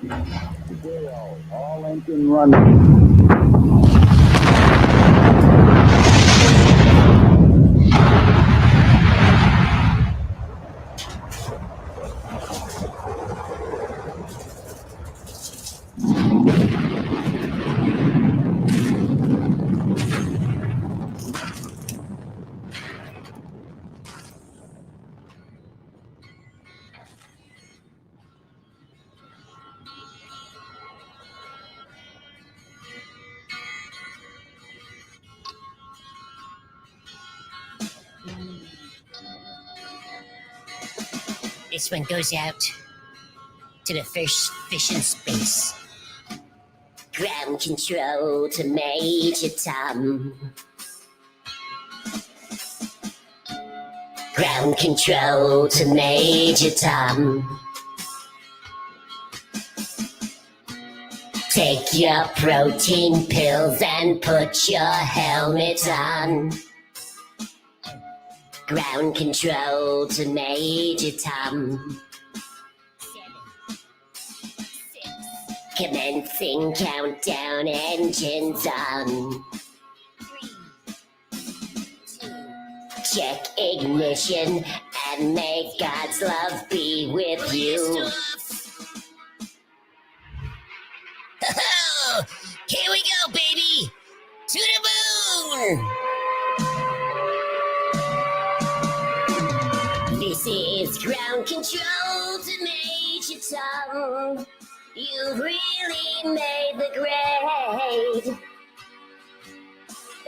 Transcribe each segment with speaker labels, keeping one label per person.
Speaker 1: Zero. All engine running.
Speaker 2: This one goes out to the first fish in space. Ground control to Major Tom. Ground control to Major Tom. Take your protein pills and put your helmet on. Ground control to Major Tom. 7, 6. Commencing countdown, engines on. 3, 2. Check ignition and may God's love be with you. Oh, here we go, baby! To the moon! This is ground control to Major Tom. You really made the grade.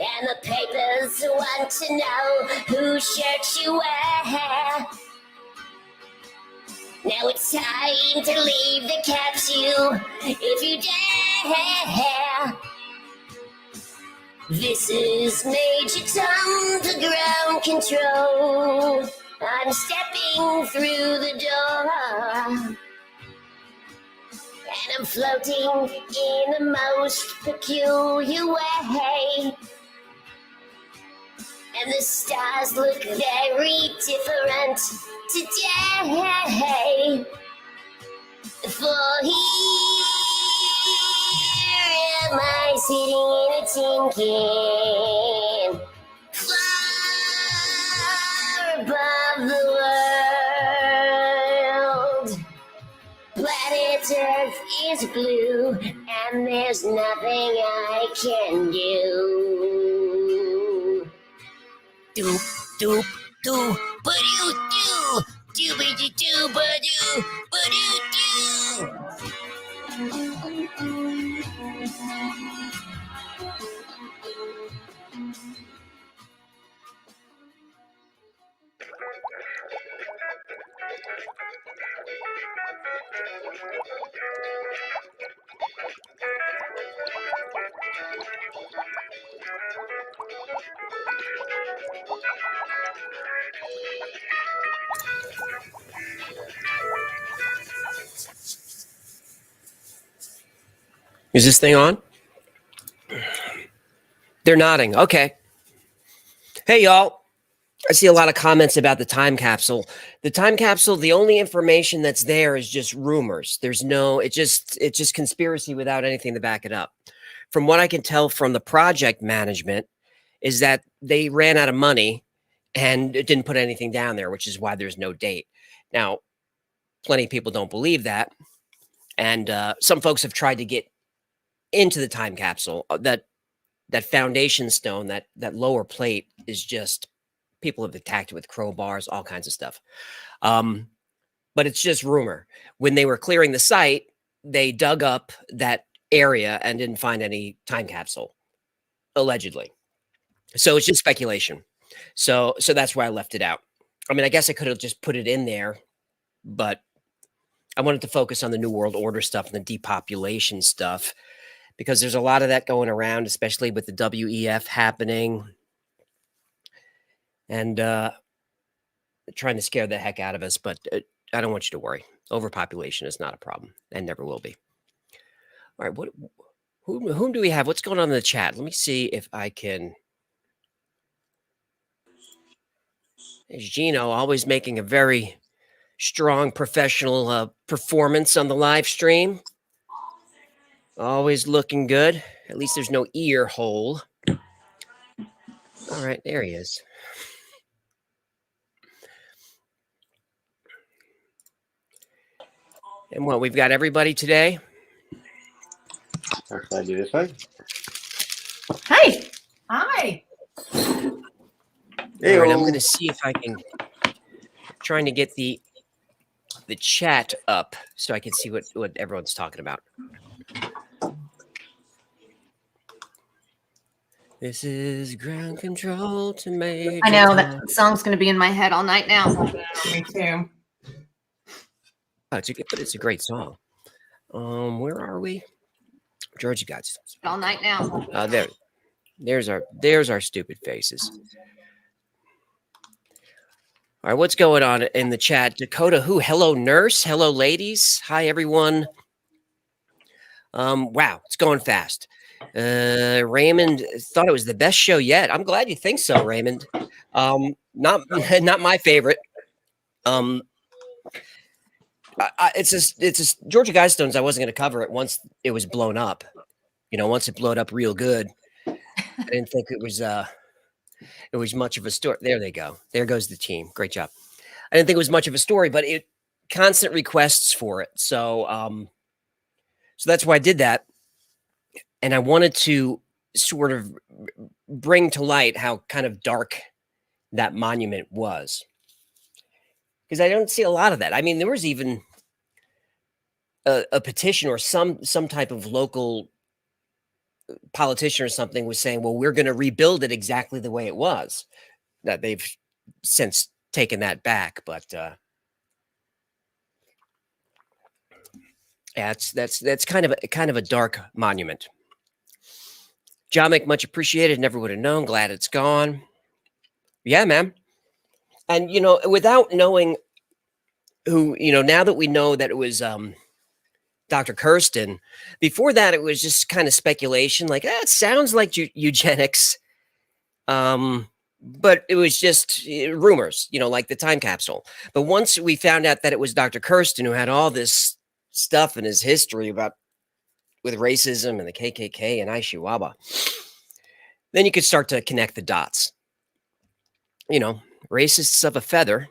Speaker 2: And the papers want to know whose shirt you wear. Now it's time to leave the capsule, if you dare. This is Major Tom to ground control. I'm stepping through the door. And I'm floating in the most peculiar way. And the stars look very different today. For here am I sitting in a tin can, far above the world. Planet Earth is blue, and there's nothing I can do. Doop, doop, doop, ba-doo, doo, doo-ba-doo, ba-doo, ba-doo, doo.
Speaker 3: Is this thing on? They're nodding. Okay. Hey, y'all. I see a lot of comments about the time capsule. The time capsule, the only information that's there is just rumors. There's no, it's just conspiracy without anything to back it up. From what I can tell from the project management is that they ran out of money and it didn't put anything down there, which is why there's no date. Now, plenty of people don't believe that. And some folks have tried to get into the time capsule. That foundation stone, that lower plate is just, people have attacked it with crowbars, all kinds of stuff. But it's just rumor. When they were clearing the site, they dug up that area and didn't find any time capsule, allegedly. So it's just speculation. So that's why I left it out. I mean, I guess I could have just put it in there, but I wanted to focus on the New World Order stuff and the depopulation stuff, because there's a lot of that going around, especially with the WEF happening. And trying to scare the heck out of us, but I don't want you to worry. Overpopulation is not a problem and never will be. All right, whom do we have? What's going on in the chat? Let me see if I can. There's Gino, always making a very strong professional performance on the live stream. Always looking good. At least there's no ear hole. All right, there he is. And what, we've got everybody today?
Speaker 4: Or should I do this way?
Speaker 5: Hey. Hi.
Speaker 3: All right, I'm going to see if I can. Trying to get the chat up so I can see what everyone's talking about. This is ground control to Major
Speaker 5: I know
Speaker 3: Tom.
Speaker 5: that song's going to be in my head all night now. Me too.
Speaker 3: Oh, it's a great song. Where are we? Georgia Guidestones.
Speaker 5: All night now.
Speaker 3: There's our stupid faces. All right, what's going on in the chat? Dakota, who? Hello, nurse. Hello, ladies. Hi, everyone. Wow, it's going fast. Raymond thought it was the best show yet. I'm glad you think so, Raymond. Not my favorite. It's just Georgia Guidestones. I wasn't going to cover it once it was blown up. Once it blowed up real good. I didn't think it was much of a story. There they go. There goes the team. Great job. I didn't think it was much of a story, but it constant requests for it. So that's why I did that. And I wanted to sort of bring to light how kind of dark that monument was. Because I don't see a lot of that. I mean, there was even a petition or some type of local politician or something was saying, well, we're going to rebuild it exactly the way it was. That they've since taken that back. But yeah, that's kind of a dark monument. John, much appreciated. Never would have known. Glad it's gone. Yeah, man. And without knowing who, now that we know that it was Dr. Kirsten, before that it was just kind of speculation, like it sounds like eugenics. But it was just rumors, like the time capsule. But once we found out that it was Dr. Kirsten who had all this stuff in his history with racism and the KKK and Aishiwaba, then you could start to connect the dots. Racists of a feather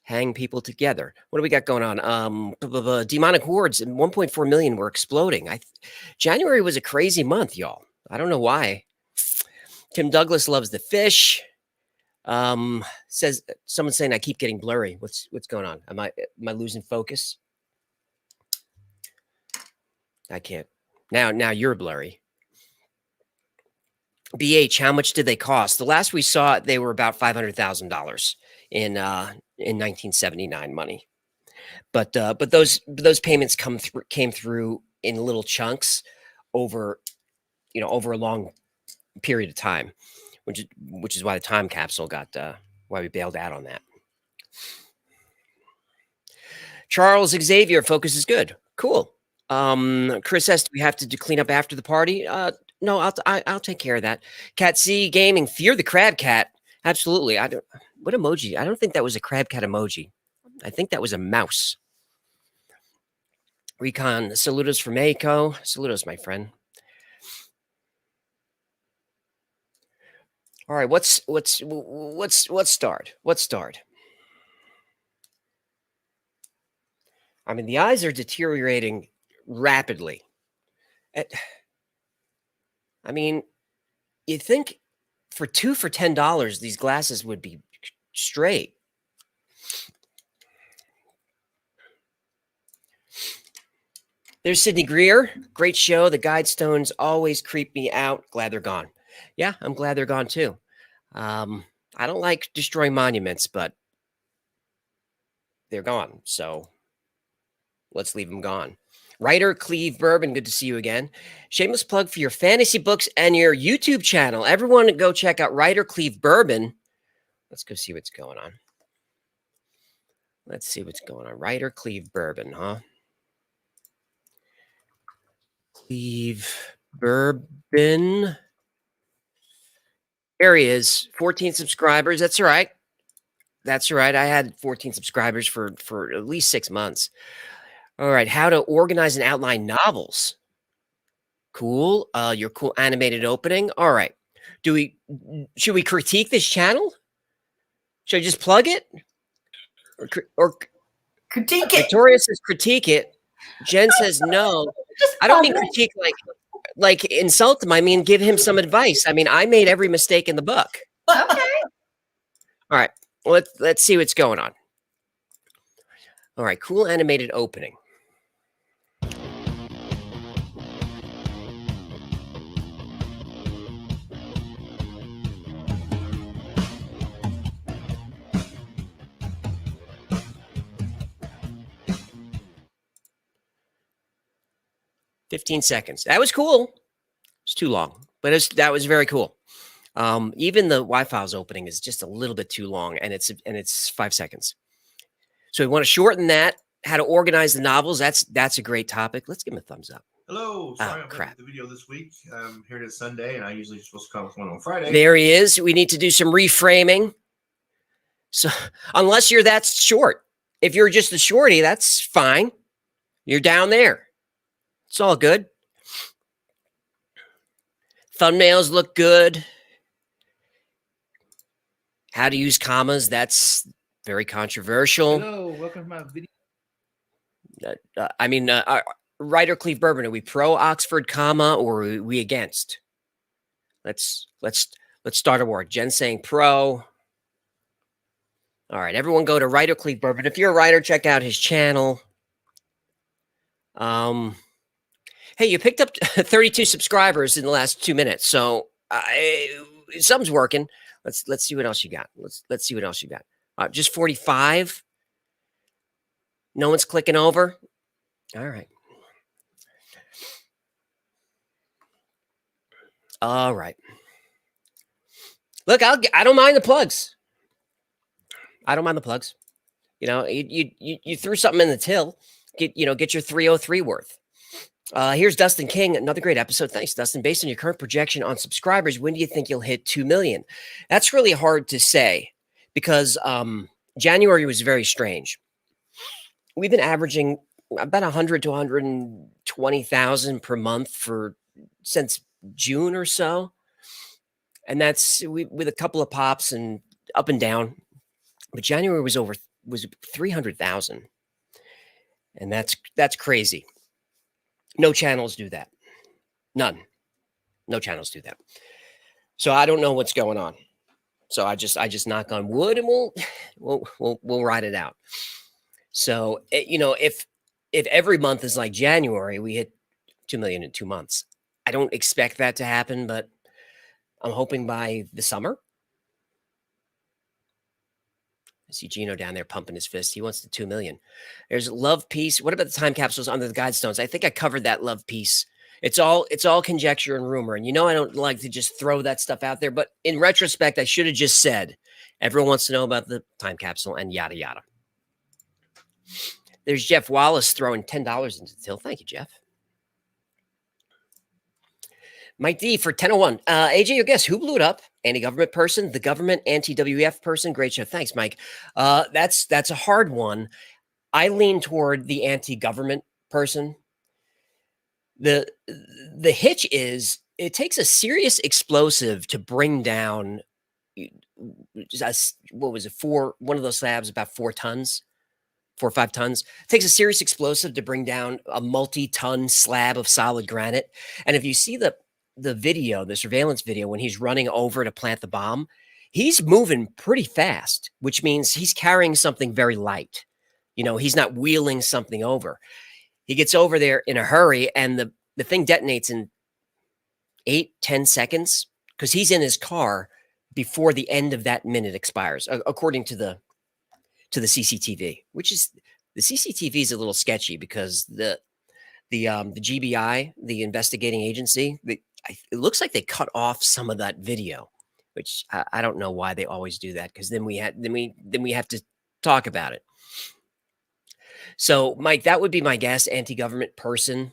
Speaker 3: hang people together. What do we got going on? Demonic hordes and 1.4 million were exploding. January was a crazy month, y'all. I don't know why. Tim Douglas loves the fish. Says someone's saying I keep getting blurry. What's going on? Am I losing focus? I can't. Now you're blurry. BH, how much did they cost? The last we saw, they were about $500,000 in 1979 money. But those payments came through in little chunks over a long period of time, which is why the time capsule got why we bailed out on that. Charles Xavier, focus is good. Cool. Chris says, do we have to clean up after the party? No, I'll take care of that. Cat C Gaming, fear the crab cat. Absolutely. What emoji? I don't think that was a crab cat emoji. I think that was a mouse. Recon, saludos from Mako. Saludos, my friend. All right, what's start? What's start? I mean, the eyes are deteriorating rapidly. I mean, you'd think for $10, these glasses would be straight. There's Sydney Greer. Great show. The Guidestones always creep me out. Glad they're gone. Yeah, I'm glad they're gone too. I don't like destroying monuments, but they're gone. So let's leave them gone. Writer Cleve Bourbon, good to see you again. Shameless plug for your fantasy books and your YouTube channel. Everyone go check out Writer Cleve Bourbon. Let's go see what's going on. Let's see what's going on. Writer Cleve Bourbon, huh? Cleve Bourbon. There he is. 14 subscribers. That's all right. That's all right. I had 14 subscribers for at least 6 months. All right. How to organize and outline novels. Cool. Your cool animated opening. All right. Should we critique this channel? Should I just plug it? Or
Speaker 5: Critique it.
Speaker 3: Victoria says critique it. Jen says no.
Speaker 5: Just
Speaker 3: I don't mean
Speaker 5: plug it.
Speaker 3: critique like insult him. I mean give him some advice. I mean, I made every mistake in the book.
Speaker 5: Okay.
Speaker 3: All right. Well, let's see what's going on. All right, cool animated opening. "15 seconds. That was cool. It's too long, but that was very cool. Even the Y-Files opening is just a little bit too long, and it's 5 seconds. So we want to shorten that. How to organize the novels. That's a great topic. Let's give him a thumbs up.
Speaker 6: Hello. Sorry, I'm
Speaker 3: crap.
Speaker 6: the video this week. Here it is Sunday, and I usually supposed to come with one on Friday.
Speaker 3: There he is. We need to do some reframing. So unless you're that short, if you're just a shorty, that's fine. You're down there. It's all good. Thumbnails look good. How to use commas. That's very controversial.
Speaker 7: Hello, welcome to my video.
Speaker 3: Writer Cleve Bourbon, are we pro Oxford comma or are we against? Let's start a war. Jen saying pro. All right, everyone go to Writer Cleve Bourbon. If you're a writer, check out his channel. Hey, you picked up 32 subscribers in the last 2 minutes, so something's working. Let's see what else you got. Let's see what else you got. Just 45. No one's clicking over. All right. All right. Look, I don't mind the plugs. I don't mind the plugs. You know, you threw something in the till. Get your 303 worth. Here's Dustin King, another great episode. Thanks, Dustin. Based on your current projection on subscribers, when do you think you'll hit 2 million? That's really hard to say because January was very strange. We've been averaging about 100 to 120,000 per month since June or so. And that's with a couple of pops and up and down. But January was 300,000. And that's crazy. No channels do that. None. No channels do that. So I don't know what's going on. So I just knock on wood and we'll ride it out. So if every month is like January, we hit 2 million in 2 months. I don't expect that to happen, but I'm hoping by the summer. I see Gino down there pumping his fist. He wants the 2 million. There's love piece. What about the time capsules under the Guidestones? I think I covered that love piece. It's all conjecture and rumor. And I don't like to just throw that stuff out there. But in retrospect, I should have just said, everyone wants to know about the time capsule and yada, yada. There's Jeff Wallace throwing $10 into the till. Thank you, Jeff. Mike D for 1001. AJ, your guess, who blew it up? Anti-government person, the government, anti-WF person. Great show. Thanks, Mike. That's a hard one. I lean toward the anti-government person. The hitch is it takes a serious explosive to bring down what was it, one of those slabs about 4 tons. 4 or 5 tons. It takes a serious explosive to bring down a multi-ton slab of solid granite. And if you see the video, the surveillance video, when he's running over to plant the bomb, he's moving pretty fast, which means he's carrying something very light. He's not wheeling something over. He gets over there in a hurry, and the thing detonates in 8-10 seconds because he's in his car before the end of that minute expires, according to the CCTV, which is the CCTV is a little sketchy because the GBI, the investigating agency, it looks like they cut off some of that video, which I don't know why they always do that because then we have to talk about it. So, Mike, that would be my guess, anti-government person.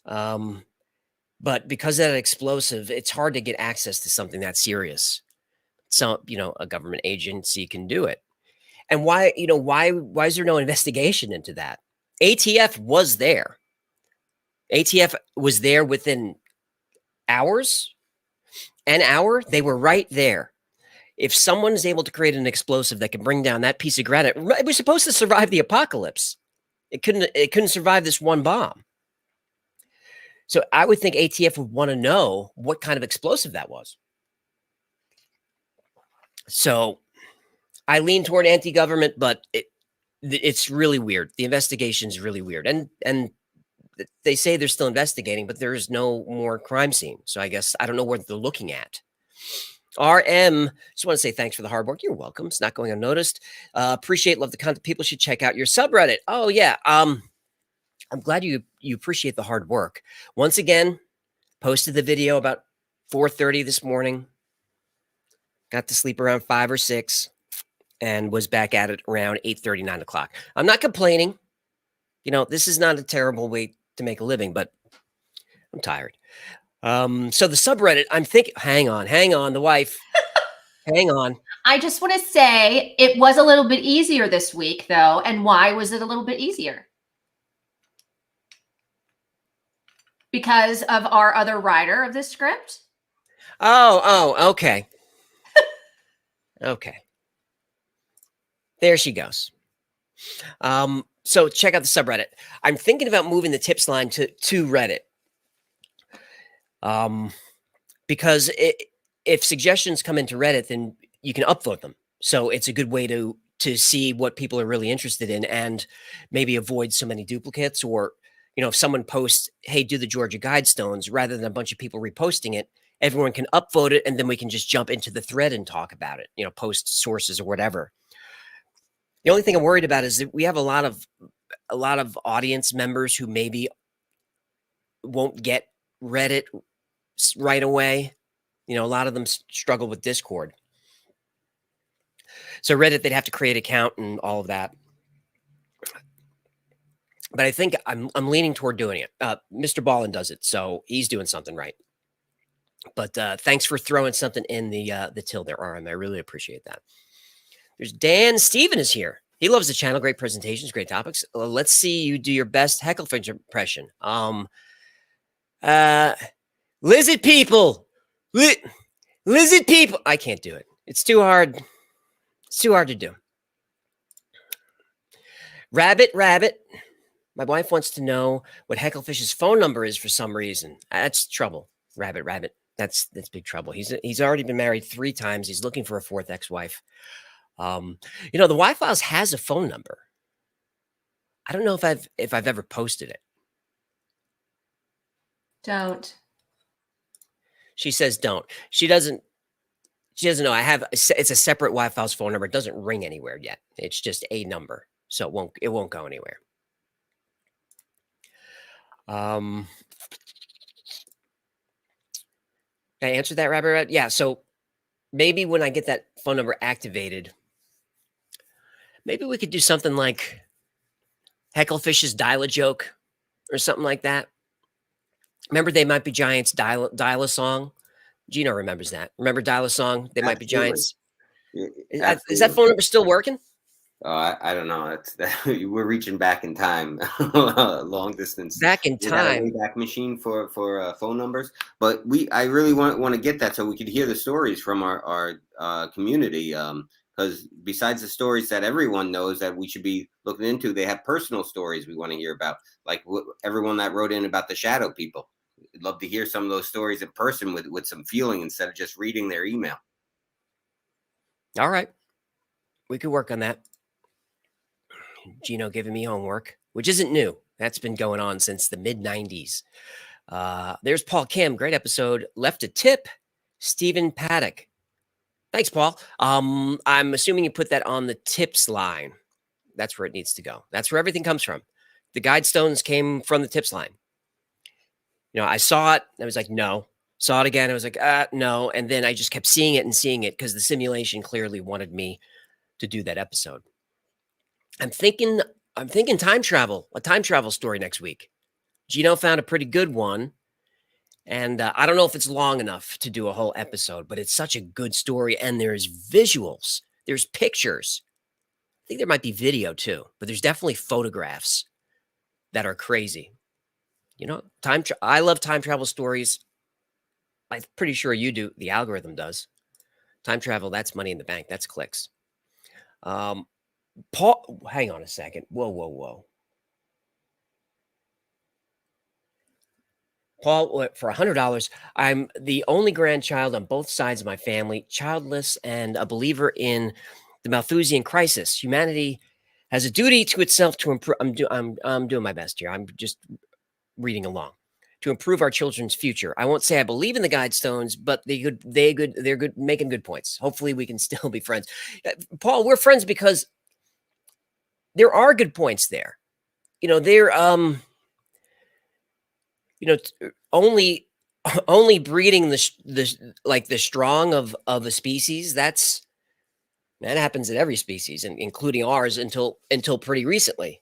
Speaker 3: But because of that explosive, it's hard to get access to something that serious. So, a government agency can do it. And why is there no investigation into that? ATF was there. ATF was there within hours, an hour, they were right there. If someone is able to create an explosive that can bring down that piece of granite, it was supposed to survive the apocalypse. It couldn't survive this one bomb. So I would think ATF would want to know what kind of explosive that was. So I lean toward anti-government, but it's really weird. The investigation is really weird. And they say they're still investigating, but there is no more crime scene. So I guess I don't know what they're looking at. RM, just want to say thanks for the hard work. You're welcome. It's not going unnoticed. Appreciate, love the content. People should check out your subreddit. Oh yeah. I'm glad you appreciate the hard work. Once again, posted the video about 4:30 this morning. Got to sleep around 5 or 6 and was back at it around 8:30, 9 o'clock. I'm not complaining. You know, this is not a terrible way to make a living, but I'm tired. So the subreddit, I'm thinking, hang on, the wife. Hang on.
Speaker 5: I just want to say it was a little bit easier this week, though. And why was it a little bit easier? Because of our other writer of this script?
Speaker 3: Oh, okay. Okay. There she goes. So check out the subreddit. I'm thinking about moving the tips line to Reddit. Because if suggestions come into Reddit, then you can upvote them. So it's a good way to see what people are really interested in and maybe avoid so many duplicates. Or, you know, if someone posts, hey, do the Georgia Guidestones, rather than a bunch of people reposting it, everyone can upvote it, and then we can just jump into the thread and talk about it, you know, post sources or whatever. The only thing I'm worried about is that we have a lot of audience members who maybe won't get Reddit right away. You know, a lot of them struggle with Discord. So Reddit, they'd have to create an account and all of that. But I think I'm leaning toward doing it. Mr. Ballin does it, so he's doing something right. But thanks for throwing something in the till there, RM. I really appreciate that. There's Dan Steven is here. He loves the channel. Great presentations, great topics. Let's see you do your best Hecklefinch impression. Lizard people. Lizard people. I can't do it. It's too hard. It's too hard to do. Rabbit. My wife wants to know what Hecklefish's phone number is for some reason. That's trouble. Rabbit. That's big trouble. He's already been married 3 times. He's looking for a 4th ex-wife. You know, the Y-Files has a phone number. I don't know if I've ever posted it.
Speaker 5: Don't.
Speaker 3: She says don't. She doesn't know. It's a separate Y-Files phone number. It doesn't ring anywhere yet. It's just a number. So it won't go anywhere. I answered that, Rabbit. Yeah, so maybe when I get that phone number activated, maybe we could do something like Hecklefish's Dial-A-Joke or something like that. Remember They Might Be Giants Dial-A-Song? Gino remembers that. Remember Dial-A-Song? They Might Be Giants. Is that phone number still working?
Speaker 4: I don't know. We're reaching back in time, long distance.
Speaker 3: Back in time.
Speaker 4: Wayback Machine for phone numbers, but I really want to get that so we could hear the stories from our community. Because besides the stories that everyone knows that we should be looking into, they have personal stories we want to hear about. Like everyone that wrote in about the shadow people. I'd love to hear some of those stories in person with some feeling instead of just reading their email.
Speaker 3: All right, we could work on that. Gino giving me homework, which isn't new. That's been going on since the mid-90s. There's Paul Kim. Great episode. Left a tip. Stephen Paddock. Thanks, Paul. I'm assuming you put that on the tips line. That's where it needs to go. That's where everything comes from. The Guidestones came from the tips line. You know, I saw it. I was like, no. Saw it again. I was like, no. And then I just kept seeing it because the simulation clearly wanted me to do that episode. I'm thinking time travel, a time travel story next week. Gino found a pretty good one. And I don't know if it's long enough to do a whole episode, but it's such a good story. And there's visuals. There's pictures. I think there might be video too, but there's definitely photographs that are crazy. You know, I love time travel stories. I'm pretty sure you do. The algorithm does. Time travel, that's money in the bank. That's clicks. Paul, hang on a second. Whoa, whoa, whoa. Paul, for $100, I'm the only grandchild on both sides of my family, childless, and a believer in the Malthusian crisis. Humanity has a duty to itself to improve. I'm doing my best here. I'm just reading along to improve our children's future. I won't say I believe in the Guidestones, but they're good, making good points. Hopefully, we can still be friends. Paul, we're friends because there are good points there. They're only breeding the strong of a species. That happens in every species, and including ours until pretty recently.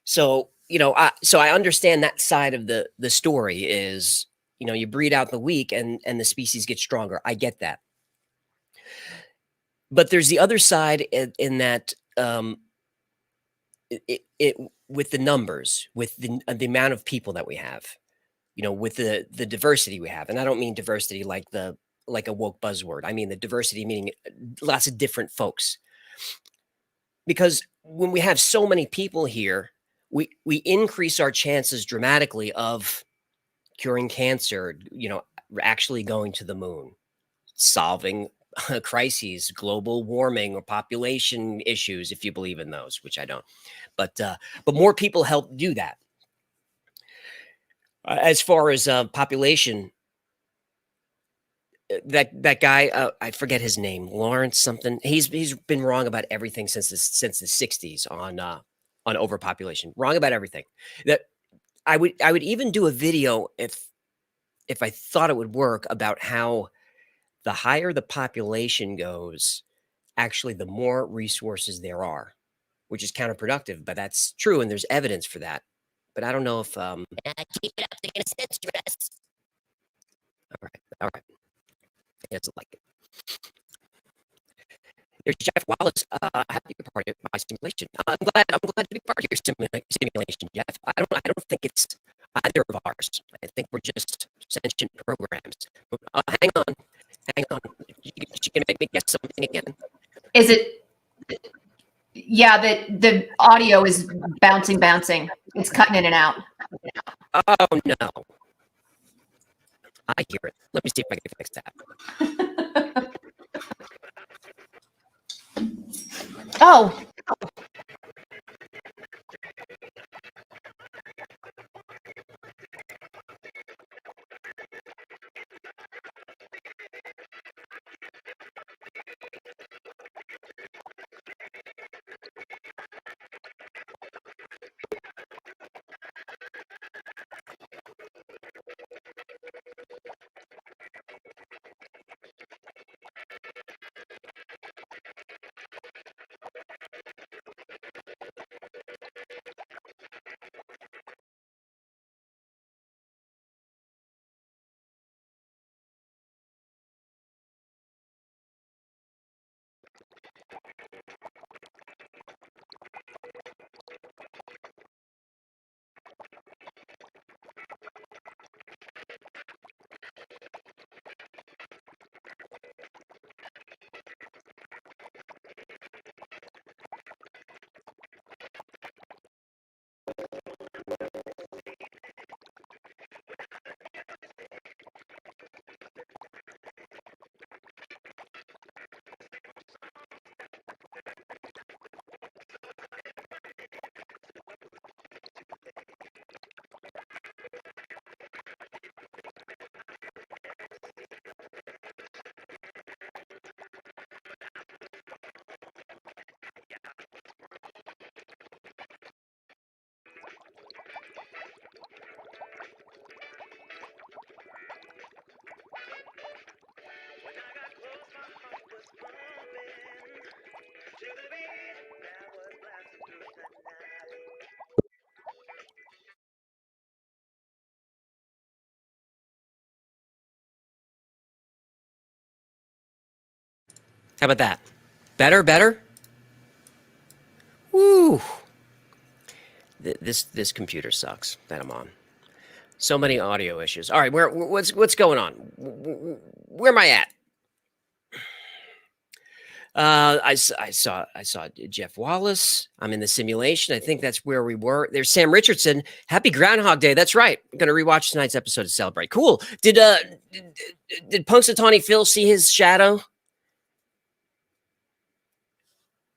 Speaker 3: So I understand that side of the story is you breed out the weak and the species get stronger. I get that, but there's the other side in that it with the numbers, with the amount of people that we have, with the diversity we have. And I don't mean diversity like a woke buzzword. I mean the diversity meaning lots of different folks. Because when we have so many people here, we increase our chances dramatically of curing cancer, actually going to the moon, solving crises, global warming or population issues, if you believe in those, which I don't. But more people help do that. As far as population, that guy, I forget his name, Lawrence something. He's been wrong about everything since the 60s on overpopulation. Wrong about everything. That I would even do a video if I thought it would work about how the higher the population goes, actually the more resources there are, which is counterproductive, but that's true, and there's evidence for that. But I don't know if
Speaker 2: Keep it up, they're gonna censor us.
Speaker 3: all right. He doesn't like it. There's Jeff Wallace. Happy to be part of my simulation. I'm glad to be part of your simulation, Jeff. I don't think it's either of ours. I think we're just sentient programs. Hang on. She can make me guess something again.
Speaker 5: Is it? Yeah, the audio is bouncing. It's cutting in and out.
Speaker 3: Oh no. I hear it. Let me see if I can fix that.
Speaker 5: Oh.
Speaker 3: How about that? Better? Woo! This computer sucks that I'm on. So many audio issues. All right, what's going on? Where am I at? I saw Jeff Wallace. I'm in the simulation. I think that's where we were. There's Sam Richardson. Happy Groundhog Day. That's right. I'm gonna rewatch tonight's episode to celebrate. Cool. Did Punxsutawney Phil see his shadow?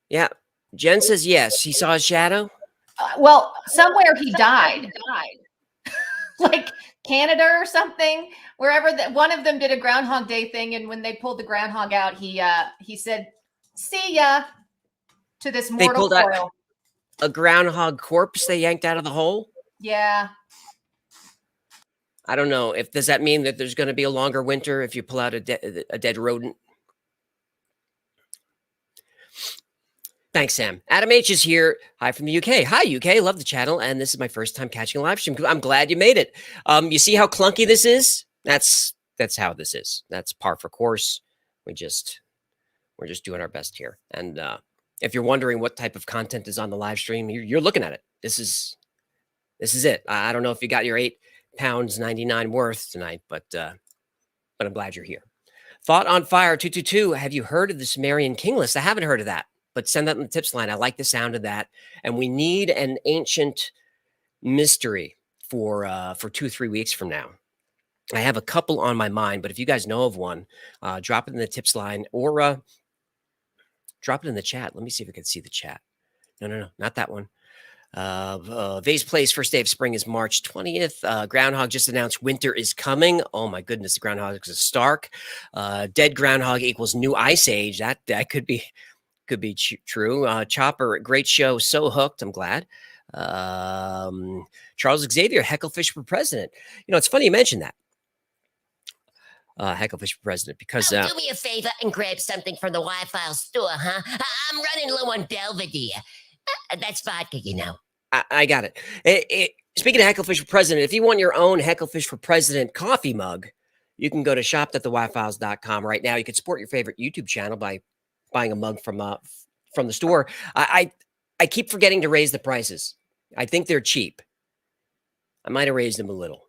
Speaker 3: Yeah. Jen says yes. He saw his shadow.
Speaker 5: Well, somewhere he died. Like Canada or something, wherever that one of them did a Groundhog Day thing, and when they pulled the groundhog out, he said, "See ya," to this mortal
Speaker 3: pulled out
Speaker 5: coil.
Speaker 3: a groundhog corpse they yanked out of the hole.
Speaker 5: Yeah.
Speaker 3: I don't know. Does that mean that there's going to be a longer winter if you pull out a dead rodent? Thanks, Sam. Adam H is here. Hi from the UK. Hi, UK. Love the channel. And this is my first time catching a live stream. I'm glad you made it. You see how clunky this is? That's how this is. That's par for course. We're just doing our best here. And if you're wondering what type of content is on the live stream, you're looking at it. This is it. I don't know if you got your £8.99 worth tonight, but I'm glad you're here. Thought on Fire 222. Have you heard of the Sumerian king list? I haven't heard of that. But send that in the tips line. I like the sound of that. And we need an ancient mystery for 2-3 weeks from now. I have a couple on my mind, but if you guys know of one, drop it in the tips line or drop it in the chat. Let me see if I can see the chat. No, not that one. Vase Play's first day of spring is March 20th. Groundhog just announced winter is coming. Oh my goodness, the groundhog is stark. Dead groundhog equals new ice age. That could be true. Chopper, great show. So hooked. I'm glad. Charles Xavier, Hecklefish for president. It's funny you mentioned that. Hecklefish for president because
Speaker 2: do me a favor and grab something from the Wi-Fi store, huh? I'm running low on Belvedere. That's vodka,
Speaker 3: I got it. Speaking of Hecklefish for president, if you want your own Hecklefish for president coffee mug, you can go to shop.thewifiles.com right now. You can support your favorite YouTube channel by buying a mug from the store. I keep forgetting to raise the prices. I think they're cheap. I might have raised them a little.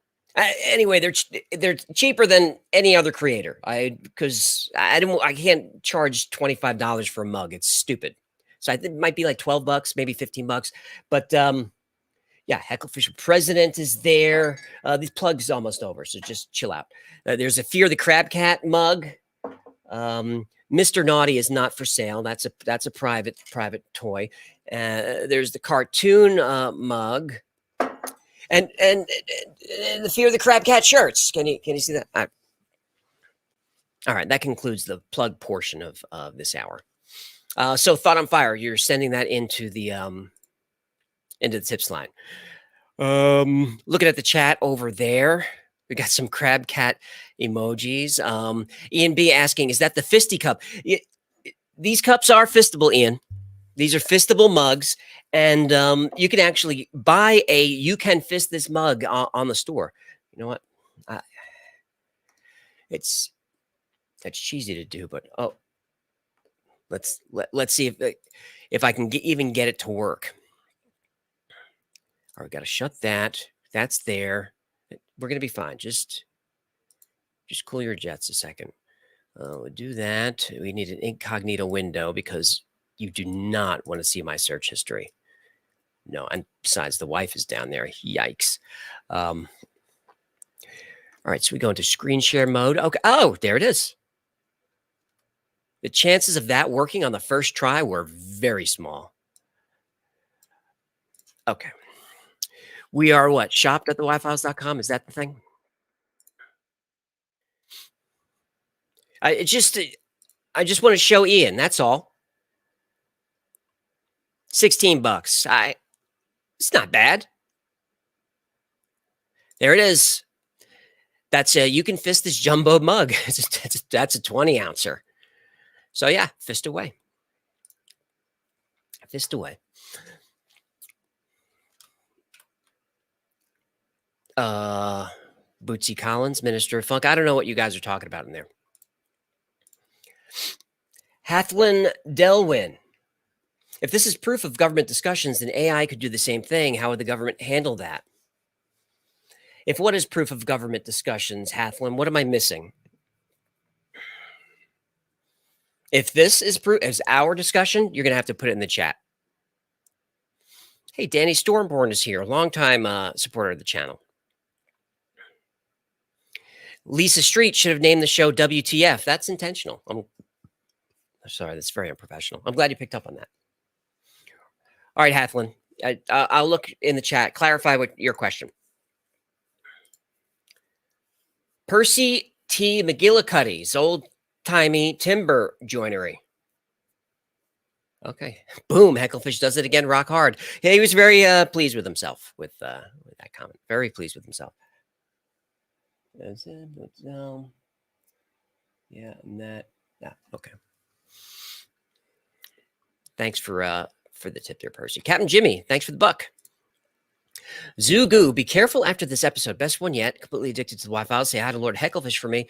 Speaker 3: Anyway, they're cheaper than any other creator. I can't charge $25 for a mug. It's stupid. So I think it might be like $12, maybe $15. But yeah, Hecklefish for president is there. These plugs almost over, so just chill out. There's a Fear the Crab Cat mug. Mr. Naughty is not for sale. That's a private toy. There's the cartoon mug, and the Fear the Crab Cat shirts. Can you see that? All right, that concludes the plug portion of this hour. So Thought on Fire, you're sending that into the tips line. Looking at the chat over there. We got some crab cat emojis. Ian B asking, is that the fisty cup? These cups are fistable, Ian. These are fistable mugs. And you can actually buy You Can Fist This mug on the store. You know what? That's cheesy to do, but let's see if I can even get it to work. All right, we got to shut that. That's there. We're going to be fine. Just cool your jets a second. We'll do that. We need an incognito window because you do not want to see my search history. No, and besides, the wife is down there. Yikes. All right, so we go into screen share mode. Okay. Oh, there it is. The chances of that working on the first try were very small. Okay. We are what? Shop.thewifiles.com. Is that the thing? I just want to show Ian. That's all. $16. It's not bad. There it is. That's You Can Fist This jumbo mug. That's a 20-ouncer. So yeah, fist away. Fist away. Bootsy Collins, Minister of Funk. I don't know what you guys are talking about in there. Hathlin Delwyn. If this is proof of government discussions, then AI could do the same thing. How would the government handle that? If what is proof of government discussions, Hathlin, what am I missing? If this is proof, is our discussion, you're going to have to put it in the chat. Hey, Danny Stormborn is here, longtime supporter of the channel. Lisa Street should have named the show WTF. That's intentional. I'm sorry, that's very unprofessional. I'm glad you picked up on that. All right, Hathlin, I'll look in the chat. Clarify what your question. Percy T. McGillicuddy's old-timey timber joinery. Okay. Boom. Hecklefish does it again. Rock hard. Yeah, he was very pleased with himself with that comment. Very pleased with himself. Yeah, and that. Yeah. Okay. Thanks for the tip there, Percy. Captain Jimmy, thanks for the buck. Zugu, be careful after this episode. Best one yet. Completely addicted to the Wi-Fi. Say hi to Lord Hecklefish for me.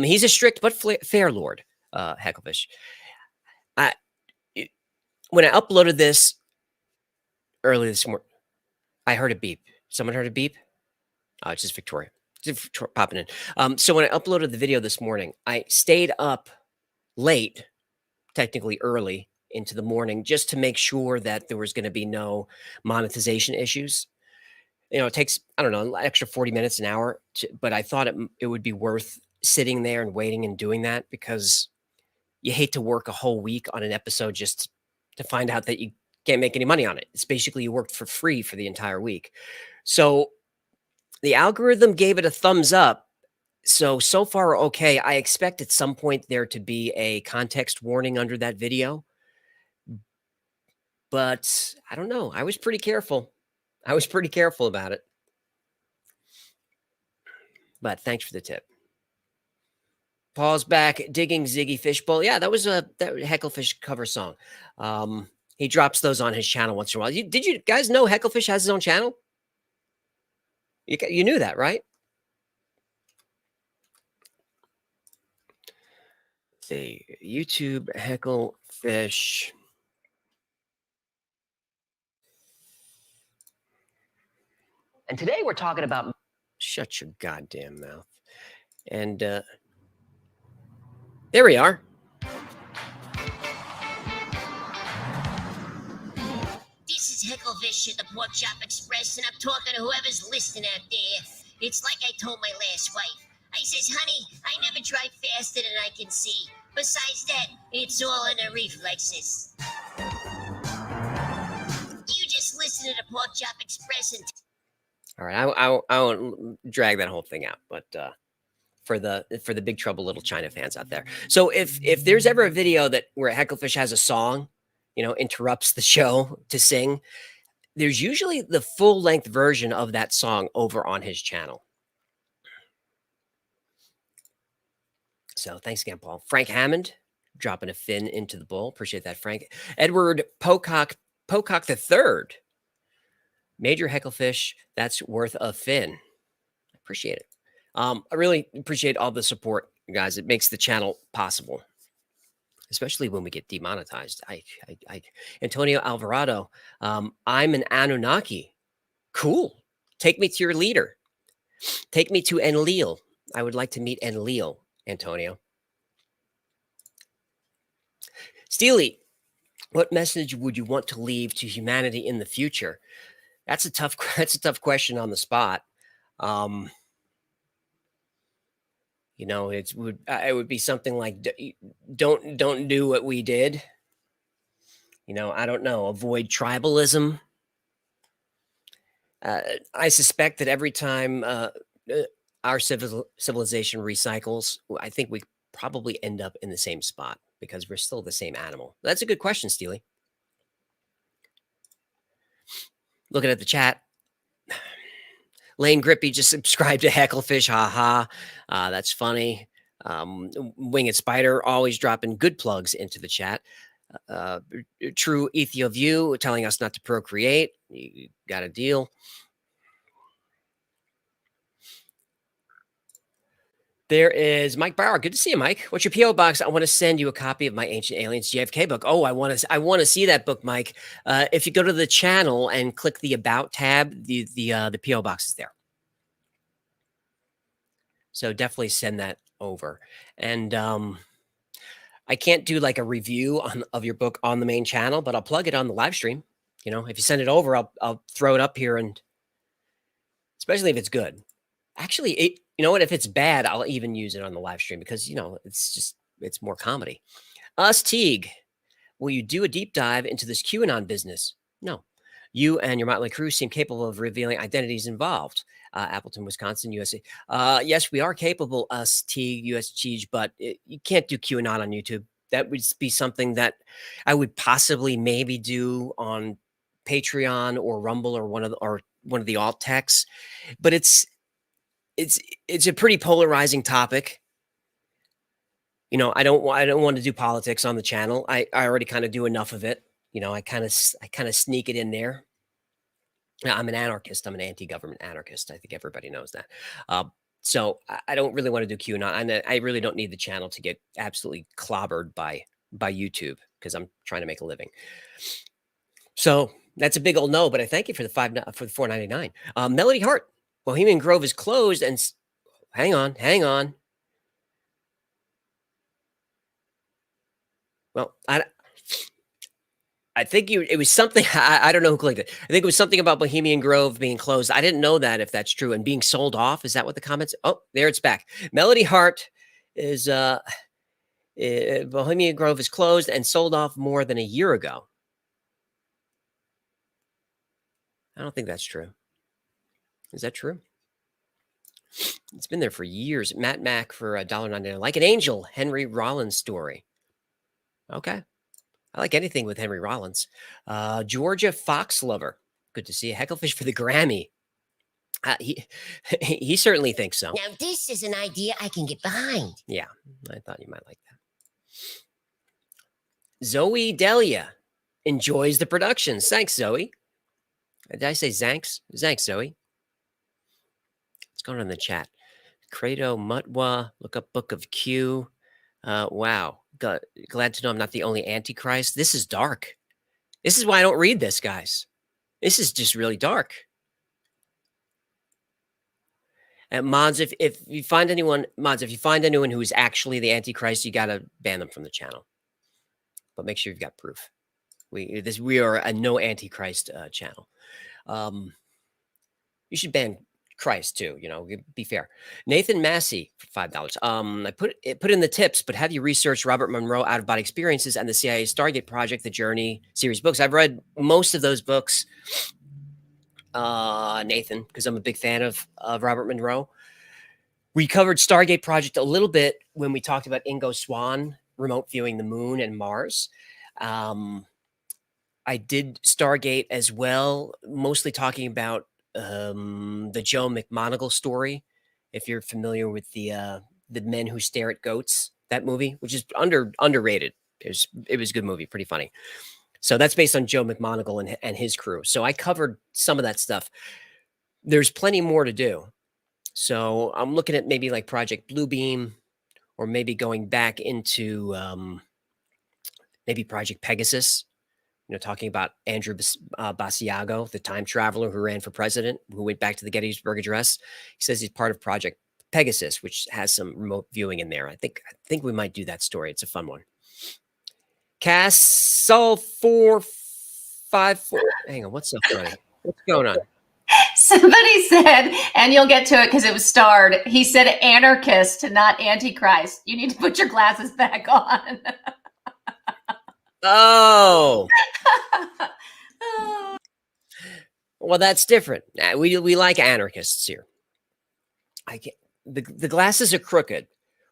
Speaker 3: He's a strict but fair Lord, Hecklefish. When I uploaded this early this morning, I heard a beep. Someone heard a beep? Oh, it's just Victoria. Popping in. So when I uploaded the video this morning, I stayed up late, technically early into the morning, just to make sure that there was going to be no monetization issues. It takes, I don't know, an extra 40 minutes, an hour, but I thought it would be worth sitting there and waiting and doing that, because you hate to work a whole week on an episode just to find out that you can't make any money on it. It's basically you worked for free for the entire week. So the algorithm gave it a thumbs up. So far, okay. I expect at some point there to be a context warning under that video. But I don't know. I was pretty careful. About it. But thanks for the tip. Paul's back, digging Ziggy Fishbowl. Yeah, that was that Hecklefish cover song. He drops those on his channel once in a while. Did you guys know Hecklefish has his own channel? You knew that, right? Let's see, YouTube Hecklefish. And today we're talking about... Shut your goddamn mouth. And there we are.
Speaker 2: This is Hecklefish at the Pork Chop Express, and I'm talking to whoever's listening out there. It's like I told my last wife. I says, honey, I never drive faster than I can see. Besides that, it's all in the reflexes. You just listen to the Pork Chop Express and...
Speaker 3: All right, I won't drag that whole thing out, but for the Big Trouble Little China fans out there. So if there's ever a video where Hecklefish has a song, interrupts the show to sing, there's usually the full-length version of that song over on his channel. So thanks again, Paul. Frank Hammond dropping a fin into the bowl. Appreciate that, Frank. Edward Pocock III. Major Hecklefish, that's worth a fin. I appreciate it. I really appreciate all the support, guys. It makes the channel possible, especially when we get demonetized. Antonio Alvarado, I'm an Anunnaki. Cool. Take me to your leader. Take me to Enlil. I would like to meet Enlil, Antonio. Steely, what message would you want to leave to humanity in the future? That's a tough question on the spot. It would be something like, don't do what we did. I don't know. Avoid tribalism. I suspect that every time our civilization recycles, I think we probably end up in the same spot because we're still the same animal. That's a good question, Steely. Looking at the chat. Lane Grippy just subscribed to Hecklefish. Haha. That's funny. Winged Spider always dropping good plugs into the chat. True Ethioview telling us not to procreate. You got a deal. There is Mike Bauer. Good to see you, Mike. What's your P.O. box? I want to send you a copy of my Ancient Aliens JFK book. Oh, I want to see that book, Mike. If you go to the channel and click the About tab, the P.O. box is there. So definitely send that over. And I can't do like a review of your book on the main channel, but I'll plug it on the live stream. You know, if you send it over, I'll throw it up here, and especially if it's good. Actually, you know what? If it's bad, I'll even use it on the live stream because, you know, it's more comedy. Teague, will you do a deep dive into this QAnon business? No. You and your motley crew seem capable of revealing identities involved. Appleton, Wisconsin, USA. Yes, we are capable, Teague, US Cheese, but you can't do QAnon on YouTube. That would be something that I would possibly maybe do on Patreon or Rumble or one of the alt techs, but it's a pretty polarizing topic. You know, I don't want to do politics on the channel. I already kind of do enough of it. You know, I kind of sneak it in there. I'm an anarchist. I'm an anti-government anarchist. I think everybody knows that. So I don't really want to do QAnon, and I really don't need the channel to get absolutely clobbered by YouTube because I'm trying to make a living. So that's a big old no. But I thank you for the $4.99. Melody Hart, Bohemian Grove is closed, and hang on. Well, I think it was something. I don't know who clicked it. I think it was something about Bohemian Grove being closed. I didn't know that, if that's true, and being sold off. Is that what the comments? Oh, there it's back. Melody Hart is Bohemian Grove is closed and sold off more than a year ago. I don't think that's true. Is that true? It's been there for years. Matt Mack for $1.99. Like an Angel, Henry Rollins story. Okay. I like anything with Henry Rollins. Georgia Fox Lover. Good to see you. Hecklefish for the Grammy. He certainly thinks so.
Speaker 2: Now, this is an idea I can get behind.
Speaker 3: Yeah, I thought you might like that. Zoe Delia enjoys the productions. Thanks, Zoe. Did I say Zanks? Thanks, Zoe. What's going on in the chat? Credo Mutwa. Look up Book of Q. Wow. Glad to know I'm not the only Antichrist. This is dark. This is why I don't read this, guys. This is just really dark. And mods, if you find anyone, who is actually the Antichrist, you gotta ban them from the channel. But make sure you've got proof. We are a no Antichrist channel. You should ban Christ too, you know, be fair. Nathan Massey for $5. I put in the tips, but have you researched Robert Monroe Out of Body Experiences and the CIA Stargate Project, the Journey series books? I've read most of those books, Nathan, because I'm a big fan of Robert Monroe. We covered Stargate Project a little bit when we talked about Ingo Swann remote viewing the moon and Mars. I did Stargate as well, mostly talking about the Joe McMoneagle story. If you're familiar with the Men Who Stare at Goats, that movie, which is underrated. It was a good movie, pretty funny. So that's based on Joe McMoneagle and his crew. So I covered some of that stuff. There's plenty more to do. So I'm looking at maybe like Project Bluebeam, or maybe going back into maybe Project Pegasus. You know, talking about Andrew Basiago, the time traveler who ran for president, who went back to the Gettysburg Address. He says he's part of Project Pegasus, which has some remote viewing in there. I think we might do that story. It's a fun one. Castle 454. Hang on, what's up, buddy? What's going on?
Speaker 5: Somebody said, and you'll get to it because it was starred. He said anarchist, not antichrist. You need to put your glasses back on.
Speaker 3: Oh. Well, that's different. We like anarchists here. The glasses are crooked,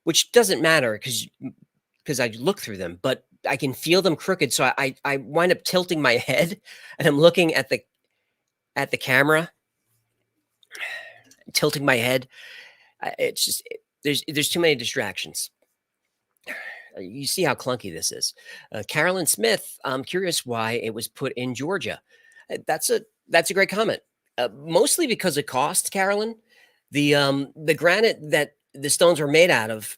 Speaker 3: which doesn't matter because I look through them, but I can feel them crooked. So I wind up tilting my head, and I'm looking at the camera, tilting my head. It's just there's too many distractions. You see how clunky this is. Carolyn Smith, I'm curious why it was put in Georgia. That's a great comment. Mostly because of cost, Carolyn. The granite that the stones were made out of,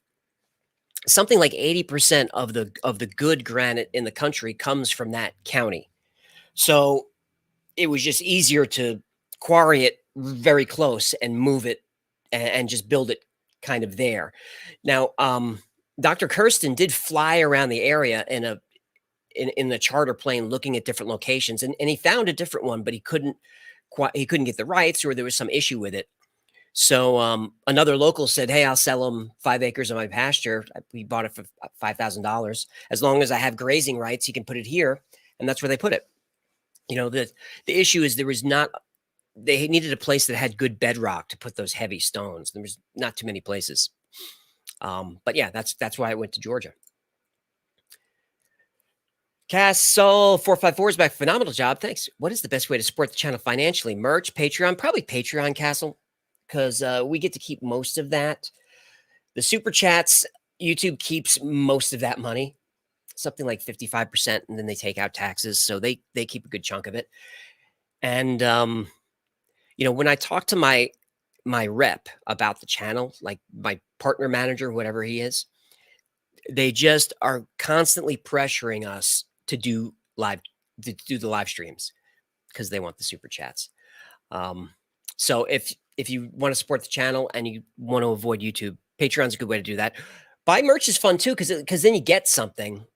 Speaker 3: something like 80% of the good granite in the country comes from that county. So it was just easier to quarry it very close and move it and just build it kind of there. Now, Dr. Kirsten did fly around the area in the charter plane looking at different locations, and he found a different one, but he couldn't get the rights, or there was some issue with it. So another local said, "Hey, I'll sell him 5 acres of my pasture. We bought it for $5,000. As long as I have grazing rights, he can put it here." And that's where they put it. You know, the issue is they needed a place that had good bedrock to put those heavy stones. There was not too many places. But yeah, that's why I went to Georgia. Castle 454 is back. Phenomenal job. Thanks. What is the best way to support the channel financially? Merch, Patreon, probably Patreon, Castle, because we get to keep most of that. The super chats, YouTube keeps most of that money, something like 55%, and then they take out taxes, so they keep a good chunk of it. And you know, when I talk to my rep about the channel, like my partner manager, whatever he is, they just are constantly pressuring us to do the live streams because they want the super chats. So if you want to support the channel and you want to avoid YouTube, Patreon's a good way to do that. Buy merch is fun too, because then you get something,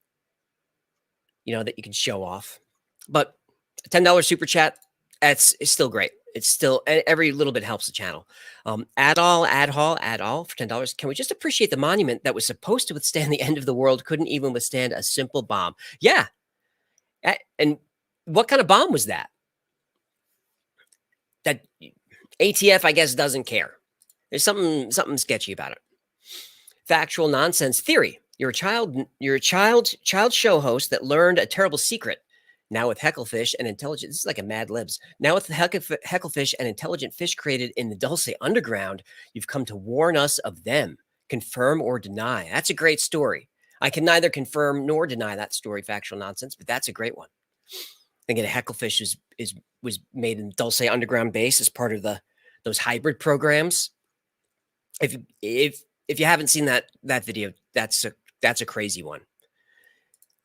Speaker 3: you know, that you can show off. But a $10 super chat, it's still great. It's still, every little bit helps the channel. Add all for $10. Can we just appreciate the monument that was supposed to withstand the end of the world couldn't even withstand a simple bomb? Yeah. And what kind of bomb was that? That ATF, I guess, doesn't care. There's something sketchy about it. Factual nonsense theory. You're a child show host that learned a terrible secret. Now with Hecklefish and intelligent, this is like a Mad Libs. Now with the Hecklefish and intelligent fish created in the Dulce underground, you've come to warn us of them. Confirm or deny. That's a great story. I can neither confirm nor deny that story, factual nonsense, but that's a great one. Again, a Hecklefish was made in Dulce underground base as part of those hybrid programs. If you haven't seen that video, that's a crazy one.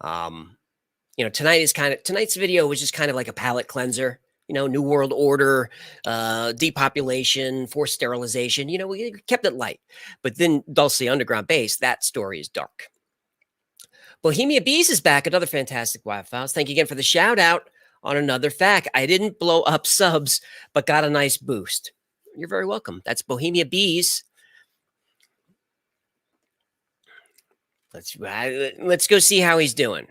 Speaker 3: You know, tonight's video was just kind of like a palate cleanser. You know, New World Order, depopulation, forced sterilization. You know, we kept it light. But then Dulce underground base, that story is dark. Bohemia Bees is back. Another fantastic Wild Files. Thank you again for the shout out on another fact. I didn't blow up subs, but got a nice boost. You're very welcome. That's Bohemia Bees. Let's go see how he's doing.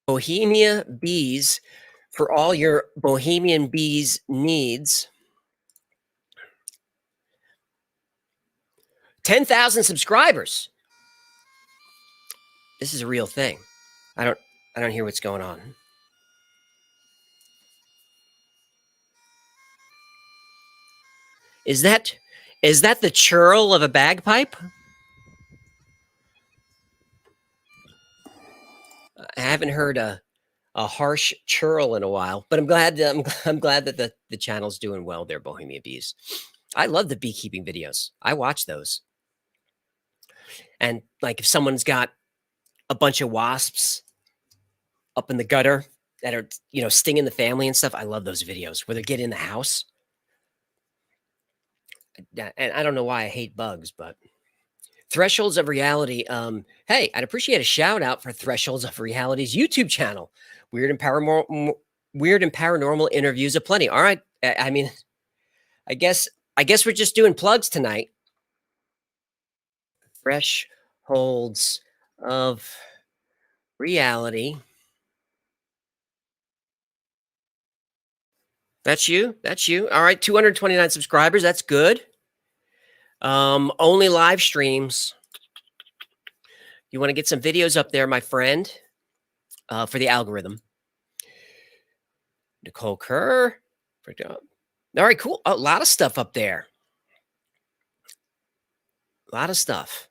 Speaker 3: Bohemia Bees, for all your Bohemian Bees needs. 10,000 subscribers. This is a real thing. I don't hear what's going on. Is that the churl of a bagpipe? I haven't heard a harsh churl in a while, but I'm glad that the channel's doing well there, Bohemia Bees. I love the beekeeping videos. I watch those. And like if someone's got a bunch of wasps up in the gutter that are, you know, stinging the family and stuff, I love those videos where they get in the house. And I don't know why I hate bugs, but Thresholds of Reality. Hey, I'd appreciate a shout out for Thresholds of Reality's YouTube channel. Weird and paranormal interviews aplenty. All right. I mean, I guess we're just doing plugs tonight. Thresholds of Reality. That's you. All right. 229 subscribers. That's good. Only live streams. You want to get some videos up there, my friend, for the algorithm. Nicole Kerr. All right, cool. A lot of stuff up there. A lot of stuff.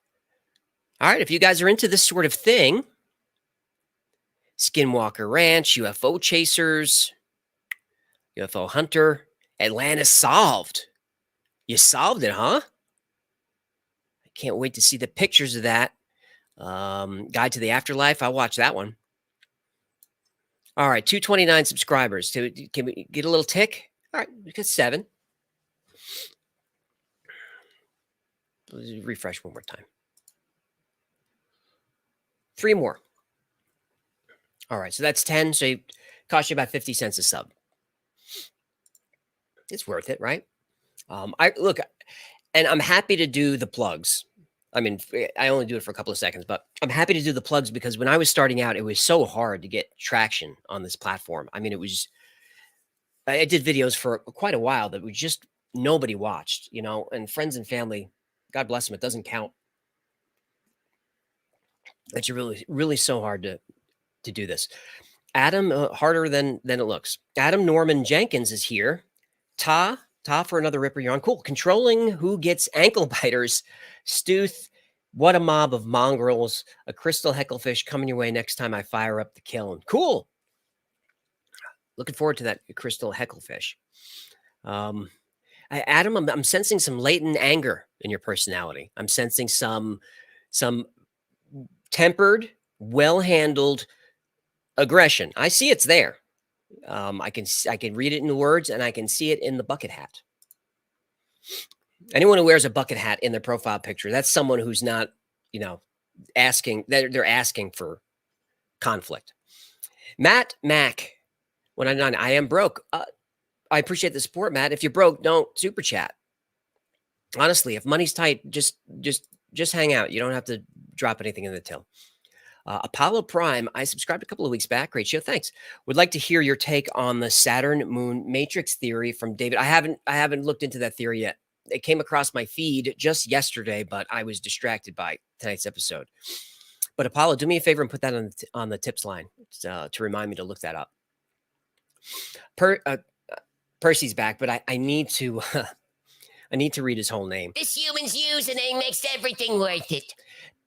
Speaker 3: All right, if you guys are into this sort of thing, Skinwalker Ranch, UFO Chasers, UFO Hunter, Atlantis Solved. You solved it, huh? I can't wait to see the pictures of that. Guide to the Afterlife. I'll watch that one. All right, 229 subscribers. Can we get a little tick? All right, we got 7. refresh one more time. 3 more. All right, so that's 10. So it costs you about 50 cents a sub. It's worth it, right? I look, and I'm happy to do the plugs. I mean, I only do it for a couple of seconds, but I'm happy to do the plugs because when I was starting out, it was so hard to get traction on this platform. I mean, I did videos for quite a while that was just nobody watched, you know, and friends and family, God bless them, it doesn't count. It's really, really so hard to do this. Adam, harder than it looks. Adam Norman Jenkins is here. Ta for another Ripper Yarn. Cool. Controlling who gets ankle biters. Stuth, what a mob of mongrels. A crystal hecklefish coming your way next time I fire up the kiln. Cool. Looking forward to that crystal hecklefish. Adam, I'm sensing some latent anger in your personality. I'm sensing some tempered, well-handled aggression. I see it's there. I can read it in the words, and I can see it in the bucket hat. Anyone who wears a bucket hat in their profile picture, that's someone who's not, you know, asking. They're asking for conflict. Matt Mack, 199. I am broke. I appreciate the support, Matt. If you're broke, don't super chat. Honestly, if money's tight, just hang out. You don't have to drop anything in the till. Apollo Prime, I subscribed a couple of weeks back. Great show. Thanks. Would like to hear your take on the Saturn Moon Matrix theory from David. I haven't looked into that theory yet. It came across my feed just yesterday, but I was distracted by tonight's episode. But Apollo, do me a favor and put that on the tips line to remind me to look that up. Percy's back, but I need to I need to read his whole name.
Speaker 2: This human's username makes everything worth it.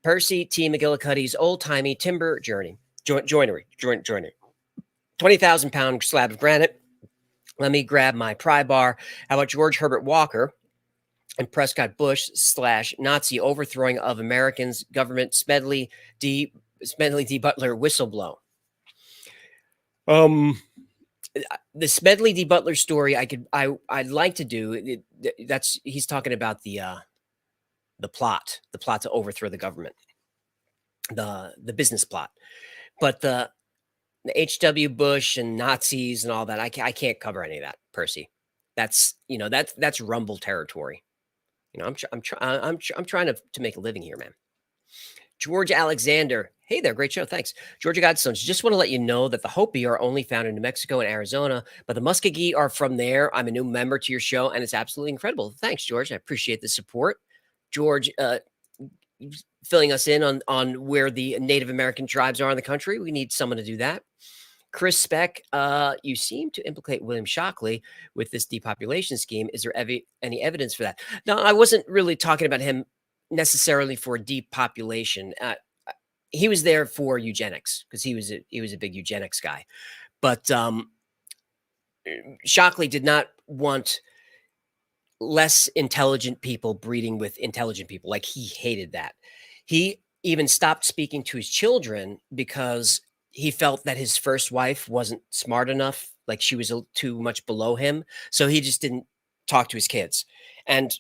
Speaker 3: Percy T. McGillicuddy's old-timey timber joinery. 20,000-pound slab of granite. Let me grab my pry bar. How about George Herbert Walker and Prescott Bush / Nazi overthrowing of Americans' government, Smedley D. Butler whistleblow? The Smedley D. Butler story I'd like to do. He's talking about the plot to overthrow the government, the business plot, but the H.W. Bush and Nazis and all that. I can't cover any of that, Percy. That's Rumble territory. You know, I'm trying to make a living here, man. George Alexander. Hey there, great show. Thanks. Georgia Guidestones. Just want to let you know that the Hopi are only found in New Mexico and Arizona, but the Muskogee are from there. I'm a new member to your show, and it's absolutely incredible. Thanks, George. I appreciate the support. George, filling us in on where the Native American tribes are in the country. We need someone to do that. Chris Speck, you seem to implicate William Shockley with this depopulation scheme. Is there any evidence for that? No, I wasn't really talking about him necessarily for depopulation. He was there for eugenics because he was a big eugenics guy. But Shockley did not want less intelligent people breeding with intelligent people. Like, he hated that. He even stopped speaking to his children because he felt that his first wife wasn't smart enough. Like, she was too much below him. So he just didn't talk to his kids. And,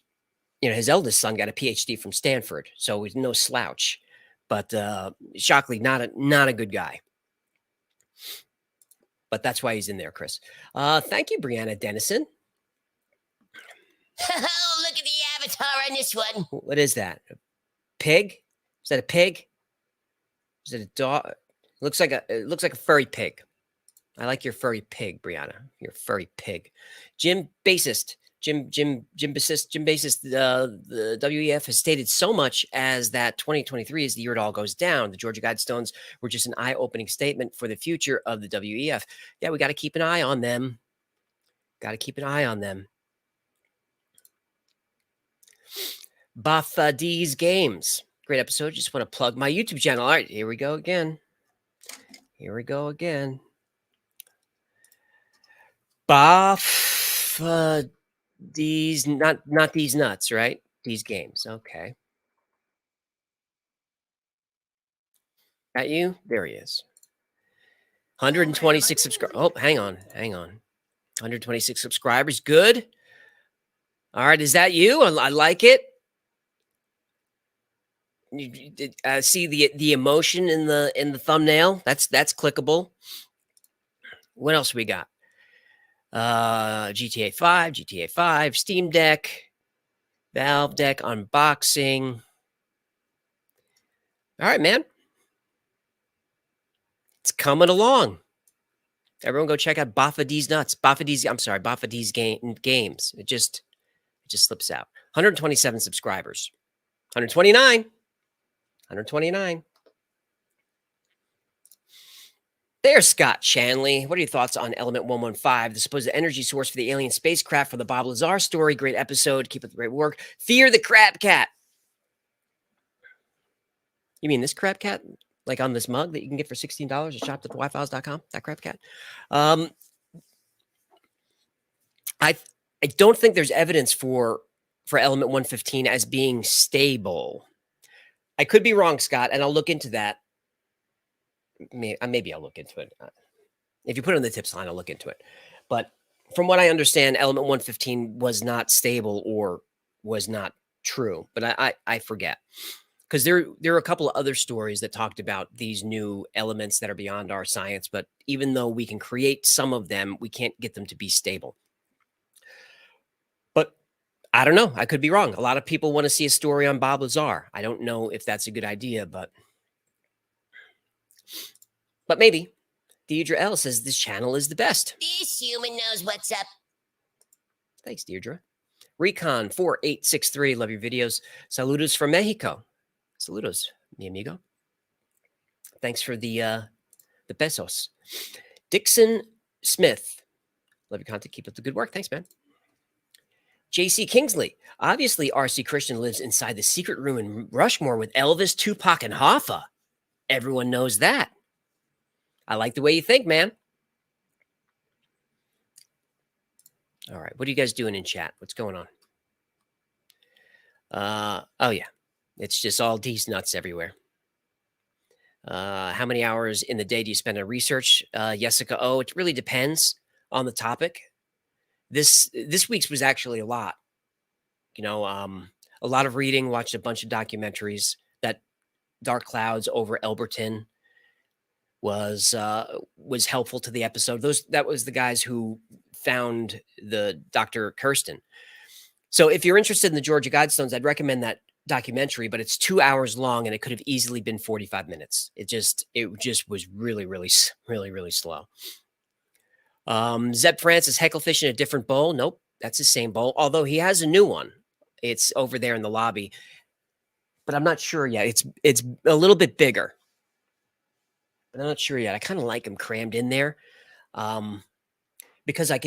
Speaker 3: you know, his eldest son got a PhD from Stanford. So he's no slouch. But Shockley, not a good guy. But that's why he's in there, Chris. Thank you, Brianna Dennison.
Speaker 2: Oh, look at the avatar on this one.
Speaker 3: What is that? A pig? Is that a pig? Is it a dog? It looks like a furry pig. I like your furry pig, Brianna. Your furry pig. Jim Bassist. Jim Bassist. The WEF has stated so much as that 2023 is the year it all goes down. The Georgia Guidestones were just an eye-opening statement for the future of the WEF. Yeah, we got to keep an eye on them. Got to keep an eye on them. D's Games. Great episode. Just want to plug my YouTube channel. All right, here we go again. D's, not these nuts, right? These games. Okay. That you? There he is. 126 subscribers. Oh, hang on. 126 subscribers. Good. All right. Is that you? I like it. See the emotion in the thumbnail? That's clickable. What else we got? GTA 5, Steam Deck, Valve Deck unboxing. All right, man. It's coming along. Everyone go check out Baffa D's Nuts. Baffa D's Games. It just slips out. 127 subscribers. 129. There's Scott Shanley. What are your thoughts on Element 115, the supposed energy source for the alien spacecraft for the Bob Lazar story? Great episode. Keep up the great work. Fear the Crab Cat. You mean this crab cat? Like on this mug that you can get for $16 at shop.thewifiles.com? That crab cat? I don't think there's evidence for Element 115 as being stable. I could be wrong, Scott, and I'll look into that. Maybe I'll look into it. If you put it in the tips line, I'll look into it. But from what I understand, Element 115 was not stable or was not true. But I forget. Because there are a couple of other stories that talked about these new elements that are beyond our science. But even though we can create some of them, we can't get them to be stable. But I don't know. I could be wrong. A lot of people want to see a story on Bob Lazar. I don't know if that's a good idea, but maybe. Deidre L says this channel is the best.
Speaker 2: This human knows what's up.
Speaker 3: Thanks, Deirdre. Recon 4863. Love your videos. Saludos from Mexico. Saludos, mi amigo. Thanks for the pesos. Dixon Smith. Love your content. Keep up the good work. Thanks, man. JC Kingsley. Obviously, RC Christian lives inside the secret room in Rushmore with Elvis, Tupac, and Hoffa. Everyone knows that. I like the way you think, man. All right. What are you guys doing in chat? What's going on? Oh, yeah. It's just all D's nuts everywhere. How many hours in the day do you spend on research? Jessica O, it really depends on the topic. This week's was actually a lot. You know, a lot of reading, watched a bunch of documentaries. That Dark Clouds over Elberton was helpful to the episode. That was the guys who found the Dr. Kirsten. So if you're interested in the Georgia Guidestones, I'd recommend that documentary, but it's 2 hours long and it could have easily been 45 minutes. It just was really slow. Zeb Francis, Hecklefish in a different bowl. Nope, that's the same bowl. Although he has a new one. It's over there in the lobby, but I'm not sure yet. It's a little bit bigger, but I'm not sure yet. I kind of like him crammed in there. Because I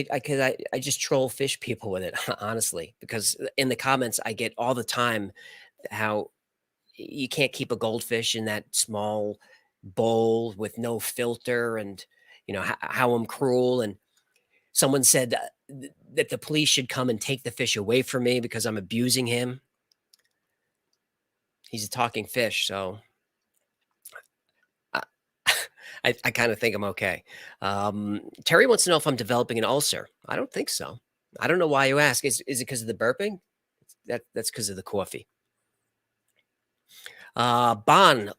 Speaker 3: just troll fish people with it, honestly, because in the comments I get all the time how you can't keep a goldfish in that small bowl with no filter, and you know how I'm cruel. And someone said that the police should come and take the fish away from me because I'm abusing him. He's a talking fish, so I kind of think I'm okay. Terry wants to know if I'm developing an ulcer. I don't think so. I don't know why you ask. Is it because of the burping? That's because of the coffee. Bon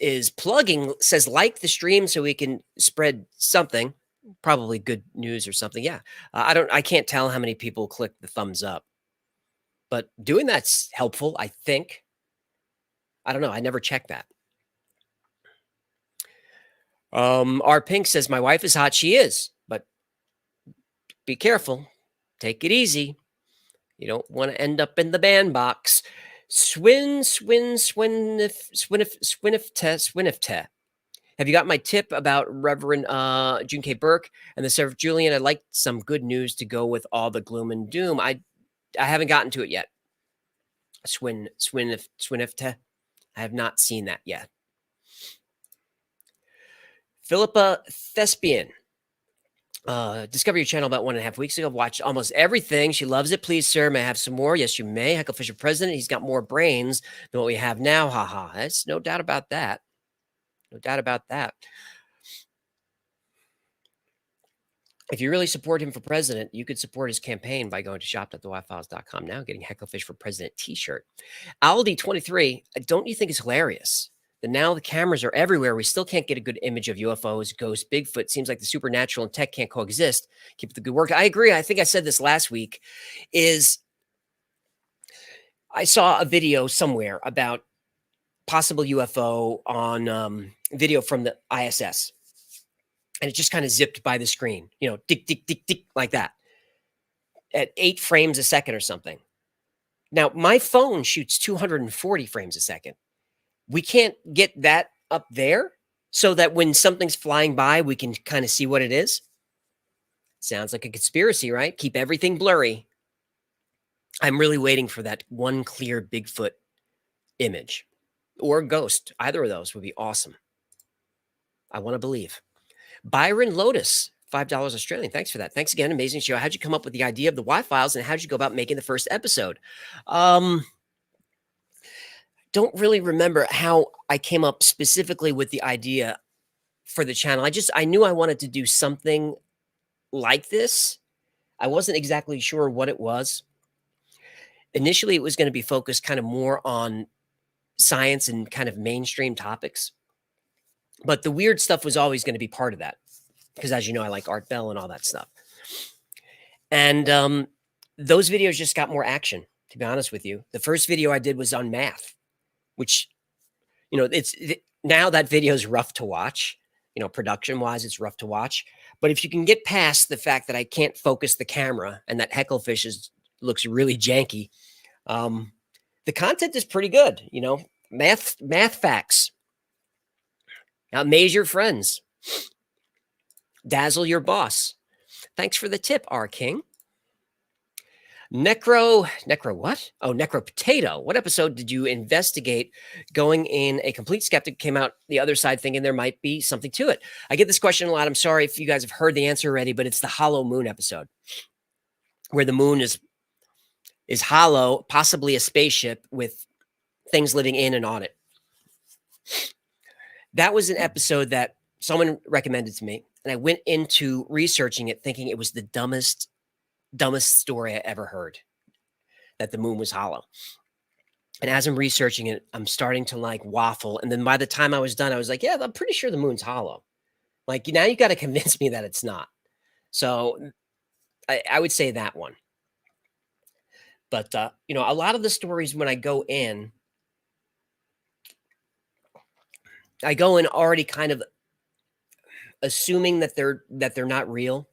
Speaker 3: is plugging, says like the stream so we can spread something, probably good news or something. Yeah. I can't tell how many people click the thumbs up, but doing that's helpful, I think. I don't know. I never checked that. R Pink says, my wife is hot. She is, but be careful. Take it easy. You don't want to end up in the bandbox. Swinifte. Have you got my tip about Reverend June K. Burke and the Seraph Julian? I'd like some good news to go with all the gloom and doom. I haven't gotten to it yet. Swinifte. I have not seen that yet. Philippa Thespian. Discovered your channel about 1.5 weeks ago. Watched almost everything. She loves it. Please, sir, may I have some more? Yes, you may. Hecklefish president. He's got more brains than what we have now. Haha. That's no doubt about that. No doubt about that. If you really support him for president, you could support his campaign by going to shop.thewildfiles.com now, getting Hecklefish for President t-shirt. Aldi23, don't you think it's hilarious that now the cameras are everywhere? We still can't get a good image of UFOs, ghosts, Bigfoot. Seems like the supernatural and tech can't coexist. Keep up the good work. I agree. I think I said this last week. I saw a video somewhere about possible UFO on video from the ISS. And it just kind of zipped by the screen, tick, tick, tick, tick, like that at 8 frames a second or something. Now, my phone shoots 240 frames a second. We can't get that up there so that when something's flying by, we can kind of see what it is. Sounds like a conspiracy, right? Keep everything blurry. I'm really waiting for that one clear Bigfoot image or ghost. Either of those would be awesome. I want to believe. Byron Lotus, $5 Australian. Thanks for that. Thanks again. Amazing show. How'd you come up with the idea of the Y-Files, and how'd you go about making the first episode? Don't really remember how I came up specifically with the idea for the channel. I knew I wanted to do something like this. I wasn't exactly sure what it was. Initially, it was going to be focused kind of more on science and kind of mainstream topics. But the weird stuff was always going to be part of that. Because as you know, I like Art Bell and all that stuff. And those videos just got more action, to be honest with you. The first video I did was on math, which, now that video is rough to watch. Production-wise, it's rough to watch. But if you can get past the fact that I can't focus the camera and that Hecklefish looks really janky, the content is pretty good. Math facts. Amaze your friends. Dazzle your boss. Thanks for the tip, R. King. Necro what? Oh, Necro Potato. What episode did you investigate going in a complete skeptic, came out the other side thinking there might be something to it? I get this question a lot. I'm sorry if you guys have heard the answer already, but it's the Hollow Moon episode where the moon is hollow, possibly a spaceship with things living in and on it. That was an episode that someone recommended to me, and I went into researching it thinking it was the dumbest story I ever heard, that the moon was hollow. And as I'm researching it, I'm starting to waffle. And then by the time I was done, I was like, yeah, I'm pretty sure the moon's hollow. Now you got to convince me that it's not. So I would say that one. But, a lot of the stories when I go in already kind of assuming that they're not real.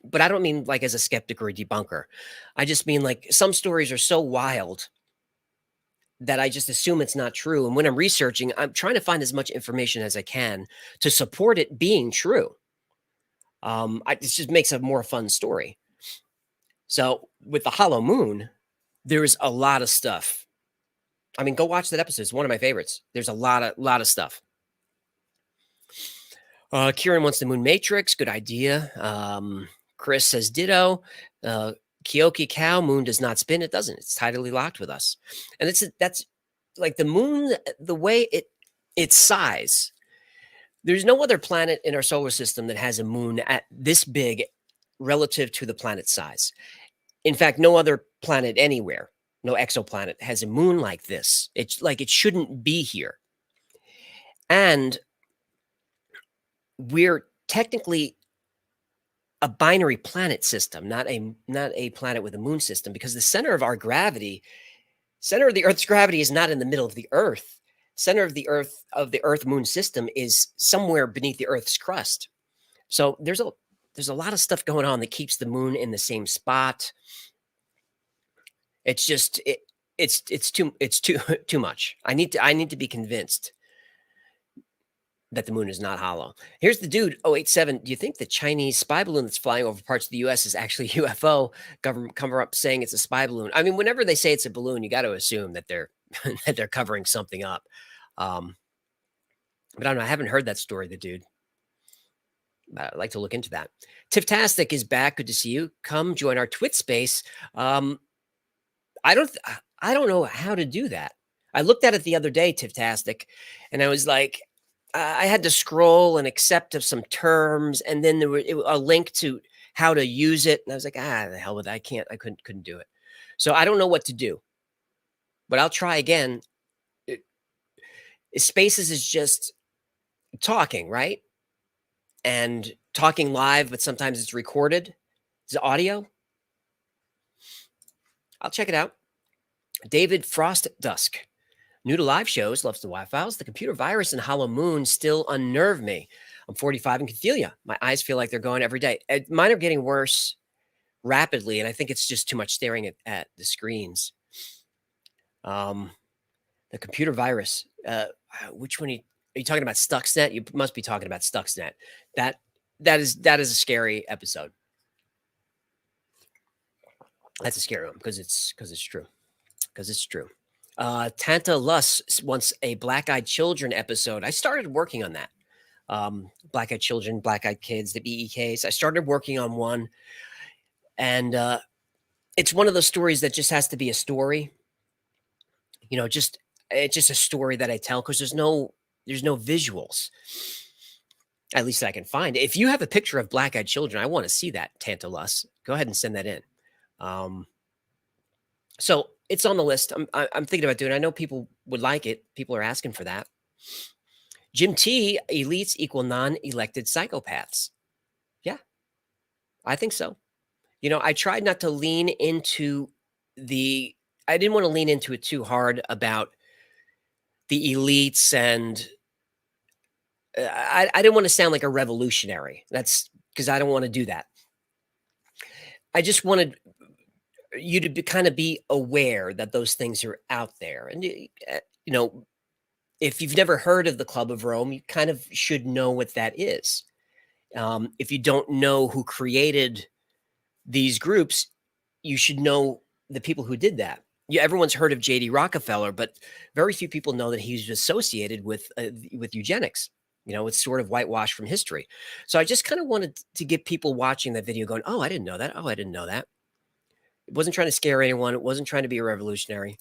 Speaker 3: But I don't mean as a skeptic or a debunker. I just mean some stories are so wild that I just assume it's not true. And when I'm researching, I'm trying to find as much information as I can to support it being true. It just makes a more fun story. So with the Hollow Moon, there's a lot of stuff. I mean, go watch that episode. It's one of my favorites. There's a lot of stuff. Kieran wants the Moon Matrix. Good idea. Chris says ditto. Kyoki Cow, moon does not spin. It doesn't. It's tidally locked with us. And that's the moon, the way its size. There's no other planet in our solar system that has a moon at this big relative to the planet's size. In fact, no other planet anywhere, no exoplanet, has a moon like this. It's it shouldn't be here. And we're technically a binary planet system, not a planet with a moon system, because the center of the Earth's gravity is not in the middle of the Earth. Center of the Earth moon system is somewhere beneath the Earth's crust. So there's a lot of stuff going on that keeps the moon in the same spot. It's just it's too much. I need to be convinced that the moon is not hollow. Here's the dude 087. Do you think the Chinese spy balloon that's flying over parts of the U.S. is actually UFO? Government cover up saying it's a spy balloon. I mean, whenever they say it's a balloon, you got to assume that they're that they're covering something up. But I don't know. I haven't heard that story. The dude. I'd like to look into that. Tiftastic is back. Good to see you. Come join our Twit space. I don't know how to do that. I looked at it the other day, Tiftastic, and I was like, I had to scroll and accept of some terms, and then there was a link to how to use it, and I was like, the hell with that. I couldn't do it. So I don't know what to do, but I'll try again. Spaces is just talking, right? And talking live, but sometimes it's recorded. It's audio. I'll check it out. David Frost Dusk. New to live shows, loves the Wi-Files. The computer virus and Hollow Moon still unnerve me. I'm 45 and can feel you. My eyes feel like they're going every day. Mine are getting worse rapidly, and I think it's just too much staring at the screens. The computer virus. Which one are you talking about? Stuxnet? You must be talking about Stuxnet. That is a scary episode. That's a scary one because it's true. Because it's true. Tanta Luss wants a Black Eyed Children episode. I started working on that. Black Eyed Children, Black Eyed Kids, the BEKs. I started working on one, and it's one of those stories that just has to be a story. You know, it's just a story that I tell because there's no visuals. At least I can find. If you have a picture of Black Eyed Children, I want to see that, Tanta Luss. Go ahead and send that in. So it's on the list. I'm thinking about doing it. I know people would like it. People are asking for that. Jim T, elites equal non-elected psychopaths. Yeah, I think so. You know, I tried not to lean into I didn't want to lean into it too hard about the elites, and I didn't want to sound like a revolutionary. That's because I don't want to do that. I just wanted you to kind of be aware that those things are out there. And, you know, if you've never heard of the Club of Rome, you kind of should know what that is. If you don't know who created these groups, you should know the people who did that. Everyone's heard of J.D. Rockefeller, but very few people know that he's associated with eugenics. You know, it's sort of whitewashed from history. So I just kind of wanted to get people watching that video going, oh, I didn't know that. Oh, I didn't know that. It wasn't trying to scare anyone. It wasn't trying to be a revolutionary.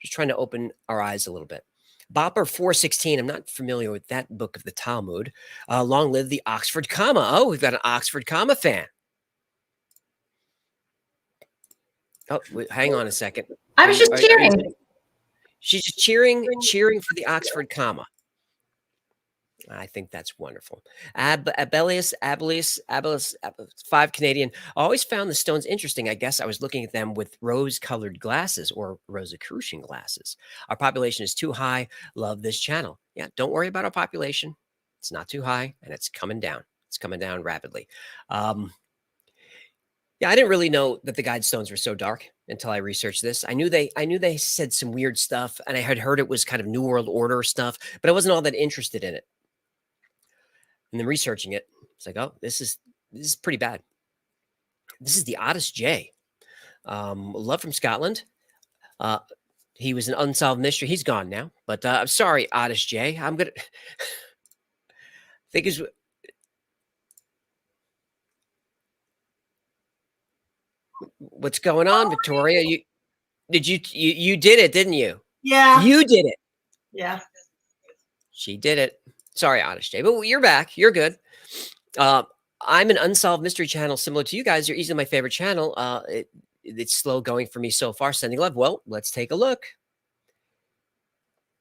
Speaker 3: Just trying to open our eyes a little bit. Bopper 416. I'm not familiar with that book of the Talmud. Long live the Oxford comma. Oh, we've got an Oxford comma fan. Oh, wait, hang on a second.
Speaker 5: I was just cheering.
Speaker 3: She's just cheering for the Oxford comma. I think that's wonderful. Abelius, 5 Canadian. I always found the Stones interesting. I guess I was looking at them with rose-colored glasses or Rosicrucian glasses. Our population is too high. Love this channel. Yeah, don't worry about our population. It's not too high, and it's coming down. It's coming down rapidly. Yeah, I didn't really know that the Guidestones were so dark until I researched this. I knew they said some weird stuff, and I had heard it was kind of New World Order stuff, but I wasn't all that interested in it. And then researching it, it's like, oh, this is pretty bad. This is the Otis J. Love from Scotland. He was an unsolved mystery. He's gone now, but I'm sorry, Otis J. I'm gonna think is. What's going on, Victoria? You did it, didn't you?
Speaker 7: Yeah.
Speaker 3: You did it.
Speaker 7: Yeah.
Speaker 3: She did it. Sorry, Honest Jay, but you're back. You're good. I'm an unsolved mystery channel similar to you guys. You're easily my favorite channel. It's slow going for me so far. Sending love. Well, let's take a look.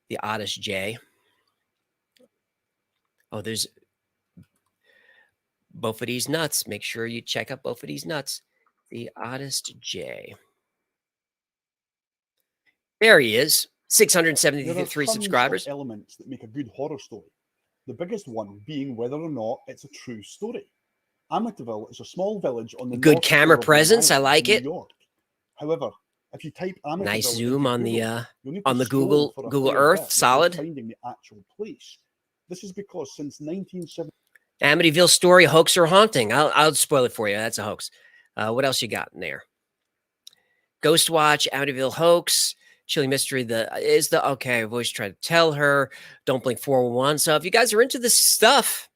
Speaker 3: The Otis J. Oh, there's both of these nuts. Make sure you check out both of these nuts. The Otis J. There he is. 673 subscribers.
Speaker 1: Elements that make a good horror story. The biggest one being whether or not it's a true story. Amityville is a small village on the
Speaker 3: good
Speaker 1: north
Speaker 3: camera
Speaker 1: shore of
Speaker 3: presence. I like
Speaker 1: New
Speaker 3: it.
Speaker 1: York. However, if you type Amityville
Speaker 3: Nice zoom on
Speaker 1: Google,
Speaker 3: the Google Earth.
Speaker 1: bit
Speaker 3: Solid.
Speaker 1: Finding the actual place. This is because since 1970.
Speaker 3: Amityville story, hoax or haunting. I'll spoil it for you. That's a hoax. What else you got in there? Ghost Watch, Amityville hoax. Chilling mystery, okay, I've always tried to tell her, don't blink 411. So if you guys are into this stuff,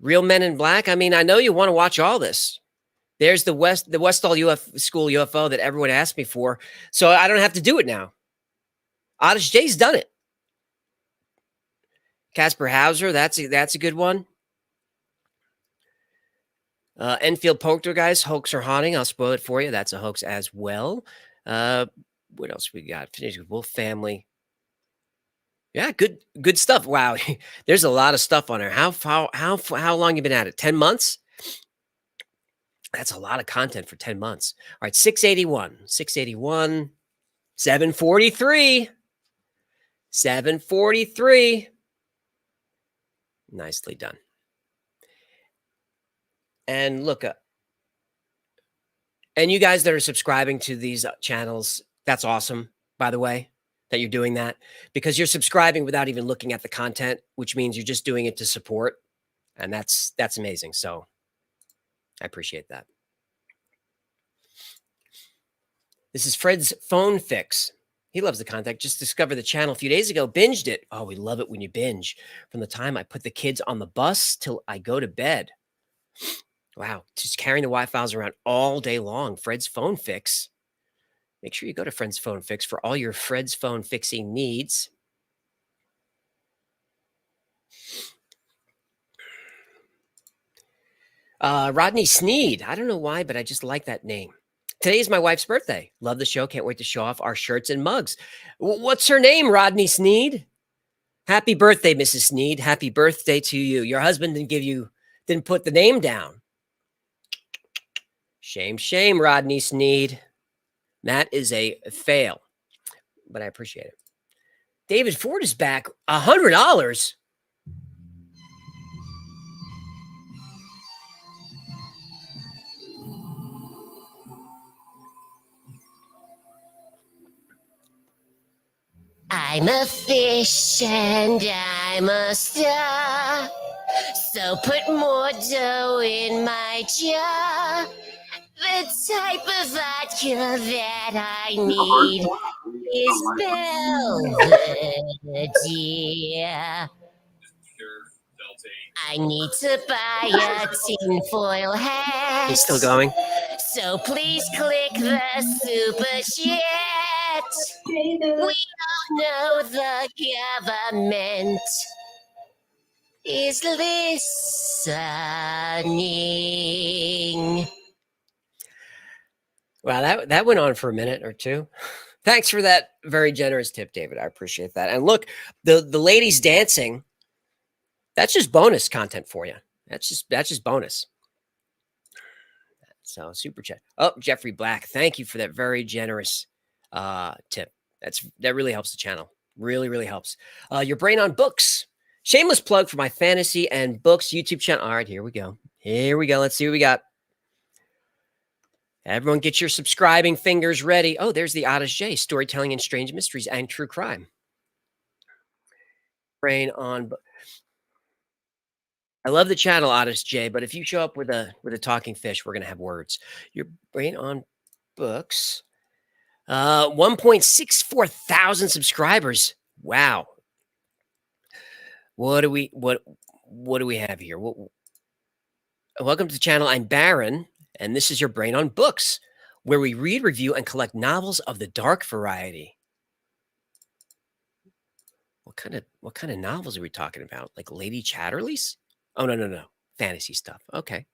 Speaker 3: Real Men in Black, I mean, I know you want to watch all this. There's the Westall School UFO that everyone asked me for, so I don't have to do it now. Otis J's done it. Casper Hauser, that's a good one. Enfield Poltergeist, hoax or haunting. I'll spoil it for you. That's a hoax as well. What else we got? Finish with Wolf Family. Yeah, good stuff. Wow, there's a lot of stuff on there. How long you been at it? 10 months? That's a lot of content for 10 months. All right, 681, 743, 743. Nicely done. And look, and you guys that are subscribing to these channels, that's awesome, by the way, that you're doing that, because you're subscribing without even looking at the content, which means you're just doing it to support. And that's amazing. So I appreciate that. This is Fred's Phone Fix. He loves the content. Just discovered the channel a few days ago. Binged it. Oh, we love it when you binge. From the time I put the kids on the bus till I go to bed. Wow. Just carrying the Wi-Files around all day long. Fred's Phone Fix. Make sure you go to Fred's Phone Fix for all your Fred's Phone fixing needs. Rodney Sneed. I don't know why, but I just like that name. Today is my wife's birthday. Love the show. Can't wait to show off our shirts and mugs. What's her name, Rodney Sneed? Happy birthday, Mrs. Sneed. Happy birthday to you. Your husband didn't put the name down. Shame, shame, Rodney Sneed. That is a fail, but I appreciate it. David Ford is back. $100.
Speaker 2: I'm a fish and I'm a star, so put more dough in my jar. The type of vodka that I need is Belvedere. I need to buy a tinfoil hat.
Speaker 3: He's still going.
Speaker 2: So please click the super chat. We all know the government is listening.
Speaker 3: Wow, that went on for a minute or two. Thanks for that very generous tip, David. I appreciate that. And look, the ladies dancing, that's just bonus content for you. That's just bonus. So super chat. Oh, Jeffrey Black, thank you for that very generous tip. That really helps the channel. Really, really helps. Your brain on books. Shameless plug for my fantasy and books YouTube channel. All right, here we go. Let's see what we got. Everyone get your subscribing fingers ready. Oh, there's the Otis J, storytelling in strange mysteries and true crime. Brain on. I love the channel, Otis J, but if you show up with a talking fish, we're gonna have words. Your brain on books. 1.64 thousand subscribers. Wow. What do we have here? Welcome to the channel. I'm Baron, and this is your Brain on Books, where we read, review, and collect novels of the dark variety. What kind of novels are we talking about? Like Lady Chatterley's? Oh, no. Fantasy stuff. Okay.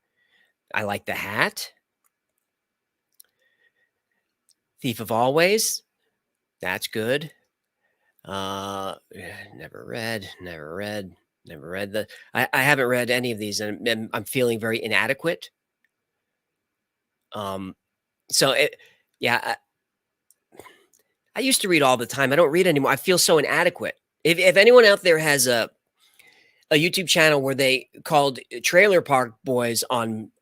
Speaker 3: I Like the Hat. Thief of Always. That's good. Never read the. I haven't read any of these, and I'm feeling very inadequate. So I used to read all the time. I don't read anymore. I feel so inadequate. If anyone out there has a YouTube channel where they called Trailer Park Boys on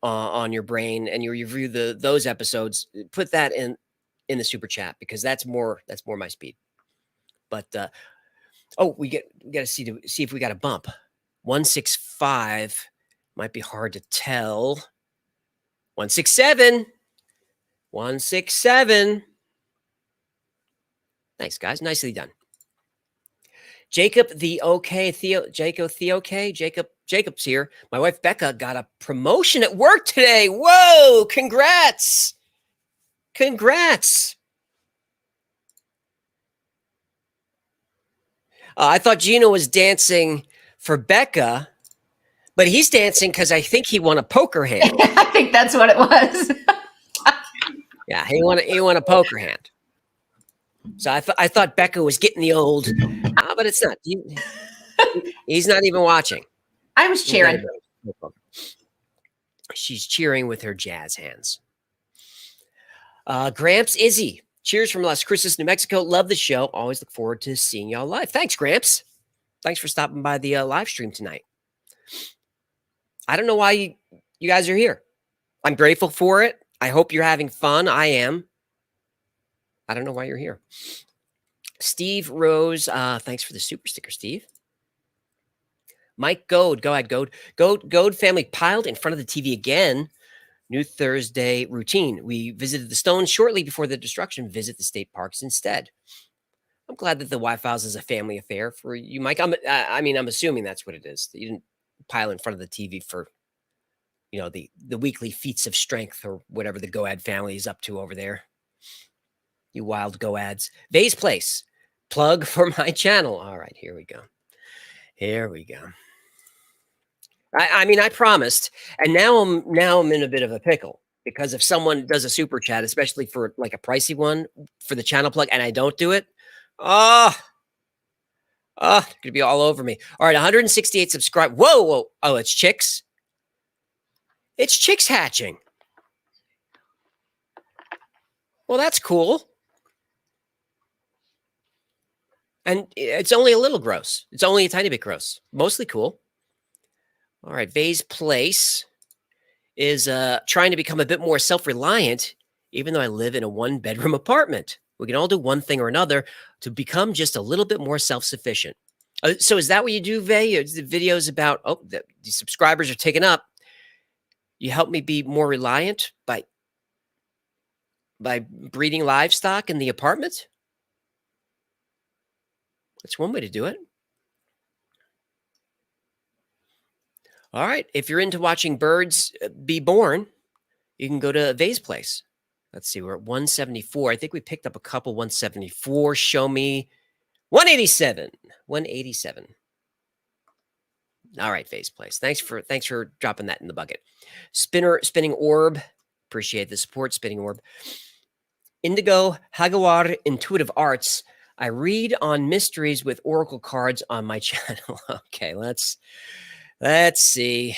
Speaker 3: your brain and you review those episodes, put that in the super chat, because that's more my speed. But we got to see if we got a bump. 165 might be hard to tell. 167. 167. Thanks, guys. Nicely done. Jacob the OK Theo Jacob's here. My wife Becca got a promotion at work today. Whoa! Congrats! I thought Gina was dancing for Becca, but he's dancing because I think he won a poker hand.
Speaker 5: I think that's what it was.
Speaker 3: Yeah, he won a poker hand. So I thought Becca was getting the old, but it's not. He's not even watching.
Speaker 5: I was cheering.
Speaker 3: She's cheering with her jazz hands. Gramps Izzy, cheers from Las Cruces, New Mexico. Love the show. Always look forward to seeing y'all live. Thanks, Gramps. Thanks for stopping by the live stream tonight. I don't know why you guys are here. I'm grateful for it. I hope you're having fun. I am. I don't know why you're here. Steve Rose, thanks for the super sticker, Steve. Mike Goad, go ahead, Goad. Goad family piled in front of the TV again. New Thursday routine. We visited the Stones shortly before the destruction. Visit the state parks instead. I'm glad that the Y-Files is a family affair for you, Mike. I'm assuming that's what it is. That you didn't pile in front of the TV for, the weekly feats of strength or whatever the Goad family is up to over there. You wild Goads. Vay's Place. Plug for my channel. All right, here we go. I promised, and now I'm in a bit of a pickle because if someone does a super chat, especially for like a pricey one for the channel plug, and I don't do it, they're gonna be all over me. All right, 168 subscribe. Whoa! Oh, it's chicks. It's chicks hatching. Well, that's cool. And it's only a little gross. It's only a tiny bit gross. Mostly cool. All right. Vay's Place is trying to become a bit more self-reliant, even though I live in a one-bedroom apartment. We can all do one thing or another to become just a little bit more self-sufficient. So is that what you do, Vay? The videos about, the subscribers are taken up. You help me be more reliant by breeding livestock in the apartment? That's one way to do it. All right. If you're into watching birds be born, you can go to Vay's Place. Let's see. We're at 174. I think we picked up a couple 174. Show me 187. 187. All right, Vay's Place. Thanks for dropping that in the bucket. Spinning Orb. Appreciate the support, Spinning Orb. Indigo Hagawar Intuitive Arts. I read on mysteries with oracle cards on my channel. Okay, let's see.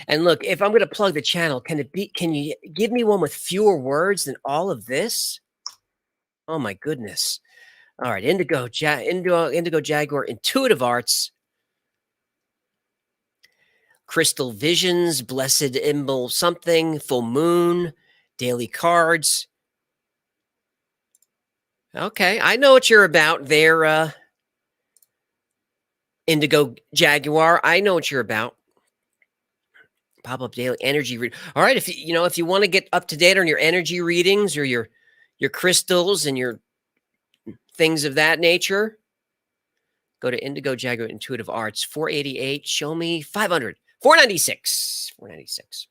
Speaker 3: And look, if I'm going to plug the channel, can you give me one with fewer words than all of this? Oh my goodness. All right, Indigo Jaguar Intuitive Arts. Crystal Visions, Blessed Imble something, Full Moon, Daily Cards. Okay, I know what you're about there, Indigo Jaguar. I know what you're about. Pop-up daily energy read. All right, if you want to get up to date on your energy readings or your crystals and your things of that nature, go to Indigo Jaguar Intuitive Arts. 488. Show me 500. 496. 496.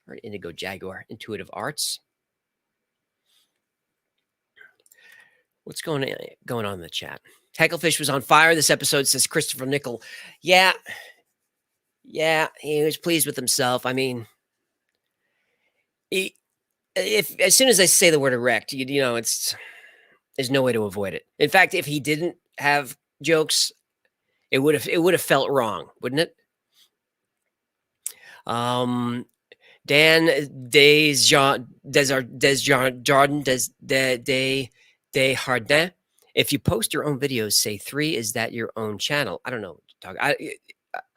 Speaker 3: All right, Indigo Jaguar Intuitive Arts. What's going on in the chat? Hecklefish was on fire this episode, says Christopher Nickel. Yeah, he was pleased with himself. I mean, if as soon as I say the word erect, there's no way to avoid it. In fact, if he didn't have jokes, it would have felt wrong, wouldn't it? Dan Desjardins. If you post your own videos, say 3, is that your own channel? I don't know what to talk.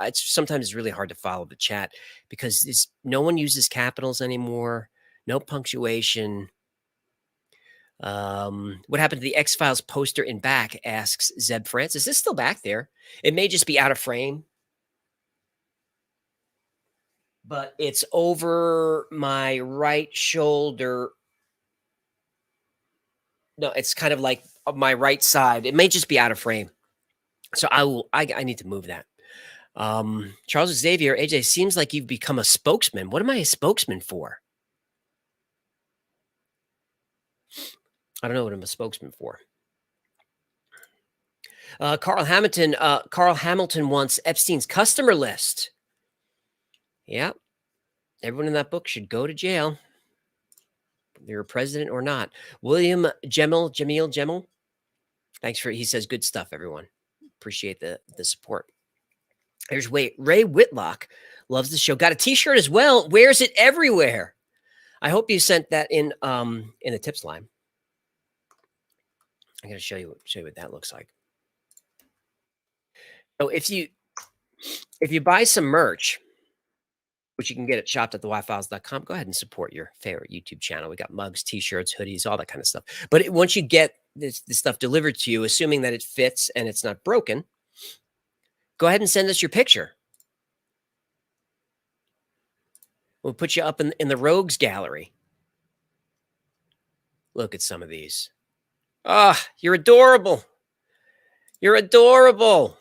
Speaker 3: It's sometimes really hard to follow the chat because no one uses capitals anymore. No punctuation. What happened to the X-Files poster in back? Asks Zeb Francis. Is still back there? It may just be out of frame. But it's over my right shoulder. No, it's kind of like my right side. It may just be out of frame. So I need to move that. Charles Xavier, AJ, seems like you've become a spokesman. What am I a spokesman for? I don't know what I'm a spokesman for. Carl Hamilton wants Epstein's customer list. Yeah. Everyone in that book should go to jail. They're a president or not. William Jamil. Thanks he says good stuff, everyone. Appreciate the support. There's Ray Whitlock loves the show. Got a t-shirt as well. Wears it everywhere. I hope you sent that in the tips line. I'm going to show you what that looks like. So if you buy some merch, which you can get at shop.thewhyfiles.com, go ahead and support your favorite YouTube channel. We got mugs, t-shirts, hoodies, all that kind of stuff. But once you get this stuff delivered to you, assuming that it fits and it's not broken, go ahead and send us your picture. We'll put you up in the Rogues Gallery. Look at some of these. Ah, you're adorable. You're adorable.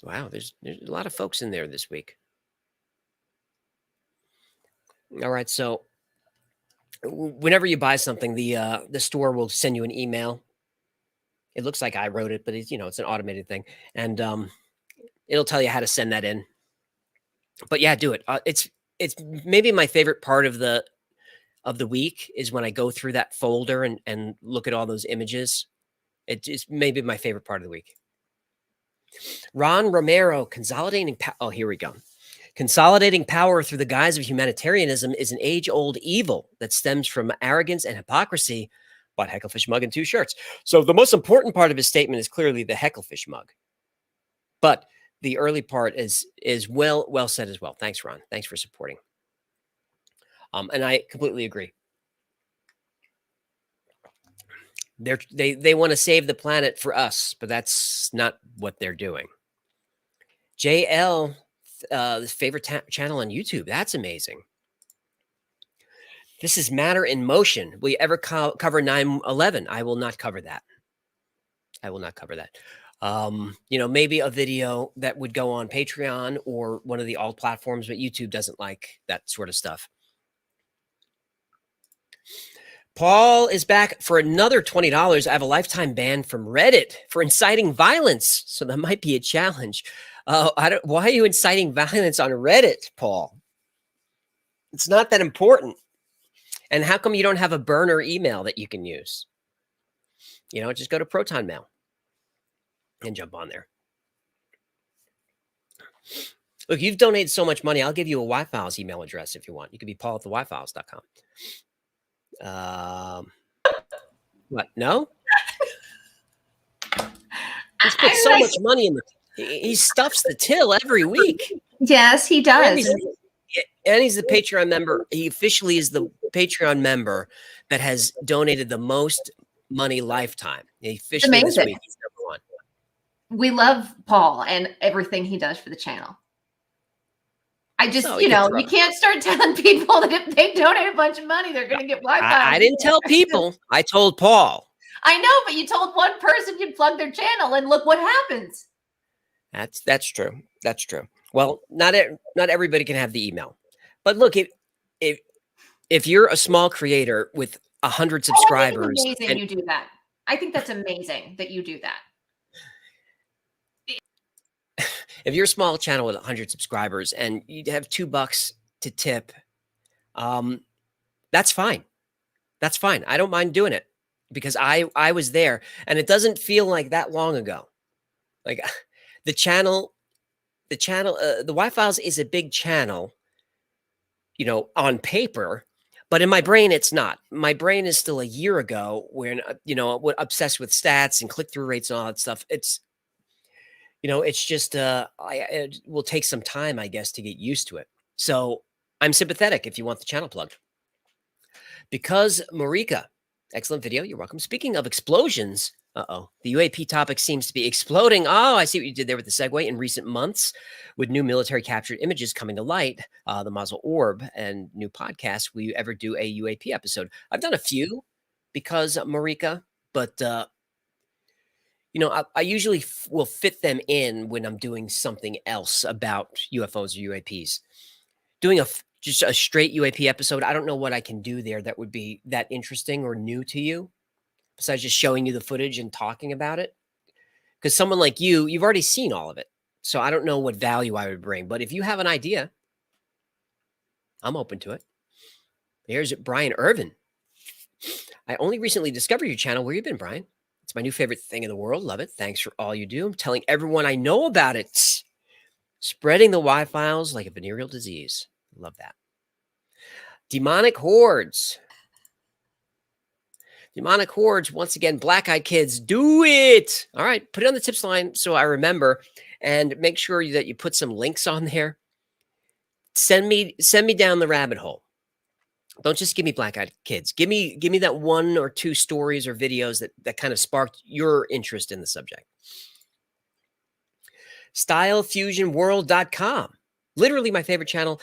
Speaker 3: Wow, there's a lot of folks in there this week. All right, so whenever you buy something, the store will send you an email. It looks like I wrote it, but it's an automated thing, and it'll tell you how to send that in. But yeah, do it. It's maybe my favorite part of the week is when I go through that folder and look at all those images. It's maybe my favorite part of the week. Ron Romero, consolidating here we go. Consolidating power through the guise of humanitarianism is an age-old evil that stems from arrogance and hypocrisy. But Hecklefish mug and 2 shirts. So the most important part of his statement is clearly the Hecklefish mug. But the early part is well said as well. Thanks, Ron. Thanks for supporting. And I completely agree. They want to save the planet for us, but that's not what they're doing. JL, favorite channel on YouTube. That's amazing. This is Matter in Motion. Will you ever cover 9/11? I will not cover that. I will not cover that. Maybe a video that would go on Patreon or one of the alt platforms, but YouTube doesn't like that sort of stuff. Paul is back for another $20. I have a lifetime ban from Reddit for inciting violence, so that might be a challenge. Why are you inciting violence on Reddit, Paul? It's not that important. And how come you don't have a burner email that you can use? Just go to Proton Mail and jump on there. Look, you've donated so much money. I'll give you a Y-Files email address if you want. You could be paul@thewhyfiles.com. What? No? He's put so much money in he stuffs the till every week.
Speaker 5: Yes, he does.
Speaker 3: And he's the Patreon member. He officially is the Patreon member that has donated the most money lifetime. He officially this week he's #1.
Speaker 5: We love Paul and everything he does for the channel. I just, you can't start telling people that if they donate a bunch of money, they're going to get Wi-Fi.
Speaker 3: I didn't tell people. I told Paul.
Speaker 5: I know, but you told one person you'd plug their channel, and look what happens.
Speaker 3: That's true. That's true. Well, not everybody can have the email, but look, if you're a small creator with 100 subscribers,
Speaker 5: I think it's amazing you do that. I think that's amazing that you do that.
Speaker 3: If you're a small channel with 100 subscribers and you have $2 to tip, that's fine. That's fine. I don't mind doing it because I was there, and it doesn't feel like that long ago. Like the Y-Files is a big channel, on paper, but in my brain, it's not. My brain is still a year ago when, obsessed with stats and click-through rates and all that stuff. It's just, it will take some time, I guess, to get used to it. So I'm sympathetic if you want the channel plugged. Because Marika, excellent video. You're welcome. Speaking of explosions, the UAP topic seems to be exploding. Oh, I see what you did there with the segue. In recent months, with new military captured images coming to light, the Muzzle Orb and new podcasts, will you ever do a UAP episode? I've done a few because Marika, but I usually will fit them in when I'm doing something else about UFOs or UAPs. Doing just a straight UAP episode, I don't know what I can do there that would be that interesting or new to you, besides just showing you the footage and talking about it. Because someone like you, you've already seen all of it. So I don't know what value I would bring. But if you have an idea, I'm open to it. Here's Brian Irvin. I only recently discovered your channel. Where you been, Brian? It's my new favorite thing in the world. Love it. Thanks for all you do. I'm telling everyone I know about it. Spreading the Y-Files like a venereal disease. Love that. Demonic hordes. Demonic hordes. Once again, black-eyed kids, do it. All right, put it on the tips line so I remember, and make sure that you put some links on there. Send me down the rabbit hole. Don't just give me black-eyed kids. Give me that 1 or 2 stories or videos that kind of sparked your interest in the subject. StyleFusionWorld.com. Literally my favorite channel.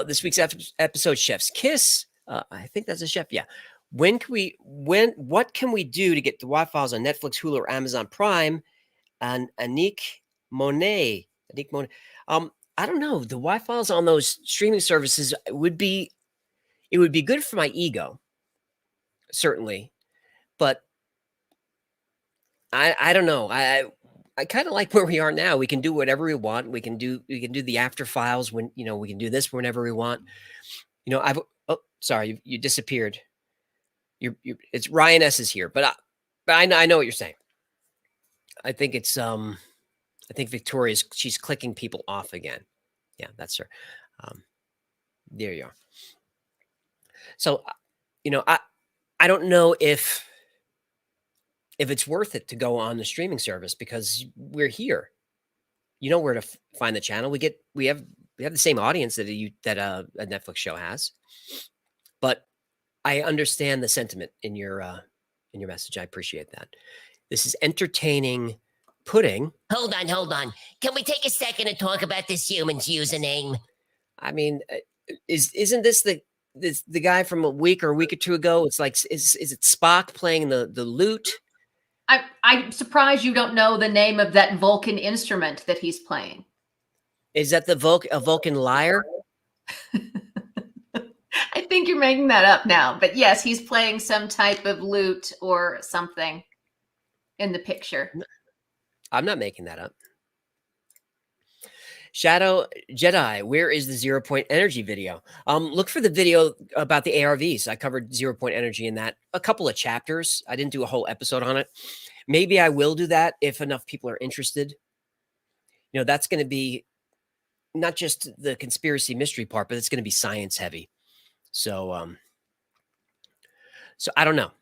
Speaker 3: This week's episode, Chef's Kiss. I think that's a chef. Yeah. What can we do to get the Y-Files on Netflix, Hulu, or Amazon Prime? And Anik Monet. I don't know. The Y-Files on those streaming services would be good for my ego, certainly. But I don't know. I kind of like where we are now. We can do whatever we want. We can do the After Files when, we can do this whenever we want. Sorry, you disappeared. It's Ryan S is here, but I know what you're saying. I think it's I think Victoria's, she's clicking people off again. Yeah, that's her. There you are. So, I don't know if it's worth it to go on the streaming service, because we're here. You know where to find the channel. We have the same audience that a Netflix show has. But I understand the sentiment in your message. I appreciate that. This is entertaining pudding.
Speaker 2: Hold on. Can we take a second to talk about this human's username?
Speaker 3: I mean, isn't this the guy from a week or two ago? It's like, is it Spock playing the lute?
Speaker 5: I'm surprised you don't know the name of that Vulcan instrument that he's playing.
Speaker 3: Is that a Vulcan lyre?
Speaker 5: I think you're making that up now, but yes, he's playing some type of lute or something in the picture.
Speaker 3: I'm not making that up. Shadow Jedi, where is the 0 Point Energy video? Look for the video about the ARVs. I covered 0 Point Energy in that, a couple of chapters. I didn't do a whole episode on it. Maybe I will do that if enough people are interested. That's going to be not just the conspiracy mystery part, but it's going to be science heavy. So I don't know,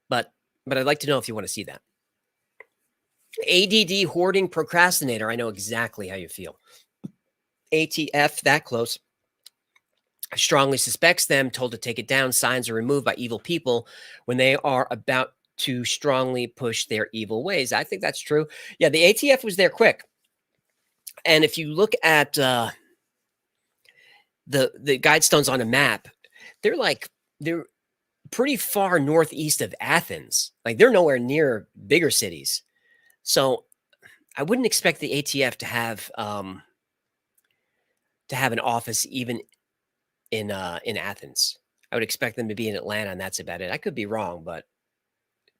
Speaker 3: but I'd like to know if you want to see that. ADD hoarding procrastinator. I know exactly how you feel. ATF, that close. Strongly suspects them, told to take it down. Signs are removed by evil people when they are about to strongly push their evil ways. I think that's true. Yeah, the ATF was there quick. And if you look at the Guidestones on a map, they're pretty far northeast of Athens. Like, they're nowhere near bigger cities. So I wouldn't expect the ATF to have an office even in Athens. I would expect them to be in Atlanta, and that's about it. I could be wrong, but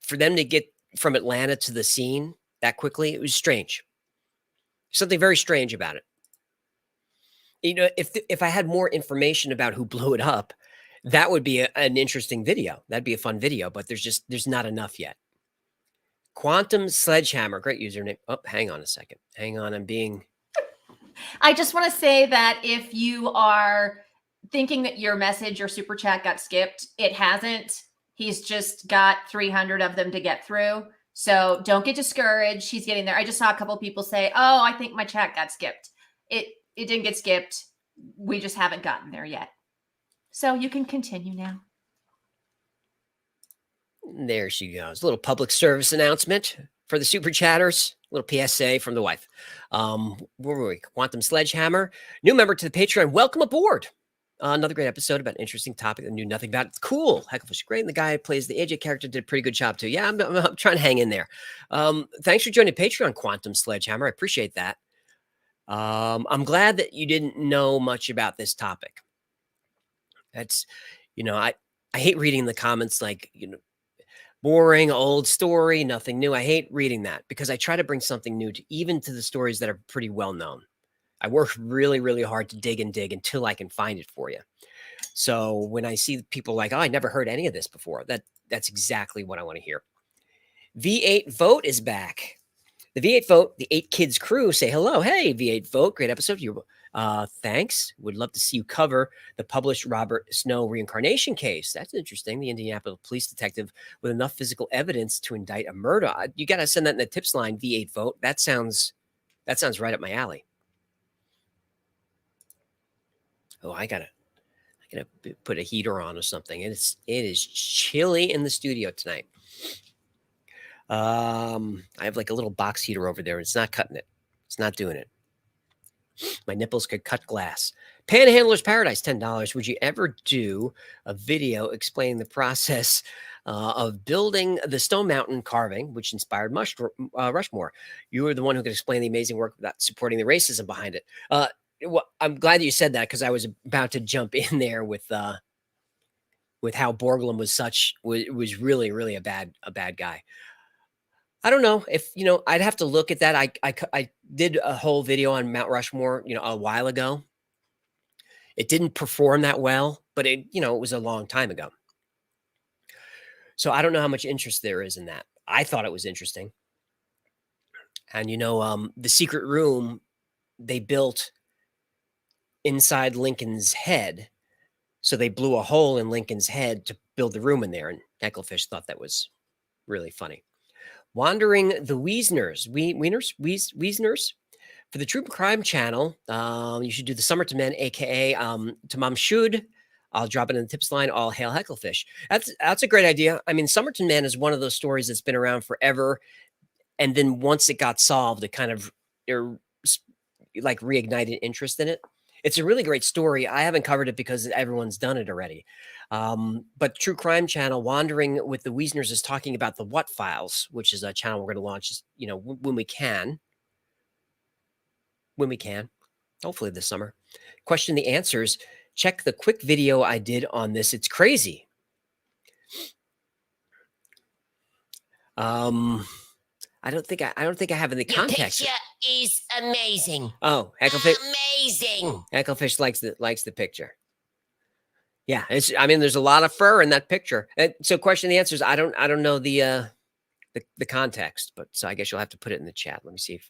Speaker 3: for them to get from Atlanta to the scene that quickly, it was strange. Something very strange about it. If I had more information about who blew it up, that would be an interesting video. That'd be a fun video, but there's not enough yet. Quantum Sledgehammer, great username. Oh, hang on a second. Hang on,
Speaker 5: I just want to say that if you are thinking that your message or super chat got skipped, it hasn't. He's just got 300 of them to get through. So don't get discouraged. He's getting there. I just saw a couple of people say, "Oh, I think my chat got skipped." It didn't get skipped. We just haven't gotten there yet. So you can continue now.
Speaker 3: There she goes. A little public service announcement for the super chatters. A little PSA from the wife. Where were we? Quantum Sledgehammer. New member to the Patreon. Welcome aboard. Another great episode about an interesting topic that I knew nothing about. It's cool. Heck of a great. And the guy who plays the AJ character did a pretty good job too. Yeah, I'm trying to hang in there. Thanks for joining Patreon, Quantum Sledgehammer. I appreciate that. I'm glad that you didn't know much about this topic. That's, I hate reading the comments like, boring, old story, nothing new. I hate reading that because I try to bring something new to even to the stories that are pretty well known. I work really, really hard to dig and dig until I can find it for you. So when I see people like, oh, I never heard any of this before, that's exactly what I want to hear. V8 Vote is back. The V8 Vote, the 8 Kids crew say hello. Hey, V8 Vote, great episode. Thanks. Would love to see you cover the published Robert Snow reincarnation case. That's interesting. The Indianapolis police detective with enough physical evidence to indict a murder. You got to send that in the tips line, V8 Vote. That sounds right up my alley. Oh, I gotta put a heater on or something. It is chilly in the studio tonight. I have like a little box heater over there. It's not cutting it. It's not doing it. My nipples could cut glass. Panhandler's Paradise, $10. Would you ever do a video explaining the process of building the Stone Mountain carving, which inspired Rushmore? You were the one who could explain the amazing work without supporting the racism behind it. Well, I'm glad that you said that because I was about to jump in there with how Borglum was really, really a bad guy. I don't know if, I'd have to look at that. I did a whole video on Mount Rushmore, a while ago. It didn't perform that well, but it was a long time ago. So I don't know how much interest there is in that. I thought it was interesting. And, the secret room they built inside Lincoln's head. So they blew a hole in Lincoln's head to build the room in there. And Hecklefish thought that was really funny. Wandering the Wiesners for the True Crime Channel. You should do the Summer to Men, aka Tamam Shud. I'll drop it in the tips line. All hail Hecklefish. That's a great idea. I mean, Somerton Man is one of those stories that's been around forever, and then once it got solved, it kind of like reignited interest in it. It's a really great story. I haven't covered it because everyone's done it already. But True Crime Channel, Wandering with the Wiesners, is talking about the What Files, which is a channel we're going to launch, when we can. When we can. Hopefully this summer. Question the answers. Check the quick video I did on this. It's crazy. I don't think I have any context.
Speaker 2: Your picture is amazing.
Speaker 3: Oh, Hecklefish.
Speaker 2: Amazing.
Speaker 3: Hecklefish likes the picture. Yeah, there's a lot of fur in that picture. And so, question the answers. I don't know the context, but so I guess you'll have to put it in the chat. Let me see.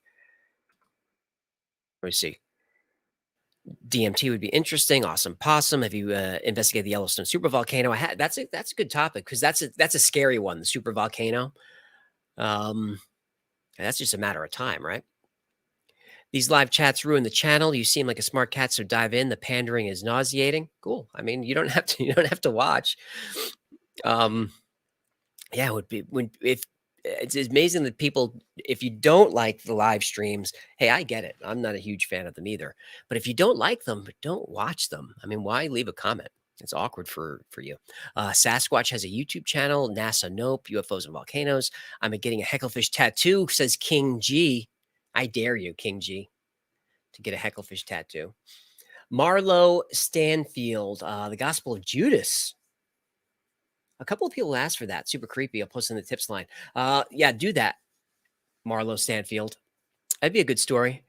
Speaker 3: DMT would be interesting. Awesome Possum. Have you investigated the Yellowstone supervolcano? That's a good topic because that's a scary one. The supervolcano. That's just a matter of time, right? These live chats ruin the channel. You seem like a smart cat, so dive in. The pandering is nauseating. Cool. I mean, you don't have to watch. Yeah, it would be if it's amazing that people, if you don't like the live streams, hey, I get it. I'm not a huge fan of them either. But if you don't like them, don't watch them. I mean, why leave a comment? It's awkward for you. Sasquatch has a YouTube channel. NASA Nope. UFOs and Volcanoes. I'm getting a Hecklefish tattoo, says King G. I dare you, King G, to get a Hecklefish tattoo. Marlo Stanfield, the Gospel of Judas. A couple of people asked for that. Super creepy. I'll post in the tips line. Yeah, do that, Marlo Stanfield. That'd be a good story.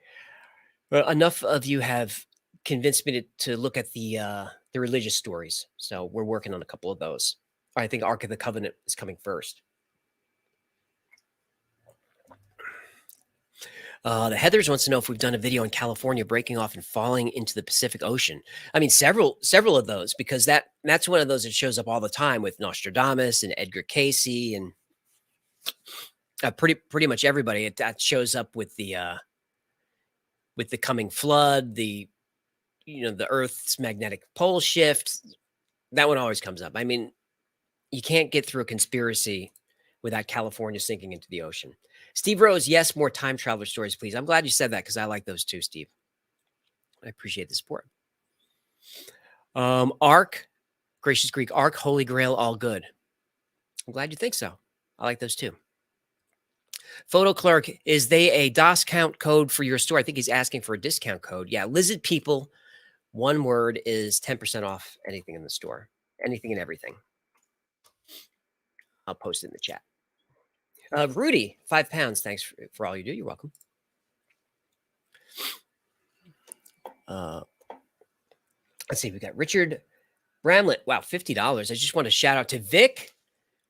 Speaker 3: Well, enough of you have convinced me to look at the religious stories. So we're working on a couple of those. I think Ark of the Covenant is coming first. The Heathers wants to know if we've done a video in California breaking off and falling into the Pacific Ocean. I mean, several of those, because that's one of those that shows up all the time with Nostradamus and Edgar Cayce and pretty much everybody. That shows up with the coming flood, the Earth's magnetic pole shift. That one always comes up. I mean, you can't get through a conspiracy without California sinking into the ocean. Steve Rose, yes, more time traveler stories, please. I'm glad you said that because I like those too, Steve. I appreciate the support. Ark, Gracious Greek, Ark, Holy Grail, all good. I'm glad you think so. I like those too. Photo Clerk, is they a DOS count code for your store? I think he's asking for a discount code. Yeah, Lizard People One word is 10% off anything in the store, anything and everything. I'll post it in the chat. Rudy, £5. Thanks for all you do. You're welcome. Let's see. We got Richard Bramlett. Wow, $50. I just want to shout out to Vic,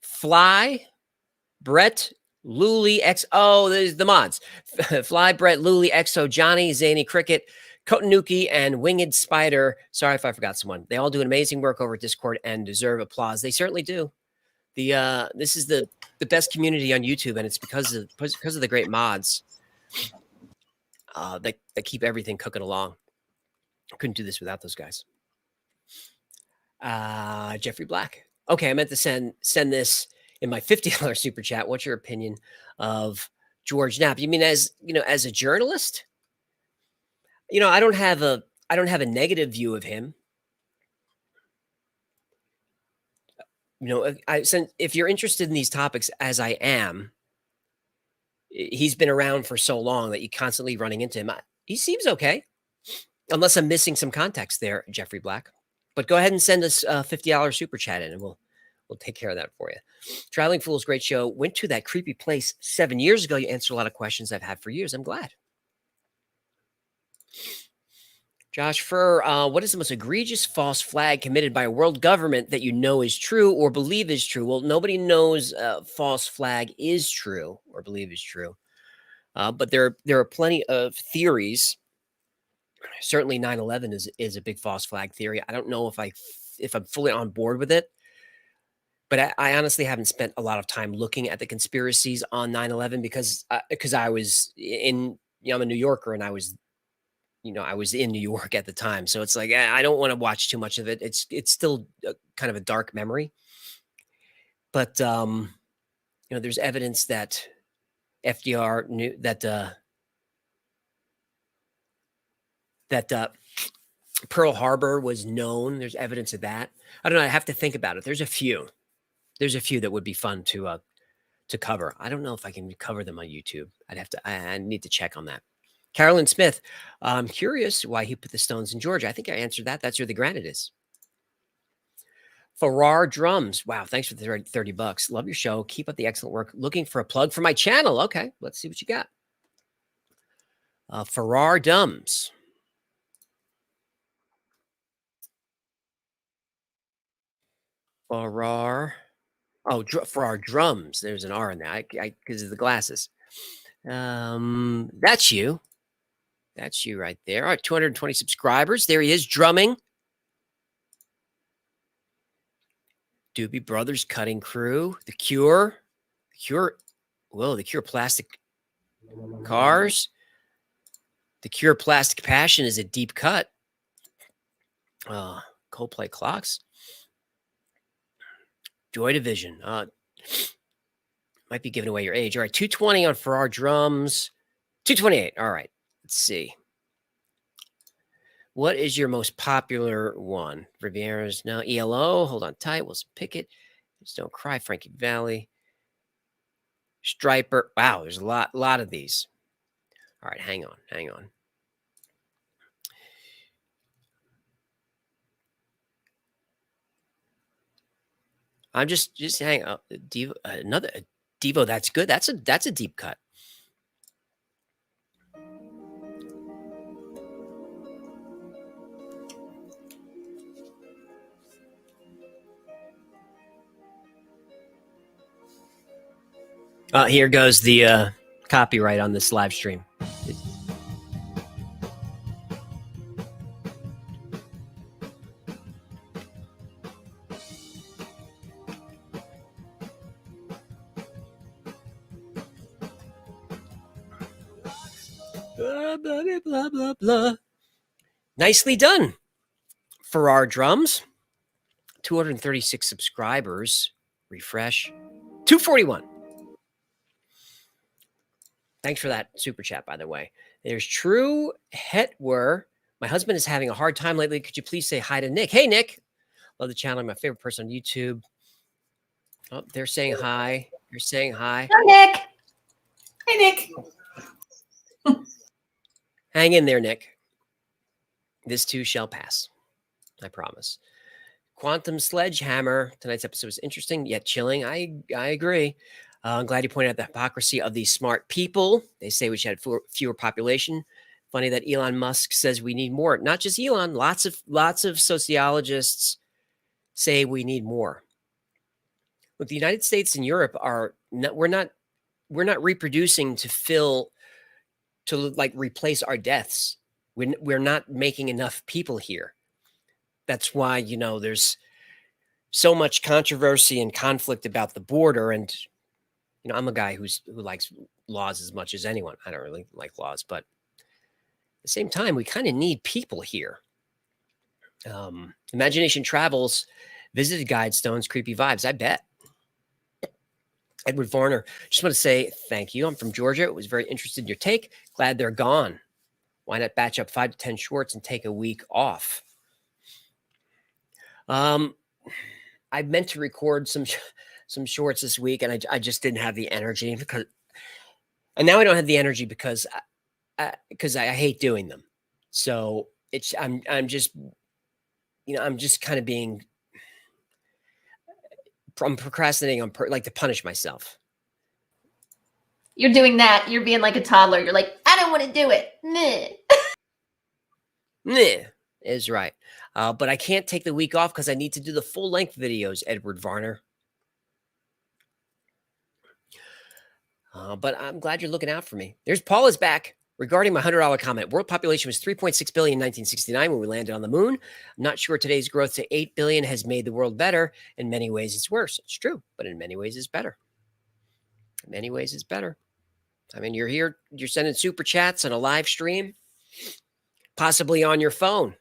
Speaker 3: Fly, Brett, Luli, X. Oh, there's the mods. Fly, Brett, Luli, XO, Johnny, Zany, Cricket, Kotanuki, and Winged Spider. Sorry if I forgot someone. They all do amazing work over at Discord and deserve applause. They certainly do. This is the best community on YouTube, and it's because of the great mods that keep everything cooking along. I couldn't do this without those guys. Jeffrey Black. Okay, I meant to send this in my $50 super chat. What's your opinion of George Knapp? You mean as a journalist? I don't have a negative view of him. If you're interested in these topics, as I am, he's been around for so long that you're constantly running into him. He seems okay, unless I'm missing some context there, Jeffrey Black. But go ahead and send us a $50 super chat in, and we'll take care of that for you. Traveling Fools, great show. Went to that creepy place 7 years ago. You answered a lot of questions I've had for years. I'm glad. Josh Furr, what is the most egregious false flag committed by a world government that you know is true or believe is true? Well, nobody knows false flag is true or believe is true. But there are plenty of theories. Certainly 9/11 is a big false flag theory. I don't know if I'm fully on board with it, but I honestly haven't spent a lot of time looking at the conspiracies on 9/11 because I was I'm a New Yorker, and I was in New York at the time. So it's like, I don't want to watch too much of it. It's still kind of a dark memory, but there's evidence that FDR knew that Pearl Harbor was known. There's evidence of that. I don't know. I have to think about it. There's a few that would be fun to cover. I don't know if I can cover them on YouTube. I need to check on that. Carolyn Smith, I'm curious why he put the Stones in Georgia. I think I answered that. That's where the granite is. Farrar Drums. Wow, thanks for the $30. Love your show. Keep up the excellent work. Looking for a plug for my channel. Okay, let's see what you got. Farrar Drums. Farrar. Oh, Farrar Drums. There's an R in there because of the glasses. That's you. That's you right there. All right, 220 subscribers. There he is, drumming. Doobie Brothers Cutting Crew. The Cure. Whoa, The Cure Plastic Cars. The Cure Plastic Passion is a deep cut. Coldplay Clocks. Joy Division. Might be giving away your age. All right, 220 on Farrar Drums. 228. All right. Let's see. What is your most popular one? Riviera's no ELO. Hold on tight. Wilson Pickett. Just Don't Cry. Frankie Valli. Striper. Wow, there's a lot of these. All right, hang on. I'm just hang up. Devo, another Devo. That's good. That's a deep cut. Here goes the copyright on this live stream. Blah, blah, blah, blah, blah. Nicely done, Farrar Drums. 236 subscribers. Refresh. 241. Thanks for that super chat, by the way. There's True Hetwer. My husband is having a hard time lately. Could you please say hi to Nick? Hey, Nick. Love the channel. My favorite person on YouTube. Oh, they're saying hi. You're saying hi.
Speaker 5: Hi, Nick. Hey, Nick.
Speaker 3: Hang in there, Nick. This too shall pass. I promise. Quantum Sledgehammer. Tonight's episode was interesting yet chilling. I agree. I'm glad you pointed out the hypocrisy of these smart people. They say we should have fewer population. Funny that Elon Musk says we need more. Not just Elon. Lots of sociologists say we need more. Look, the United States and Europe are not, we're not reproducing to like replace our deaths. We're not making enough people here. That's why, you know, there's so much controversy and conflict about the border. And, you know, I'm a guy who likes laws as much as anyone. I don't really like laws, but at the same time, we kind of need people here. Imagination Travels visited Guidestones, creepy vibes. I bet. Edward Varner, just want to say thank you. I'm from Georgia. I was very interested in your take. Glad they're gone. Why not batch up 5 to 10 shorts and take a week off? I meant to record some shorts this week, and I just didn't have the energy and now I don't have the energy because I hate doing them. So I'm just kind of being. I'm procrastinating on like to punish myself.
Speaker 5: You're doing that. You're being like a toddler. You're like, I don't want to do it.
Speaker 3: Nah, is right. But I can't take the week off because I need to do the full length videos, Edward Varner. But I'm glad you're looking out for me. There's Paula's back. Regarding my $100 comment, world population was 3.6 billion in 1969 when we landed on the moon. I'm not sure today's growth to 8 billion has made the world better. In many ways, it's worse. It's true, but in many ways, it's better. In many ways, it's better. I mean, you're here, you're sending super chats on a live stream, possibly on your phone.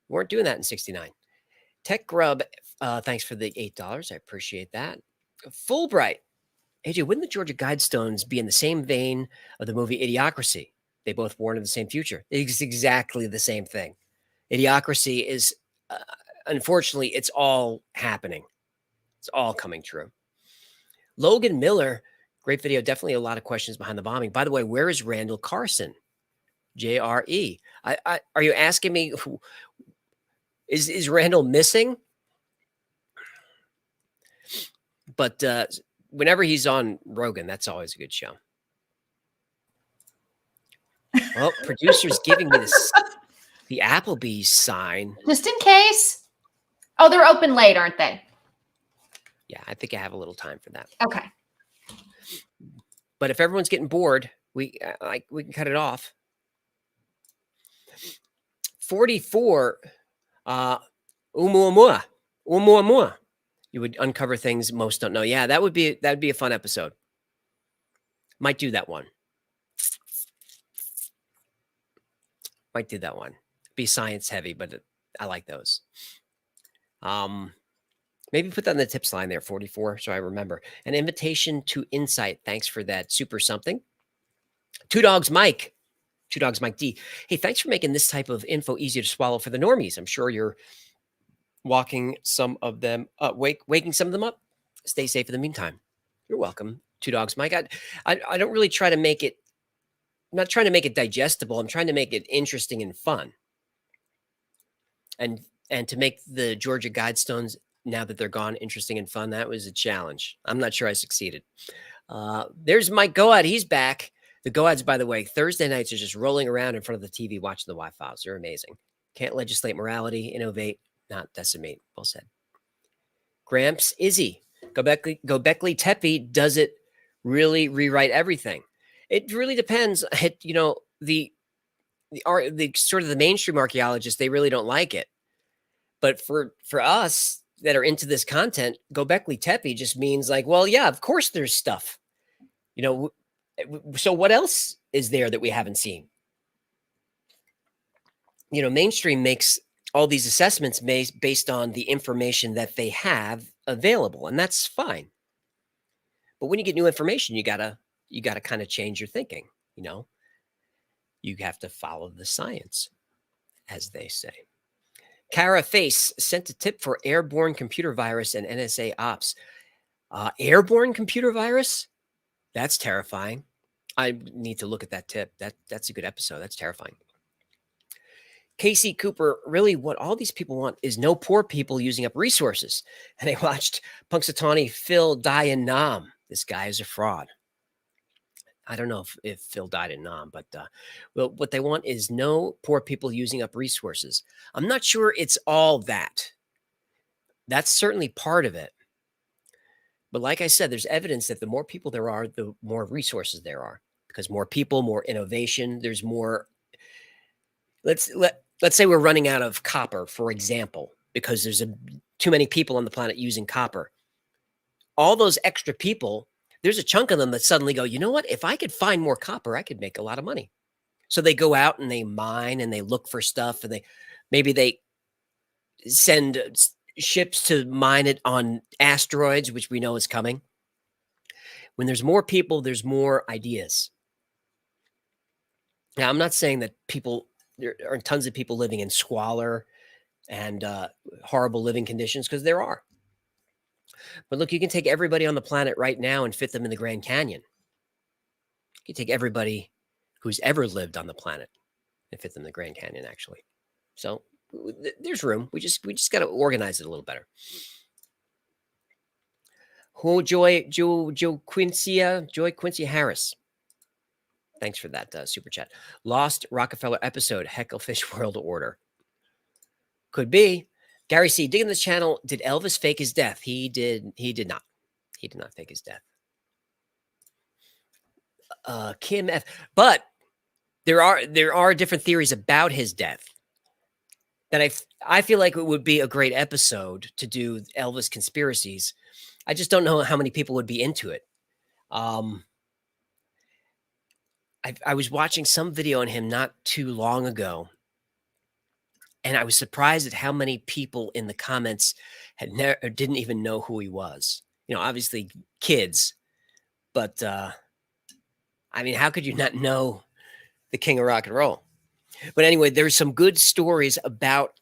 Speaker 3: We weren't doing that in 69. Tech Grub, thanks for the $8. I appreciate that. Fulbright. AJ, wouldn't the Georgia Guidestones be in the same vein of the movie Idiocracy? They both warn of the same future. It's exactly the same thing. Idiocracy is, unfortunately, it's all happening. It's all coming true. Logan Miller, great video. Definitely a lot of questions behind the bombing. By the way, where is Randall Carson? JRE. Are you asking me, is Randall missing? But whenever he's on Rogan, that's always a good show. Well, producer's giving me the Applebee's sign.
Speaker 5: Just in case. Oh, they're open late, aren't they?
Speaker 3: Yeah, I think I have a little time for that.
Speaker 5: Okay.
Speaker 3: But if everyone's getting bored, we can cut it off. 44. Oumuamua. You would uncover things most don't know. Yeah, that'd be a fun episode. Might do that one. Be science heavy, but I like those. Maybe put that in the tips line there, 44, so I remember. An invitation to insight. Thanks for that super something. Two Dogs Mike D. Hey, thanks for making this type of info easier to swallow for the normies. I'm sure you're waking some of them up, waking some of them up. Stay safe in the meantime. You're welcome. Two Dogs Mike. I don't really try to make it. I'm not trying to make it digestible. I'm trying to make it interesting and fun. And to make the Georgia Guidestones, now that they're gone, interesting and fun, that was a challenge. I'm not sure I succeeded. There's Mike Goad. He's back. The Goads, by the way, Thursday nights are just rolling around in front of the TV watching the Y-Files. They're amazing. Can't legislate morality, innovate, not decimate. Well said. Gramps Izzy. Gobekli Tepe, does it really rewrite everything? It really depends. The sort of the mainstream archaeologists, they really don't like it. But for us that are into this content, Gobekli Tepe just means like, well, yeah, of course there's stuff. So what else is there that we haven't seen? Mainstream makes all these assessments based on the information that they have available, and that's fine. But when you get new information, you gotta kind of change your thinking. You have to follow the science, as they say. Kara Face sent a tip for airborne computer virus and NSA ops. Airborne computer virus? That's terrifying. I need to look at that tip. That's a good episode. That's terrifying. Casey Cooper, really what all these people want is no poor people using up resources. And they watched Punxsutawney Phil die in Nam. This guy is a fraud. I don't know if Phil died in Nam, but well, what they want is no poor people using up resources. I'm not sure it's all that. That's certainly part of it. But like I said, there's evidence that the more people there are, the more resources there are, because more people, more innovation, there's more. Let's say we're running out of copper, for example, because there's too many people on the planet using copper. All those extra people, there's a chunk of them that suddenly go, you know what? If I could find more copper, I could make a lot of money. So they go out and they mine and they look for stuff, and maybe they send ships to mine it on asteroids, which we know is coming. When there's more people, there's more ideas. Now, I'm not saying that there are tons of people living in squalor and horrible living conditions, because there are. But look, you can take everybody on the planet right now and fit them in the Grand Canyon. You can take everybody who's ever lived on the planet and fit them in the Grand Canyon, actually. So there's room. We just got to organize it a little better. Joy Quincy Harris. Thanks for that super chat. Lost Rockefeller episode, Hecklefish World Order. Could be. Gary C, digging this channel. Did Elvis fake his death? He did not. He did not fake his death. Kim F. But there are different theories about his death that I feel like it would be a great episode to do Elvis conspiracies. I just don't know how many people would be into it. I was watching some video on him not too long ago, and I was surprised at how many people in the comments didn't even know who he was. You know, obviously kids, but I mean, how could you not know the king of rock and roll? But anyway, there's some good stories about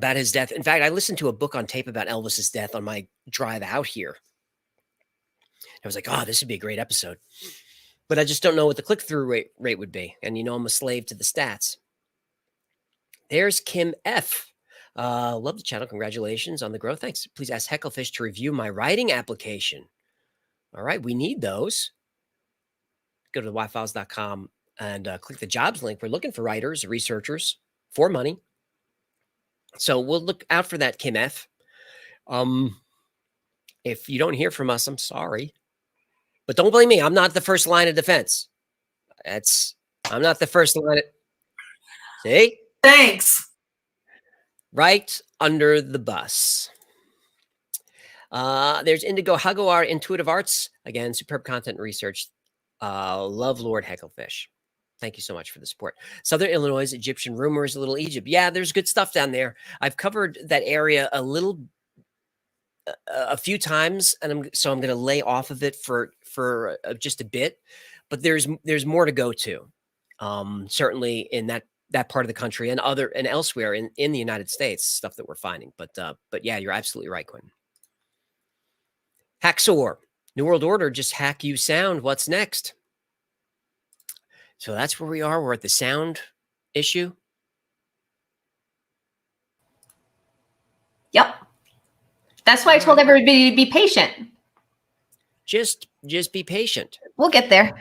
Speaker 3: his death. In fact, I listened to a book on tape about Elvis's death on my drive out here. I was like, oh, this would be a great episode. But I just don't know what the click-through rate would be. And you know, I'm a slave to the stats. There's Kim F. Love the channel. Congratulations on the growth. Thanks. Please ask Hecklefish to review my writing application. All right, we need those. Go to thewifiles.com and click the jobs link. We're looking for writers, researchers for money. So we'll look out for that, Kim F. If you don't hear from us, I'm sorry. But don't blame me. I'm not the first line of defense. I'm not the first line. See?
Speaker 7: Thanks.
Speaker 3: Right under the bus. There's Indigo Hagoar, Intuitive Arts. Again, superb content and research. Love Lord Hecklefish. Thank you so much for the support. Southern Illinois, Egyptian rumors, Little Egypt. Yeah, there's good stuff down there. I've covered that area a few times, and I'm going to lay off of it for just a bit. But there's more to go to. Certainly in that part of the country and elsewhere in the United States, stuff that we're finding. But yeah, you're absolutely right, Quentin. Hacksaw, New World Order, just hack you sound. What's next? So that's where we are. We're at the sound issue.
Speaker 5: Yep. That's why I told everybody to be patient.
Speaker 3: Just be patient.
Speaker 5: We'll get there.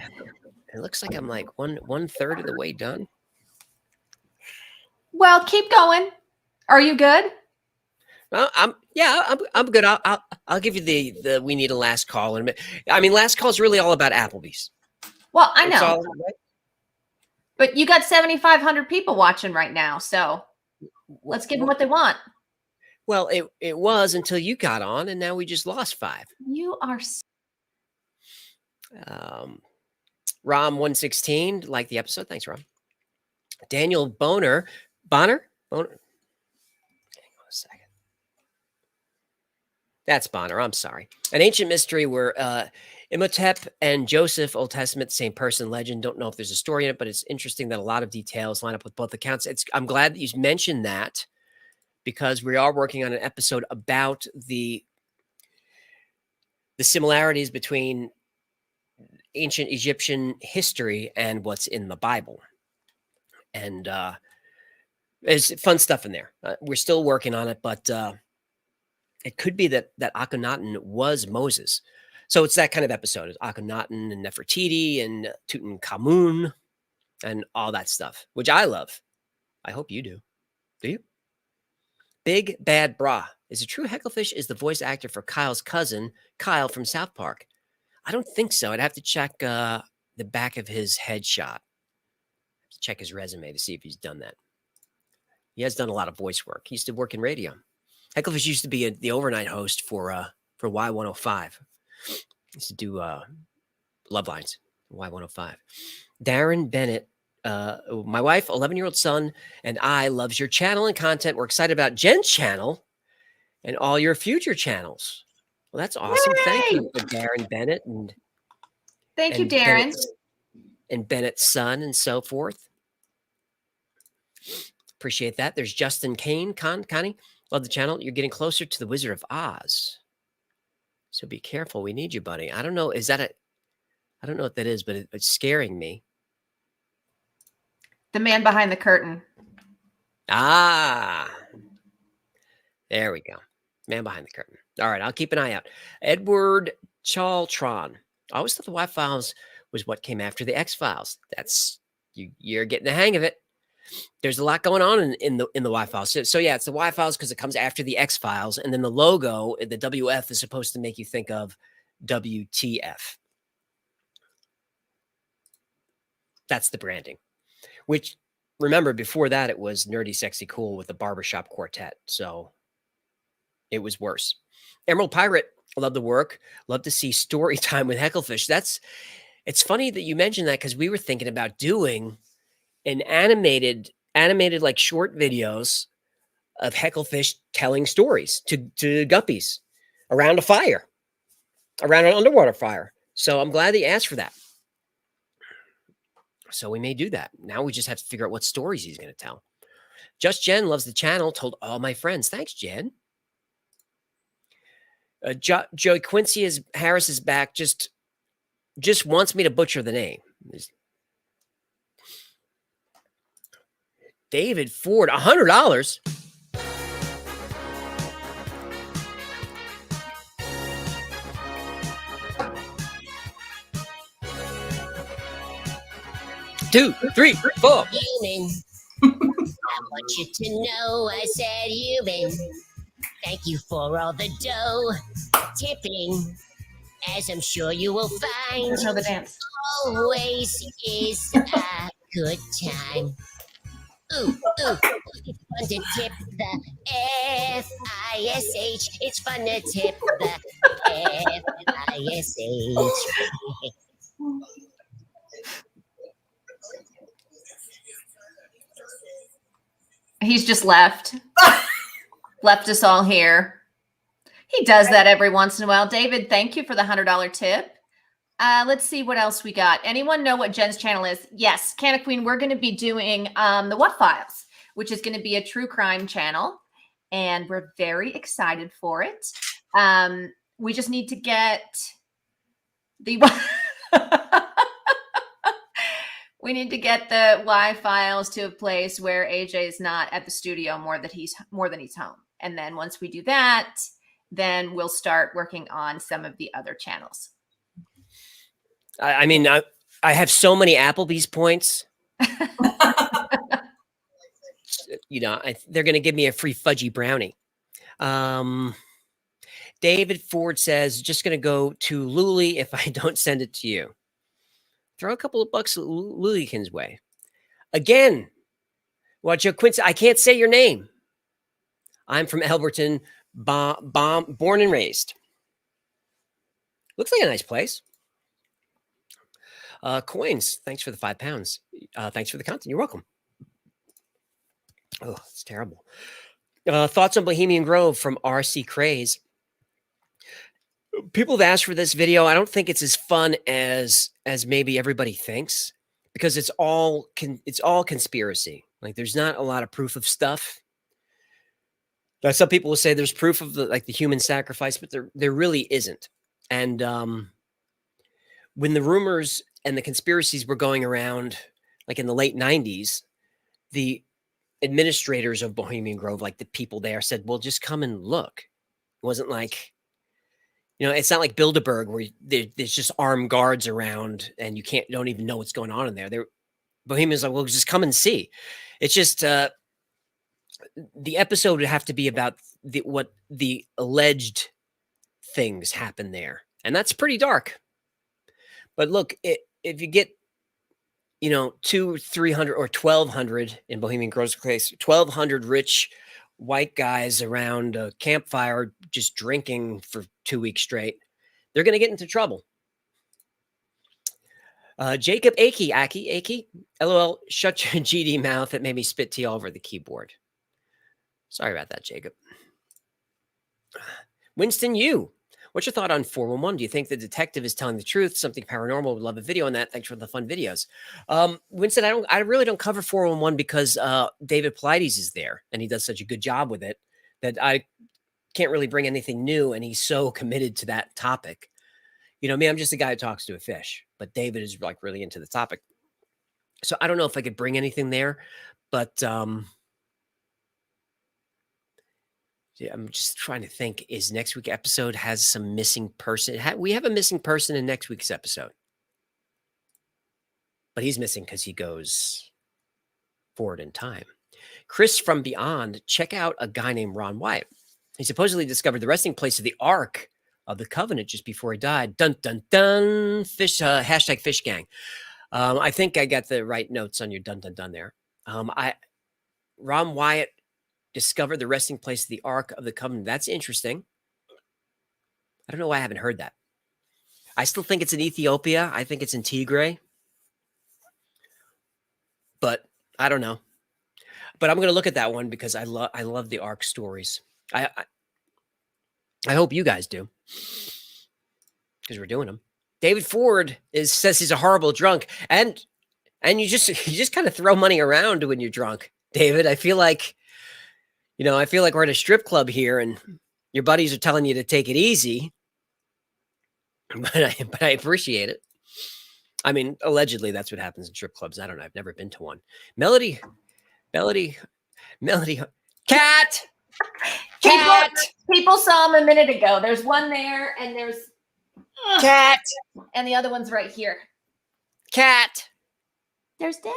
Speaker 3: It looks like I'm like one third of the way done.
Speaker 5: Well, keep going. Are you good?
Speaker 3: Well, I'm good. I'll give you the we need a last call. I mean, last call is really all about Applebee's.
Speaker 5: Well, I know. But you got 7,500 people watching right now, so let's give them what they want.
Speaker 3: Well, it was until you got on, and now we just lost 5.
Speaker 5: You are.
Speaker 3: Rom 116, like the episode. Thanks, Rom. Daniel Bonner. Hang on a second. That's Bonner. I'm sorry. An ancient mystery where Imhotep and Joseph, Old Testament, same person, legend. Don't know if there's a story in it, but it's interesting that a lot of details line up with both accounts. I'm glad that you mentioned that, because we are working on an episode about the similarities between ancient Egyptian history and what's in the Bible. And There's fun stuff in there. We're still working on it, but it could be that Akhenaten was Moses. So it's that kind of episode. It's Akhenaten and Nefertiti and Tutankhamun and all that stuff, which I love. I hope you do. Do you? Big Bad Bra. Is it true Hecklefish is the voice actor for Kyle's cousin, Kyle from South Park? I don't think so. I'd have to check the back of his headshot. Check his resume to see if he's done that. He has done a lot of voice work. He used to work in radio. Hecklefish used to be the overnight host for Y105. He used to do Love Lines, Y105. Darren Bennett, my wife, 11-year-old son, and I loves your channel and content. We're excited about Jen's channel and all your future channels. Well, that's awesome.
Speaker 5: Yay!
Speaker 3: Thank you for Darren Bennett and
Speaker 5: Thank you, Darren.
Speaker 3: Bennett's son and so forth. Appreciate that. There's Justin Kane, Connie. Love the channel. You're getting closer to the Wizard of Oz. So be careful. We need you, buddy. I don't know. I don't know what that is, but it's scaring me.
Speaker 5: The man behind the curtain.
Speaker 3: Ah, there we go. Man behind the curtain. All right. I'll keep an eye out. Edward Chaltron. I always thought the Y-Files was what came after the X-Files. That's you're getting the hang of it. There's a lot going on in the Y-Files. So yeah, it's the Y-Files because it comes after the X-Files, and then the logo, the WF, is supposed to make you think of WTF. That's the branding. Which, remember, before that it was Nerdy Sexy Cool with the Barbershop Quartet. So it was worse. Emerald Pirate, love the work. Love to see story time with Hecklefish. It's funny that you mentioned that because we were thinking about doing an animated like short videos of Hecklefish telling stories to guppies around a fire, around an underwater fire. So I'm glad that you asked for that. So we may do that. Now we just have to figure out what stories he's going to tell. Just Jen loves the channel, told all my friends. Thanks, Jen. Joey Quincy Harris is back. Just wants me to butcher the name. David Ford, $100. Two, three, four.
Speaker 2: Human. I want you to know I said human. Thank you for all the dough tipping, as I'm sure you will find.
Speaker 5: Know the dance.
Speaker 2: Always is a good time. Ooh, it's fun to tip the F-I-S-H. It's fun to tip the F-I-S-H.
Speaker 5: He's just left. Left us all here. He does that every once in a while. David, thank you for the $100 tip. Let's see what else we got. Anyone know what Jen's channel is? Yes, Canna Queen, we're going to be doing the What Files, which is going to be a true crime channel, and we're very excited for it. We just need to get the we need to get the Y-Files to a place where AJ is not at the studio more than he's home. And then once we do that, then we'll start working on some of the other channels.
Speaker 3: I mean, I have so many Applebee's points. They're going to give me a free fudgy brownie. David Ford says, just going to go to Luli if I don't send it to you. Throw a couple of bucks Lulikin's way. Again, watch your Quincy. I can't say your name. I'm from Elberton, born and raised. Looks like a nice place. Coins, thanks for the £5. Thanks for the content. You're welcome. Oh, it's terrible. Thoughts on Bohemian Grove from RC Craze. People have asked for this video. I don't think it's as fun as maybe everybody thinks, because it's all conspiracy. Like, there's not a lot of proof of stuff. Now, some people will say there's proof of the human sacrifice, but there really isn't. And when the rumors and the conspiracies were going around, like in the late 90s, the administrators of Bohemian Grove, like the people there, said, "Well, just come and look." It wasn't like, it's not like Bilderberg where there's just armed guards around and you don't even know what's going on in there. Bohemians like, well, just come and see. It's just the episode would have to be about what the alleged things happen there, and that's pretty dark. But look, if you get 200, 300, or 1,200 in Bohemian Grove's case, 1,200 rich white guys around a campfire just drinking for 2 weeks straight, they're going to get into trouble. Jacob Aki, LOL, shut your GD mouth. It made me spit tea all over the keyboard. Sorry about that, Jacob. Winston, what's your thought on 411? Do you think the detective is telling the truth? Something paranormal? Would love a video on that. Thanks for the fun videos. Winston, I really don't cover 411 because David Pilates is there and he does such a good job with it that I can't really bring anything new, and he's so committed to that topic. Me, I'm just a guy who talks to a fish, but David is like really into the topic. So I don't know if I could bring anything there, but yeah, I'm just trying to think. Is next week's episode has some missing person? We have a missing person in next week's episode, but he's missing because he goes forward in time. Chris from Beyond, check out a guy named Ron Wyatt. He supposedly discovered the resting place of the Ark of the Covenant just before he died. Dun, dun, dun. Fish, hashtag fish gang. I think I got the right notes on your dun, dun, dun there. Ron Wyatt discovered the resting place of the Ark of the Covenant. That's interesting. I don't know why I haven't heard that. I still think it's in Ethiopia. I think it's in Tigray. But I don't know. But I'm going to look at that one because I love the Ark stories. I hope you guys do, because we're doing them. David Ford says he's a horrible drunk, and you just kind of throw money around when you're drunk, David. I feel like we're at a strip club here, and your buddies are telling you to take it easy, but I appreciate it. I mean, allegedly that's what happens in strip clubs. I don't know. I've never been to one. Melody, cat.
Speaker 5: People saw him a minute ago. There's one there, and there's
Speaker 3: Cat.
Speaker 5: And the other one's right here.
Speaker 3: Cat.
Speaker 5: There's Dad.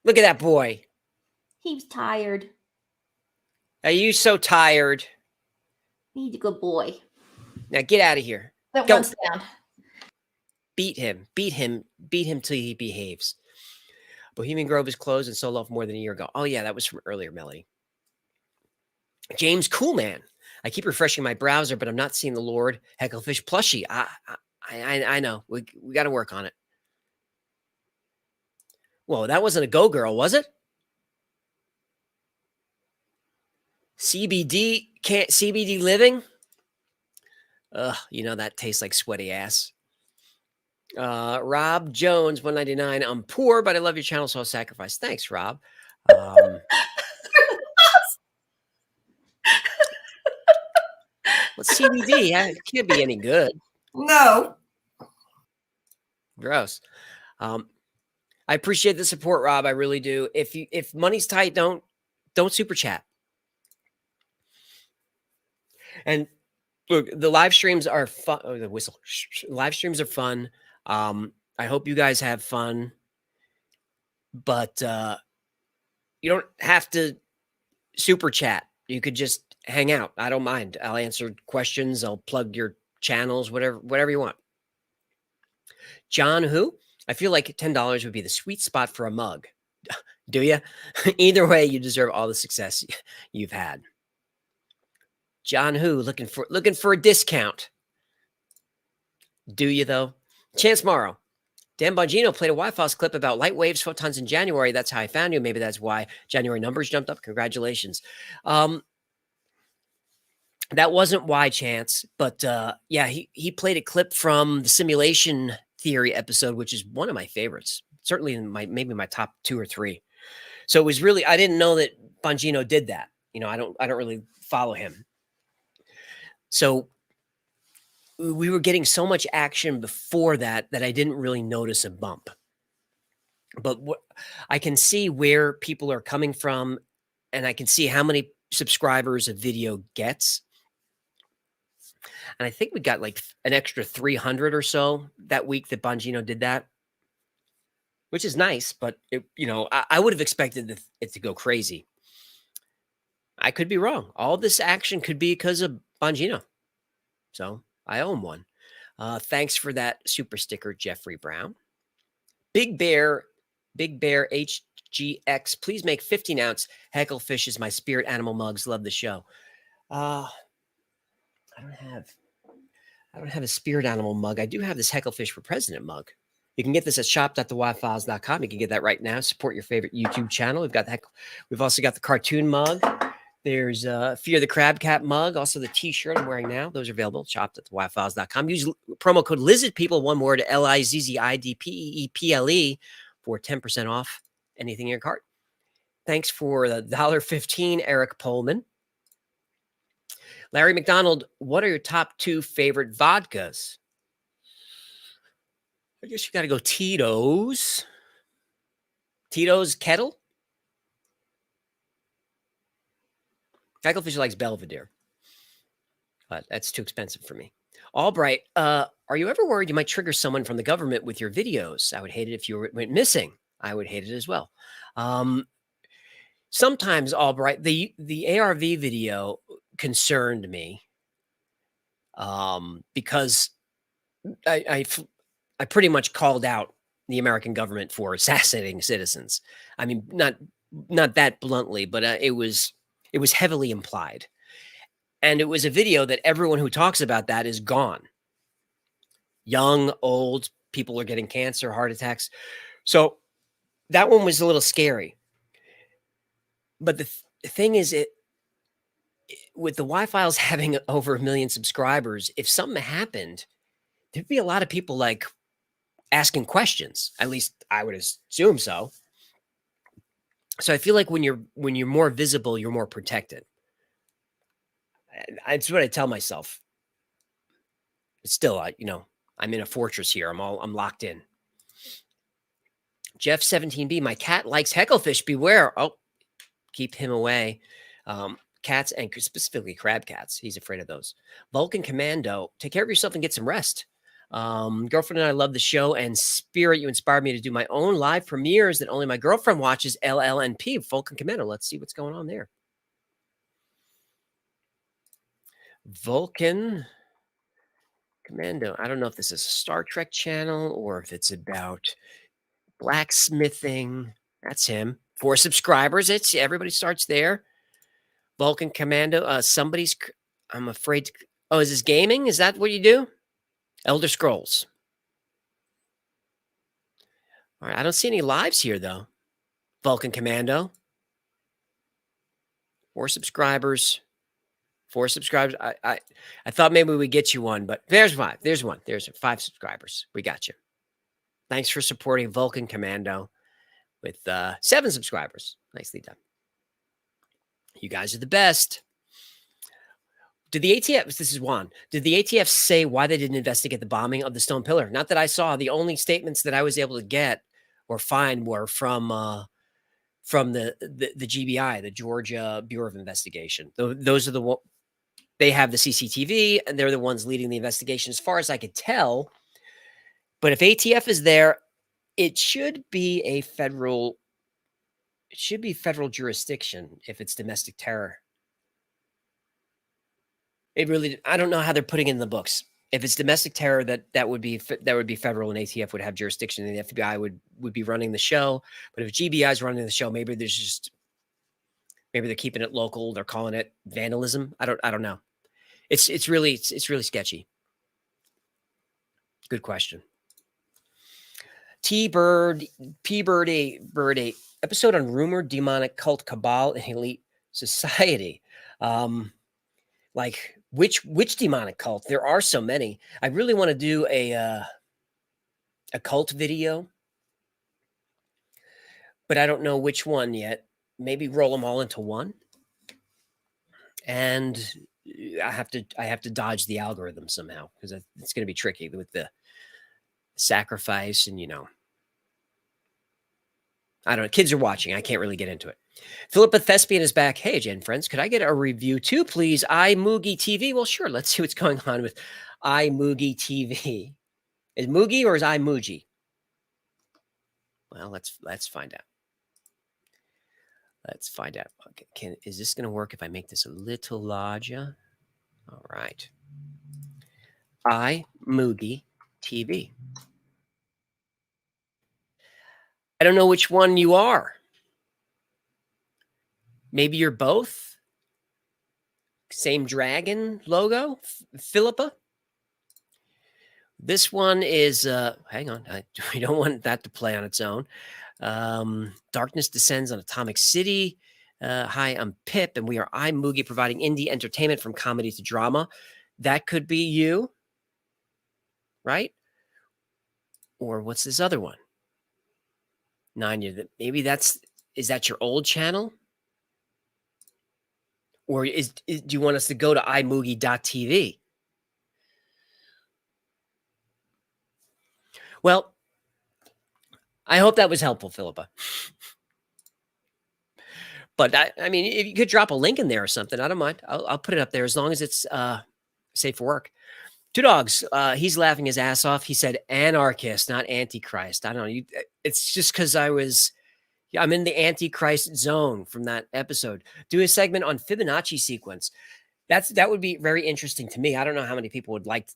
Speaker 3: Look at that boy.
Speaker 5: He's tired.
Speaker 3: Are you so tired?
Speaker 5: He's a good boy.
Speaker 3: Now get out of here.
Speaker 5: That
Speaker 3: Go.
Speaker 5: one's down.
Speaker 3: Beat him till he behaves. Bohemian Grove is closed and sold off more than a year ago. Oh yeah, that was from earlier, Melody. James Coolman. I keep refreshing my browser, but I'm not seeing the Lord Hecklefish plushie. I know. We got to work on it. Whoa, that wasn't a Go Girl, was it? CBD living? Ugh, that tastes like sweaty ass. Rob Jones, 199. I'm poor, but I love your channel, so I'll sacrifice. Thanks, Rob. What's CBD? It can't be any good.
Speaker 7: No.
Speaker 3: Gross. I appreciate the support, Rob. I really do. If money's tight, don't super chat. And look, the live streams are fun. Oh, the whistle. Live streams are fun. I hope you guys have fun. But you don't have to super chat. You could just hang out. I don't mind. I'll answer questions. I'll plug your channels, whatever you want. John, who? I feel like $10 would be the sweet spot for a mug. Do you? Either way, you deserve all the success you've had. John, who? Looking for a discount. Do you though? Chance Morrow. Dan Bongino played a Wi-Fi clip about light waves, photons in January. That's how I found you. Maybe that's why January numbers jumped up. Congratulations. That wasn't why, Chance, but yeah, he played a clip from the simulation theory episode, which is one of my favorites. Certainly in maybe my top 2 or 3. So it was really, I didn't know that Bongino did that. I don't really follow him. So we were getting so much action before that I didn't really notice a bump. but I can see where people are coming from, and I can see how many subscribers a video gets. And I think we got like an extra 300 or so that week that Bongino did that, which is nice. But I would have expected it to go crazy. I could be wrong. All this action could be because of Bongino. So I owe him one. Thanks for that super sticker, Jeffrey Brown. Big Bear HGX. Please make 15-ounce Hecklefish as my spirit animal mugs. Love the show. I don't have a spirit animal mug. I do have this Hecklefish for President mug. You can get this at shop.thewildfiles.com. You can get that right now. Support your favorite YouTube channel. We've also got the cartoon mug. There's Fear the Crab Cat mug, also the t-shirt I'm wearing now. Those are available at shop.thewildfiles.com. Use promo code LizardPeople, one word, LIZZIDPEEPLE for 10% off anything in your cart. Thanks for the $1.15, Eric Pullman. Larry McDonald, what are your top 2 favorite vodkas? I guess you got to go Tito's. Tito's Kettle. Hecklefish likes Belvedere, but that's too expensive for me. Albright, are you ever worried you might trigger someone from the government with your videos? I would hate it if you went missing. I would hate it as well. Sometimes, Albright, the ARV video concerned me because I pretty much called out the American government for assassinating citizens. I mean, not that bluntly, but it was heavily implied. And it was a video that everyone who talks about that is gone. Young, old, people are getting cancer, heart attacks. So that one was a little scary. But the thing is, with the Y-Files having over 1 million subscribers, if something happened, there'd be a lot of people like asking questions. At least I would assume so. So I feel like when you're more visible, you're more protected. That's what I tell myself. But still, I'm in a fortress here. I'm locked in. Jeff 17B, my cat likes Hecklefish. Beware. Oh, keep him away. Cats, and specifically crab cats. He's afraid of those. Vulcan Commando, take care of yourself and get some rest. Girlfriend and I love the show, and Spirit, you inspired me to do my own live premieres that only my girlfriend watches. LLNP, Vulcan Commando. Let's see what's going on there. Vulcan Commando. I don't know if this is a Star Trek channel or if it's about blacksmithing. That's him. 4 subscribers. Everybody starts there. Vulcan Commando. I'm afraid. Oh, is this gaming? Is that what you do? Elder Scrolls. All right. I don't see any lives here, though. Vulcan Commando. 4 subscribers. 4 subscribers. I thought maybe we'd get you one, but there's 5. There's 1. There's 5 subscribers. We got you. Thanks for supporting Vulcan Commando with 7 subscribers. Nicely done. You guys are the best. Did the ATF, this is Juan, did the ATF say why they didn't investigate the bombing of the Stone Pillar? Not that I saw. The only statements that I was able to get or find were from the GBI, the Georgia Bureau of Investigation. Those are they have the CCTV, and they're the ones leading the investigation as far as I could tell. But if ATF is there, it should be federal jurisdiction if it's domestic terror. I don't know how they're putting it in the books. If it's domestic terror, that would be federal, and ATF would have jurisdiction, and the FBI would be running the show. But if GBI is running the show, maybe they're keeping it local. They're calling it vandalism. I don't know. It's really sketchy. Good question. P-Bird 8 episode on rumored demonic cult cabal and elite society. Like which demonic cult? There are so many. I really want to do a cult video, but I don't know which one yet. Maybe roll them all into one. And I have to dodge the algorithm somehow, because it's going to be tricky with the sacrifice and I don't know. Kids are watching. I can't really get into it. Philippa Thespian is back. Hey, Jen friends, could I get a review too, please? iMoogie TV. Well, sure. Let's see what's going on with iMoogie TV. Is Moogie or is iMoogie? Well, let's find out. Let's find out. Okay, is this going to work if I make this a little larger? All right. iMoogie TV. I don't know which one you are. Maybe you're both. Same dragon logo, Philippa. This one is, hang on, we don't want that to play on its own. Darkness Descends on Atomic City. Hi, I'm Pip, and we are iMoogie, providing indie entertainment from comedy to drama. That could be you, right? Or what's this other one? Maybe is that your old channel? Or do you want us to go to iMoogie.tv? Well, I hope that was helpful, Philippa. But I mean, if you could drop a link in there or something, I don't mind. I'll put it up there as long as it's safe for work. Two Dogs, he's laughing his ass off. He said anarchist, not antichrist. I don't know. It's just because I'm in the antichrist zone from that episode. Do a segment on Fibonacci sequence. That would be very interesting to me. I don't know how many people would like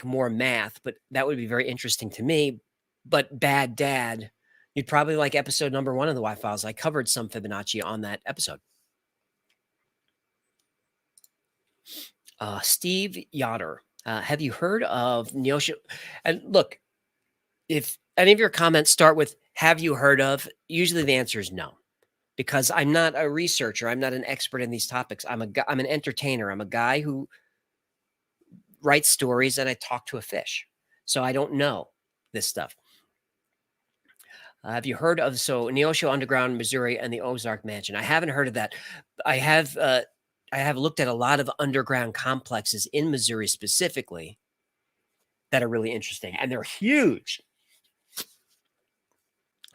Speaker 3: more math, but that would be very interesting to me. But Bad Dad, you'd probably like episode number 1 of the Y-Files. I covered some Fibonacci on that episode. Steve Yoder, have you heard of Neosho? And look, if any of your comments start with "Have you heard of?" usually the answer is no, because I'm not a researcher. I'm not an expert in these topics. I'm an entertainer. I'm a guy who writes stories and I talk to a fish. So I don't know this stuff. Have you heard of Neosho Underground, Missouri, and the Ozark Mansion? I haven't heard of that. I have looked at a lot of underground complexes in Missouri specifically that are really interesting, and they're huge.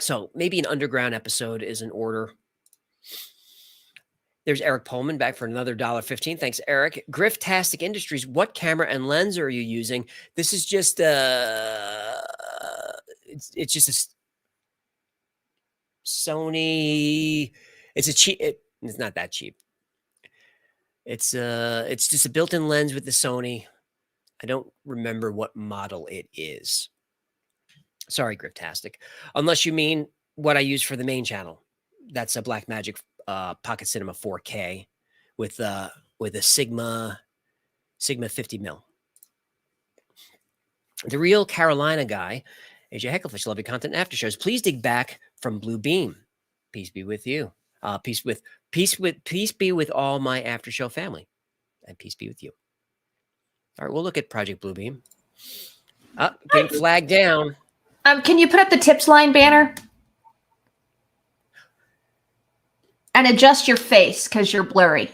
Speaker 3: So maybe an underground episode is in order. There's Eric Pullman back for another $1.15. Thanks, Eric. Grifftastic Industries. What camera and lens are you using? This is just it's just a Sony. It's a cheap. It's not that cheap. It's just a built-in lens with the Sony. I don't remember what model it is. Sorry, Grifftastic. Unless you mean what I use for the main channel. That's a Blackmagic Pocket Cinema 4K with a Sigma 50 mil. The Real Carolina Guy, AJ Hecklefish, love your content after shows. Please dig back from Blue Beam. Peace be with you. Peace be with all my after show family, and peace be with you. All right, we'll look at Project Blue Beam. Getting flagged down.
Speaker 5: Can you put up the tips line banner? And adjust your face because you're blurry.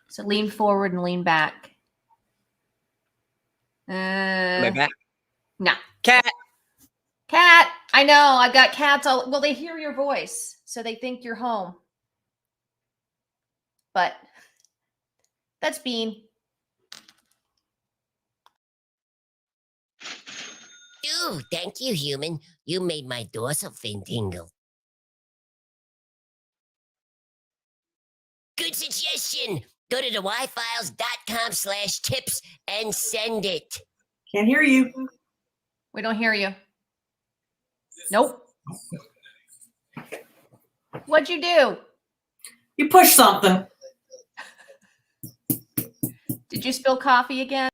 Speaker 5: So lean forward and lean back.
Speaker 3: Am I back?
Speaker 5: No.
Speaker 3: Cat.
Speaker 5: I know. I've got cats all. Well, they hear your voice, so they think you're home. But that's Bean.
Speaker 2: Ooh, thank you, human. You made my dorsal fin tingle. Good suggestion. Go to the yfiles.com/tips and send it.
Speaker 7: Can't hear you.
Speaker 5: We don't hear you. Nope. What'd you do?
Speaker 7: You push something.
Speaker 5: Did you spill coffee again?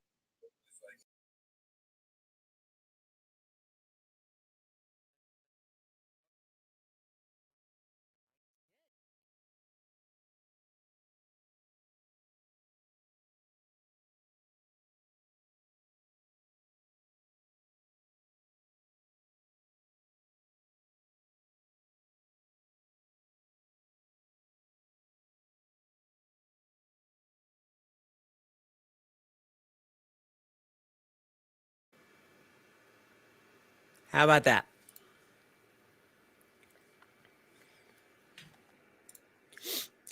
Speaker 3: How about that?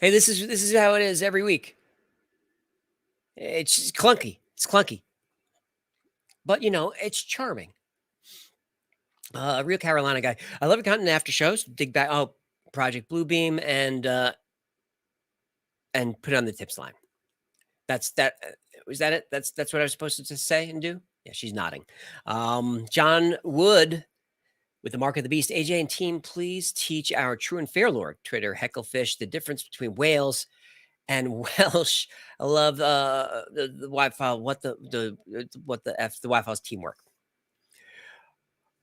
Speaker 3: Hey, this is how it is every week. It's just clunky. It's clunky. But it's charming. Real Carolina guy. I love content after shows. Dig back. Oh, Project Bluebeam and put it on the tips line. That's that. Was that it? That's what I was supposed to say and do. Yeah, she's nodding. John Wood with the Mark of the Beast. AJ and team, please teach our true and fair lord Twitter Hecklefish the difference between whales and Welsh. I love the Wi-Fi. What the Wi-Fi's teamwork.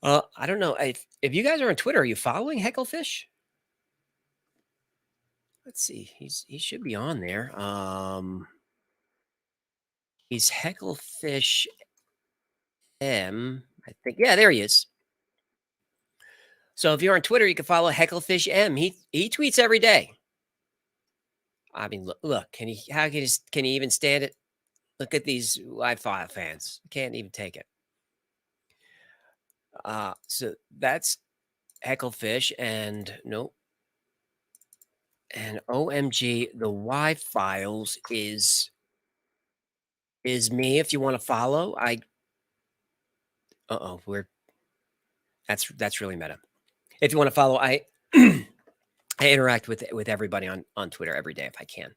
Speaker 3: I don't know if you guys are on Twitter. Are you following Hecklefish? Let's see. He should be on there. He's Hecklefish M. I think. Yeah, there he is. So if you're on Twitter, you can follow Hecklefish M. He tweets every day. I mean, look. Can he even stand it? Look at these Wi-Fi fans. Can't even take it. So that's Hecklefish and nope. And OMG, the Y-Files is me. If you want to follow, that's really meta. If you want to follow, I interact with everybody on Twitter every day if I can.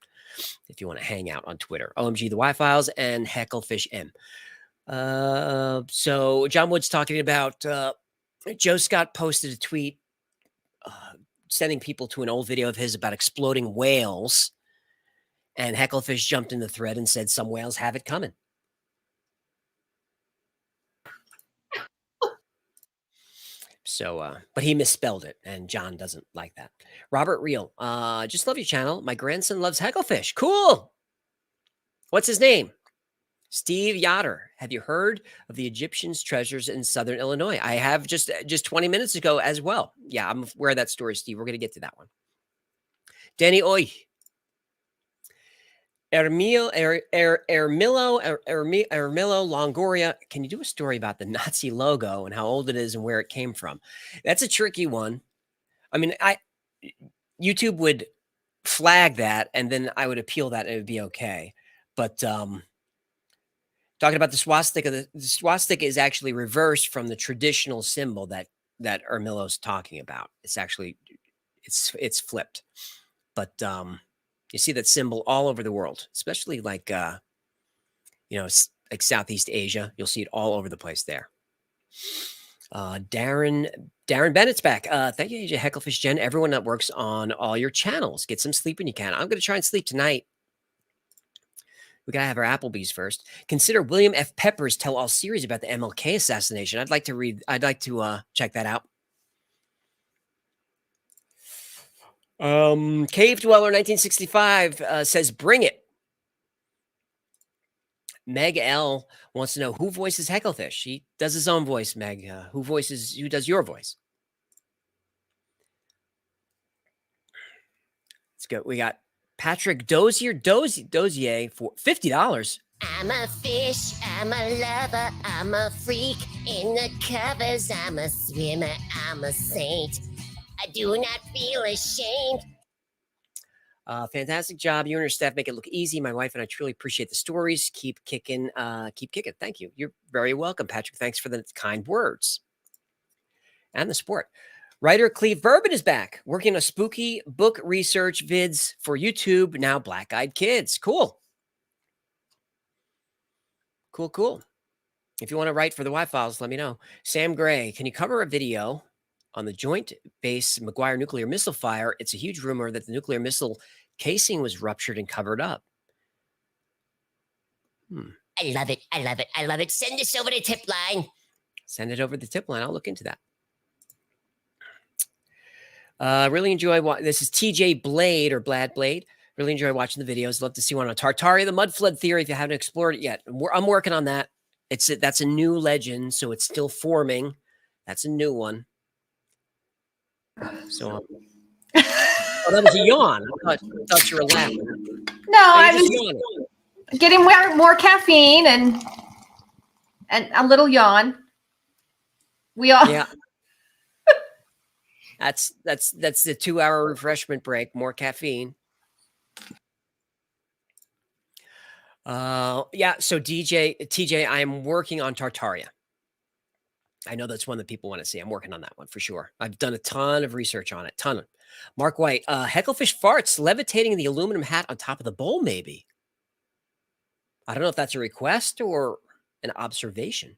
Speaker 3: If you want to hang out on Twitter, OMG, the Y-Files and Hecklefish M. So John Wood's talking about Joe Scott posted a tweet sending people to an old video of his about exploding whales, and Hecklefish jumped in the thread and said some whales have it coming. So, but he misspelled it, and John doesn't like that. Robert Reel, just love your channel. My grandson loves Hecklefish. Cool. What's his name? Steve Yoder. Have you heard of the Egyptians' treasures in southern Illinois? I have just 20 minutes ago as well. Yeah, I'm aware of that story, Steve. We're going to get to that one. Danny Oy. Ermilo Longoria. Can you do a story about the Nazi logo and how old it is and where it came from? That's a tricky one. I mean, YouTube would flag that, and then I would appeal that, and it would be okay. But talking about the swastika, the swastika is actually reversed from the traditional symbol that Ermilo's talking about. It's actually it's flipped, but you see that symbol all over the world, especially like like Southeast Asia. You'll see it all over the place there. Darren Bennett's back. Thank you, AJ, Hecklefish, Jen, everyone that works on all your channels. Get some sleep when you can. I'm going to try and sleep tonight. We got to have our Applebee's first. Consider William F. Pepper's tell-all series about the MLK assassination. I'd like to check that out. Cave Dweller 1965 says, bring it. Meg L wants to know who voices Hecklefish. He does his own voice, Meg. Who does your voice? Let's go. We got Patrick Dozier for $50.
Speaker 2: I'm a fish, I'm a lover, I'm a freak. In the covers, I'm a swimmer, I'm a saint. I do not feel ashamed.
Speaker 3: Fantastic job. You and your staff make it look easy. My wife and I truly appreciate the stories. Keep kicking. Keep kicking. Thank you. You're very welcome, Patrick. Thanks for the kind words and the support. Writer Cleve Bourbon is back, working on spooky book research vids for YouTube. Now, Black Eyed Kids. Cool. Cool. If you want to write for the Y-Files, let me know. Sam Gray, can you cover a video on the Joint Base McGuire nuclear missile fire? It's a huge rumor that the nuclear missile casing was ruptured and covered up.
Speaker 2: I love it. Send this over the tip line.
Speaker 3: Send it over the tip line. I'll look into that. Really enjoy this is TJ Blade or Blad Blade. Really enjoy watching the videos. Love to see one on Tartaria, the mud flood theory. If you haven't explored it yet, I'm working on that. That's a new legend, so it's still forming. That's a new one. So, that was a yawn. I thought you were laughing.
Speaker 5: No, I was getting more caffeine and a little yawn. We all.
Speaker 3: Yeah. That's the 2-hour refreshment break. More caffeine. Yeah. So TJ, I am working on Tartaria. I know that's one that people want to see. I'm working on that one for sure. I've done a ton of research on it. Ton of. Mark White, Hecklefish farts levitating in the aluminum hat on top of the bowl, maybe. I don't know if that's a request or an observation.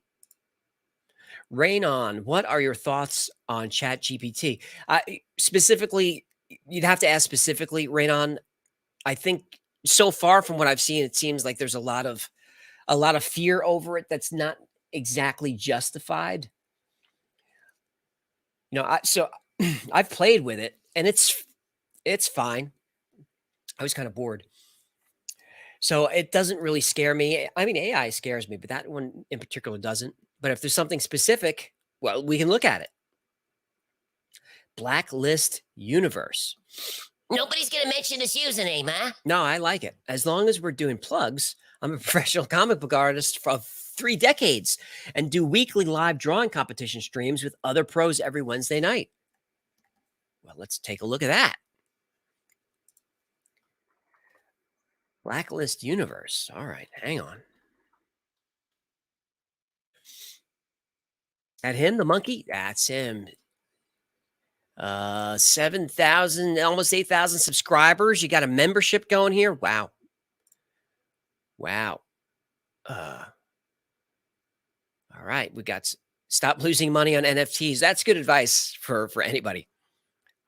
Speaker 3: Rain on, what are your thoughts on Chat GPT? Specifically, you'd have to ask specifically, Rain on. I think so far from what I've seen, it seems like there's a lot of fear over it that's not exactly justified. So I've played with it and it's fine. I was kind of bored. So it doesn't really scare me. I mean, AI scares me, but that one in particular doesn't. But if there's something specific, well, we can look at it. Blacklist universe.
Speaker 2: Nobody's gonna mention this username, huh?
Speaker 3: No, I like it. As long as we're doing plugs, I'm a professional comic book artist for 3 decades and do weekly live drawing competition streams with other pros every Wednesday night. Well, let's take a look at that. Blacklist universe. All right, hang on. That him, the monkey? That's him. 7,000, almost 8,000 subscribers. You got a membership going here. Wow. All right, we got stop losing money on NFTs. That's good advice for anybody.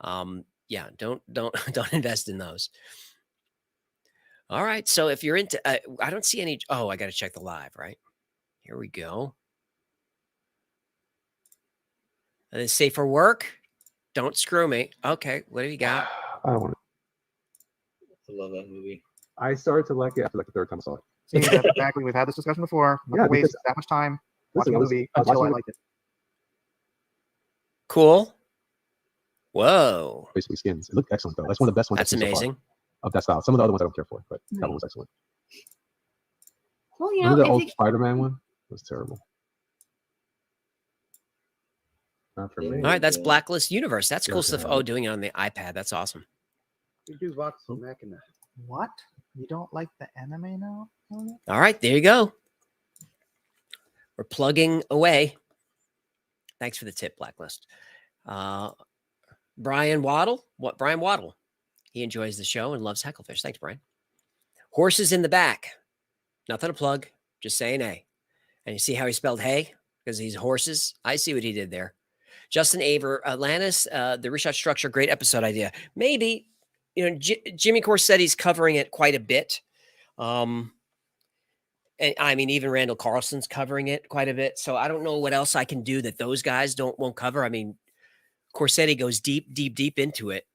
Speaker 3: Yeah, don't invest in those. All right, so if you're into, I don't see any. Oh, I got to check the live. Right, here we go. Are they safe for work? Don't screw me. Okay, what have you got?
Speaker 8: I don't want
Speaker 6: I love that movie.
Speaker 8: I started to like it after like the 3rd time I saw it.
Speaker 9: See, that's exactly. We've had this discussion before. Not
Speaker 8: Yeah,
Speaker 9: to waste
Speaker 8: because-
Speaker 9: that much time
Speaker 8: Listen,
Speaker 9: watching a
Speaker 8: I was
Speaker 9: movie
Speaker 8: watching
Speaker 9: until I
Speaker 8: it-
Speaker 9: liked it.
Speaker 3: Cool. Whoa,
Speaker 8: Basically skins. It looked excellent though. That's one of the best ones.
Speaker 3: that's
Speaker 8: I've seen so far
Speaker 3: amazing.
Speaker 8: of that style. Some of the other ones I don't care for, but that one was excellent.
Speaker 5: Well, you
Speaker 8: Remember
Speaker 5: know,
Speaker 8: the old
Speaker 5: if you,
Speaker 8: Spider-Man one? It was terrible. Not for me.
Speaker 3: All right, that's Blacklist Universe. That's cool stuff.
Speaker 8: Yeah.
Speaker 3: Oh, doing it on the iPad. That's awesome.
Speaker 9: You do Vox Machina. What? You don't like the anime now?
Speaker 3: All right, there you go. We're plugging away. Thanks for the tip, Blacklist. Brian Waddle. What? Brian Waddle. He enjoys the show and loves Hecklefish. Thanks, Brian. Horses in the back. Nothing to plug. Just saying hey. And you see how he spelled hey? Because he's horses. I see what he did there. Justin Aver, Atlantis, the reshot structure, great episode idea. Maybe, Jimmy Corsetti's covering it quite a bit. And I mean, even Randall Carlson's covering it quite a bit. So I don't know what else I can do that those guys won't cover. I mean, Corsetti goes deep into it.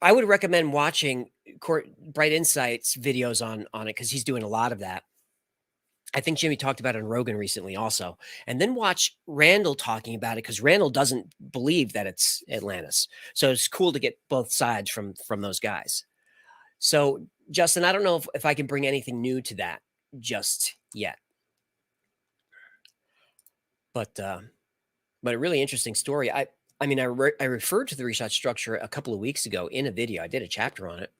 Speaker 3: I would recommend watching Bright Insights videos on it because he's doing a lot of that. I think Jimmy talked about it on Rogan recently also. And then watch Randall talking about it because Randall doesn't believe that it's Atlantis. So it's cool to get both sides from those guys. So, Justin, I don't know if I can bring anything new to that just yet. But a really interesting story. I referred to the reshot structure a couple of weeks ago in a video. I did a chapter on it.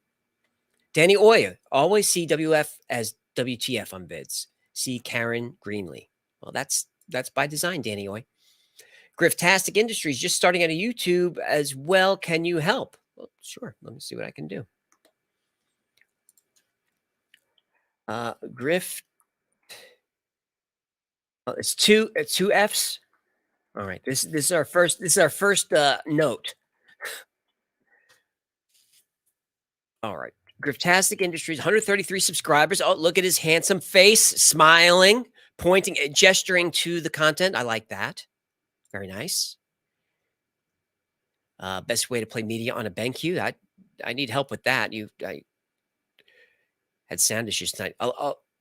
Speaker 3: Danny Oya, always see WF as WTF on vids. See Karen Greenlee. Well, that's by design, Danny Oy. Grifftastic Industries just starting out of YouTube as well. Can you help? Well, sure. Let me see what I can do. Griff. Oh, it's two F's. All right. This is our first note. All right. Grifftastic Industries, 133 subscribers. Oh, look at his handsome face, smiling, pointing, gesturing to the content. I like that. Very nice. Best way to play media on a BenQ. I need help with that. I had sound issues tonight.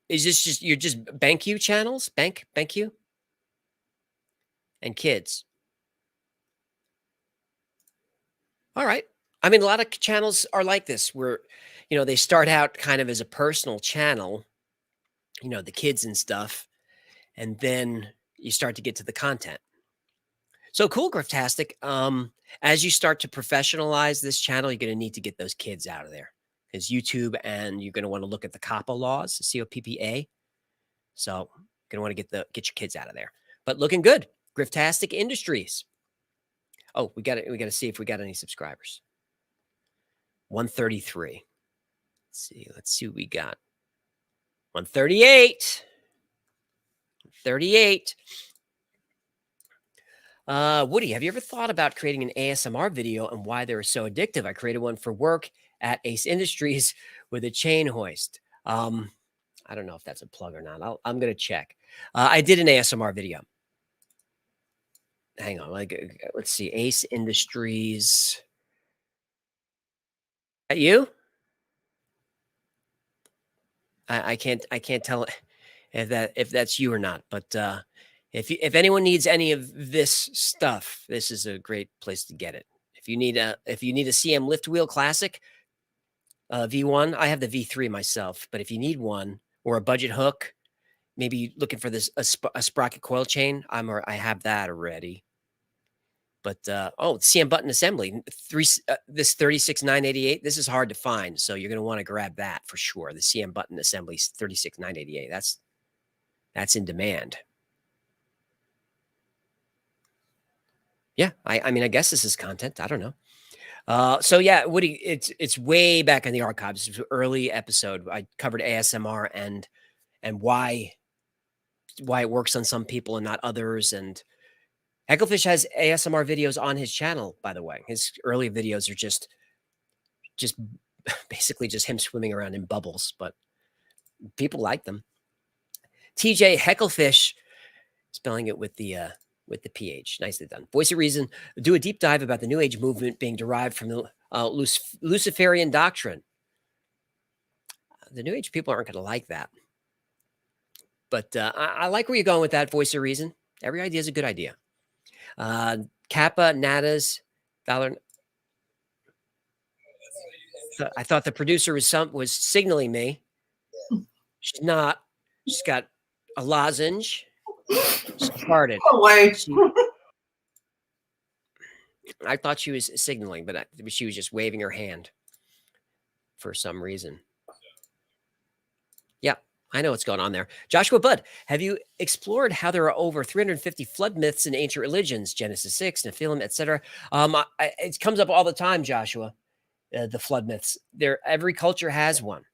Speaker 3: Is this just you're just BenQ channels? BenQ? And kids. All right. I mean, a lot of channels are like this where, they start out kind of as a personal channel, the kids and stuff, and then you start to get to the content. So cool, Grifftastic. As you start to professionalize this channel, you're going to need to get those kids out of there is YouTube, and you're going to want to look at the COPPA laws, COPPA. So you're going to want to get your kids out of there. But looking good. Griftastic Industries. Oh, we got to see if we got any subscribers. 133. Let's see what we got. 138. 38. Woody, have you ever thought about creating an ASMR video and why they're so addictive? I created one for work at Ace Industries with a chain hoist. I don't know if that's a plug or not. I'm going to check. I did an ASMR video. Hang on. Let's see. Ace Industries. That you? I can't tell if that's you or not, but if anyone needs any of this stuff, this is a great place to get it. If you need a CM lift wheel classic V1, I have the V3 myself, but if you need one or a budget hook, maybe looking for a sprocket coil chain, I have that already. But CM button assembly, this 36988. This is hard to find, so you're going to want to grab that for sure. The CM button assembly 36988. That's in demand. Yeah, I mean, I guess this is content. I don't know. So yeah, Woody, it's way back in the archives. It's an early episode. I covered ASMR and why it works on some people and not others. And Hecklefish has ASMR videos on his channel, by the way. His early videos are just basically just him swimming around in bubbles, but people like them. TJ Hecklefish, spelling it with the PH. Nicely done. Voice of Reason, do a deep dive about the New Age movement being derived from the Luciferian doctrine. The New Age people aren't going to like that. But I like where you're going with that, Voice of Reason. Every idea is a good idea. Kappa, Nadas, Valor. I thought the producer was signaling me. She's not. She's got a lozenge. She farted.
Speaker 7: Oh, wait.
Speaker 3: I thought she was signaling, but she was just waving her hand for some reason. Yeah, I know what's going on there. Joshua Budd, have you explored how there are over 350 flood myths in ancient religions, Genesis 6, Nephilim, etc.? It comes up all the time, Joshua, the flood myths. Every culture has one.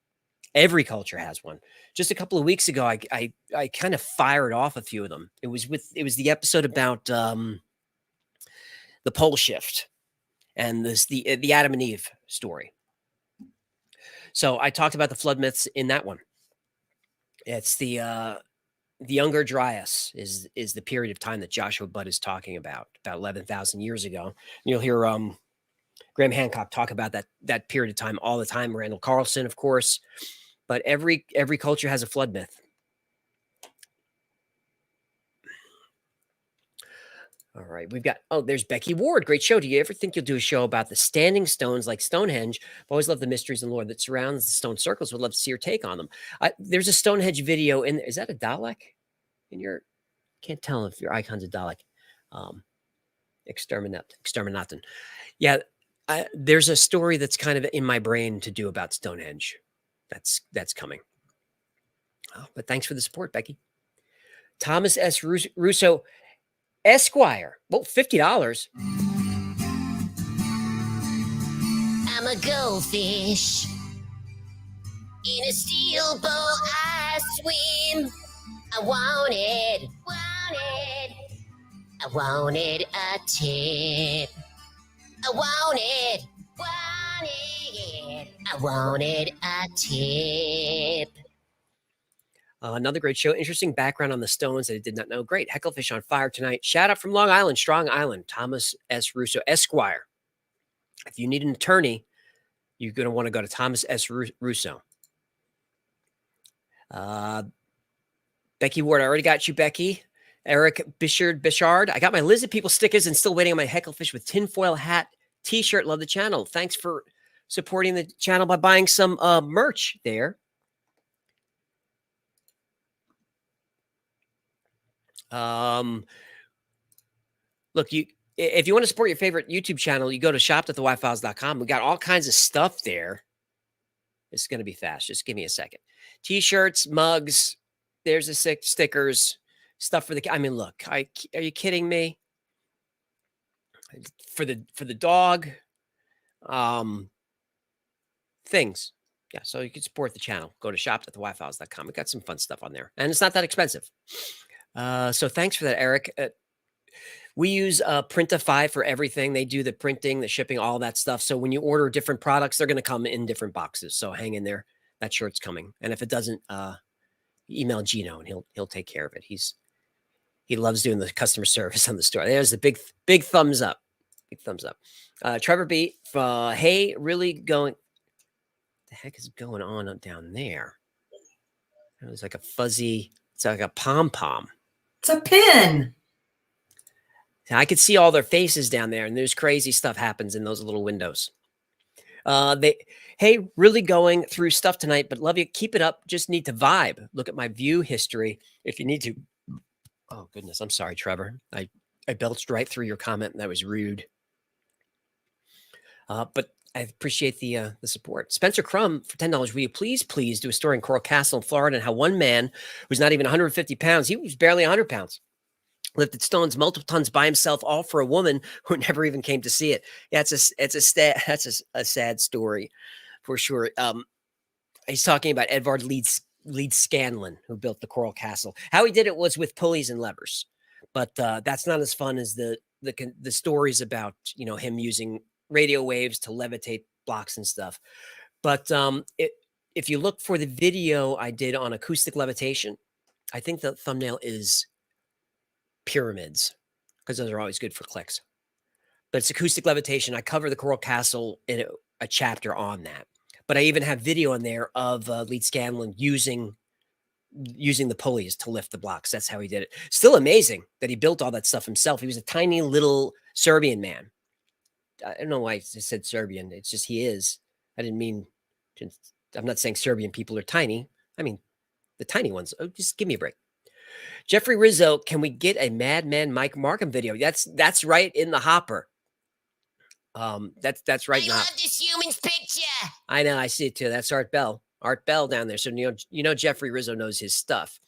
Speaker 3: Every culture has one. Just a couple of weeks ago, I kind of fired off a few of them. It was the episode about the pole shift and the Adam and Eve story. So I talked about the flood myths in that one. It's the Younger Dryas is the period of time that Joshua Budd is talking about 11,000 years ago. And you'll hear Graham Hancock talk about that period of time all the time. Randall Carlson, of course. But every culture has a flood myth. All right, there's Becky Ward. Great show. Do you ever think you'll do a show about the standing stones like Stonehenge? I've always loved the mysteries and lore that surrounds the stone circles. Would love to see your take on them. There's a Stonehenge video in there. Is that a Dalek? Can't tell if your icon's a Dalek. Exterminaten. Yeah, there's a story that's kind of in my brain to do about Stonehenge. That's coming. But thanks for the support, Becky. Thomas S. Russo, Esquire. Well, $50.
Speaker 2: I'm a goldfish. In a steel bowl I swim. I wanted a tip. I wanted a tip.
Speaker 3: Another great show. Interesting background on the Stones that I did not know. Great. Hecklefish on fire tonight. Shout out from Long Island, Strong Island. Thomas S. Russo, Esquire. If you need an attorney, you're going to want to go to Thomas S. Russo. Becky Ward, I already got you, Becky. Eric Bichard. I got my Lizard People stickers and still waiting on my Hecklefish with tinfoil hat t-shirt. Love the channel. Thanks for supporting the channel by buying some merch there. Look, if you want to support your favorite YouTube channel, you go to shop.thewifefiles.com. We got all kinds of stuff there. It's going to be fast. Just give me a second. T-shirts, mugs. There's the stickers, stuff for the. I mean, look. Are you kidding me? For the dog, things. Yeah, so you can support the channel. Go to shop.thewhyfiles.com. We got some fun stuff on there, and it's not that expensive. So thanks for that, Eric. We use Printify for everything. They do the printing, the shipping, all that stuff. So when you order different products, they're going to come in different boxes. So hang in there. That shirt's coming. And if it doesn't, email Gino and he'll take care of it. He loves doing the customer service on the store. There's the big thumbs up. Big thumbs up. Trevor B. Hey, really going. What the heck is going on down there? It was like a fuzzy. It's like a pom pom.
Speaker 7: It's a pin.
Speaker 3: I could see all their faces down there, and there's crazy stuff happens in those little windows. Hey, really going through stuff tonight, but love you. Keep it up. Just need to vibe. Look at my view history if you need to. Oh goodness, I'm sorry, Trevor. I belched right through your comment, and that was rude. But I appreciate the support. Spencer Crum for $10. Will you please do a story in Coral Castle in Florida and how one man who's not even 150 pounds, he was barely 100 pounds, lifted stones multiple tons by himself, all for a woman who never even came to see it. Yeah, that's a sad story for sure. He's talking about Edvard Leeds Scanlon, who built the Coral Castle. How he did it was with pulleys and levers, but that's not as fun as the stories about him using radio waves to levitate blocks and stuff. But if you look for the video I did on acoustic levitation, I think the thumbnail is pyramids, because those are always good for clicks. But it's acoustic levitation. I cover the Coral Castle in a chapter on that. But I even have video in there of Leeds Scanlon using the pulleys to lift the blocks. That's how he did it. Still amazing that he built all that stuff himself. He was a tiny little Serbian man. I don't know why I said Serbian. It's just he is. I didn't mean to, I'm not saying Serbian people are tiny. I mean, the tiny ones. Oh, just give me a break. Jeffrey Rizzo, can we get a Madman Mike Markham video? That's right in the hopper. That's right.
Speaker 2: I love this human's picture.
Speaker 3: I know. I see it too. That's Art Bell. Art Bell down there. So Jeffrey Rizzo knows his stuff.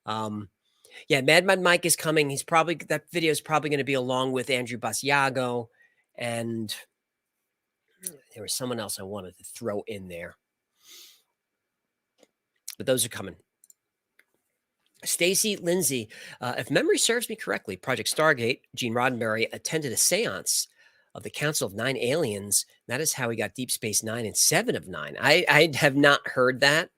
Speaker 3: Yeah, Madman Mike is coming. That video is probably going to be along with Andrew Basiago. And there was someone else I wanted to throw in there. But those are coming. Stacy Lindsay, if memory serves me correctly, Project Stargate, Gene Roddenberry attended a seance of the Council of Nine Aliens. That is how he got Deep Space Nine and 7 of 9. I have not heard that,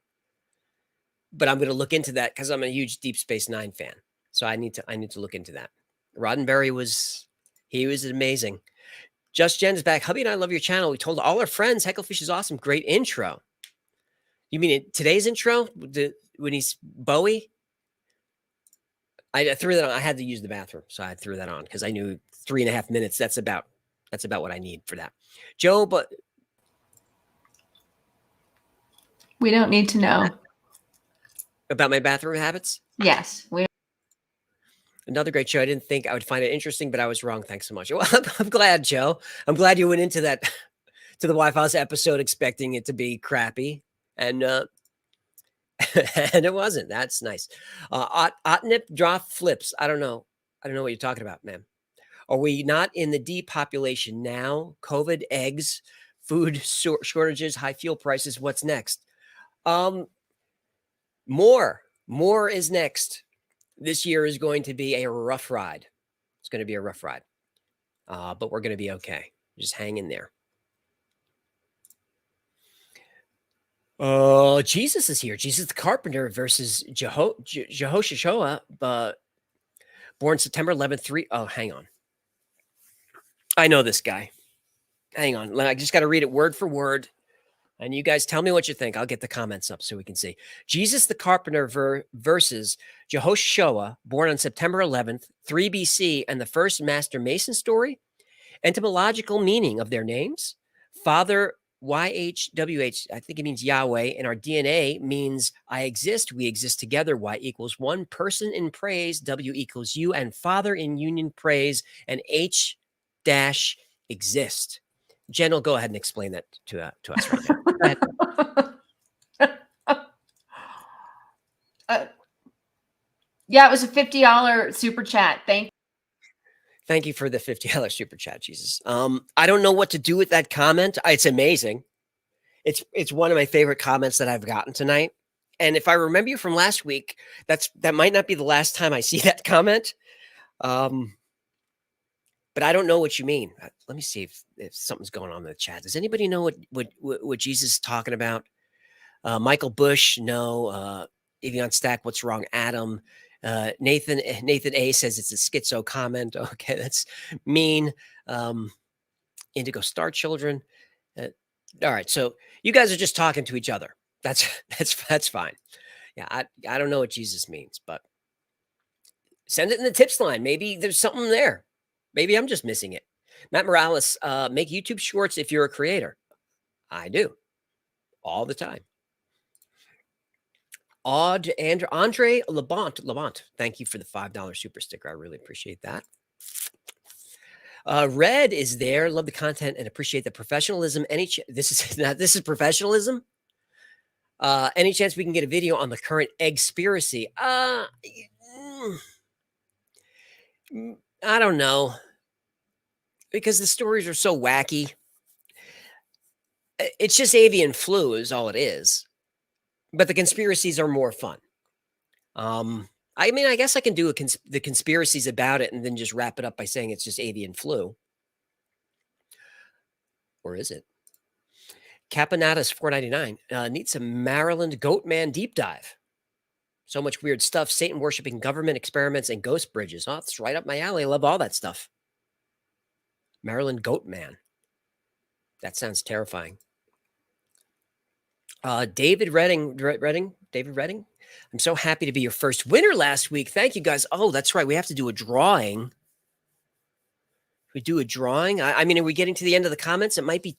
Speaker 3: but I'm going to look into that because I'm a huge Deep Space Nine fan. So I need to look into that. Roddenberry was amazing. Just Jen is back. Hubby and I love your channel. We told all our friends, Hecklefish is awesome. Great intro. You mean today's intro? When he's Bowie? I threw that on. I had to use the bathroom, so I threw that on because I knew 3.5 minutes. That's about what I need for that. Joe, but
Speaker 5: We don't need to know.
Speaker 3: About my bathroom habits?
Speaker 5: Yes.
Speaker 3: Another great show. I didn't think I would find it interesting, but I was wrong. Thanks so much. Well, I'm glad, Joe. I'm glad you went into that, to the Wi-Fi's episode expecting it to be crappy. And and it wasn't. That's nice. Otnip drop flips. I don't know what you're talking about, man. Are we not in the depopulation now? COVID, eggs, food shortages, high fuel prices. What's next? More is next. This year is going to be a rough ride. It's going to be a rough ride. But we're going to be okay. Just hang in there. Jesus is here. Jesus the Carpenter versus Jehoshaphat, born September 11th. Oh, hang on. I know this guy. Hang on. I just got to read it word for word. And you guys tell me what you think. I'll get the comments up so we can see. Jesus the Carpenter versus Jehoshaphat, born on September 11th, 3 BC, and the first master mason story. Etymological meaning of their names. Father YHWH, I think it means Yahweh, and our DNA means I exist, we exist together. Y equals one person in praise, W equals you, and Father in union praise, and H dash exist. Jen will go ahead and explain that to us right now. Go ahead.
Speaker 5: Yeah, it was a $50 super chat.
Speaker 3: Thank you for the $50 super chat, Jesus. I don't know what to do with that comment. It's amazing. It's one of my favorite comments that I've gotten tonight. And if I remember you from last week, that might not be the last time I see that comment. But I don't know what you mean. Let me see if something's going on in the chat. Does anybody know what Jesus is talking about? Michael Bush, no. Evian Stack, what's wrong, Adam? Nathan A says it's a schizo comment. Okay, that's mean. Indigo Star Children. All right, so you guys are just talking to each other. That's fine. Yeah, I don't know what Jesus means, but send it in the tips line. Maybe there's something there. Maybe I'm just missing it. Matt Morales, make YouTube shorts if you're a creator. I do all the time. Andre Labont, thank you for the $5 super sticker. I really appreciate that. Red is there. Love the content and appreciate the professionalism. This is professionalism. Any chance we can get a video on the current eggspiracy? I don't know, because the stories are so wacky. It's just avian flu is all it is, but the conspiracies are more fun. I mean, I guess I can do the conspiracies about it and then just wrap it up by saying it's just avian flu. Or is it? Capanatus 499 needs a Maryland Goatman deep dive. So much weird stuff. Satan worshiping, government experiments, and ghost bridges. Oh, that's right up my alley. I love all that stuff. Maryland Goatman. That sounds terrifying. David Redding. I'm so happy to be your first winner last week. Thank you, guys. Oh, that's right. We have to do a drawing. We do a drawing. I mean, are we getting to the end of the comments? It might be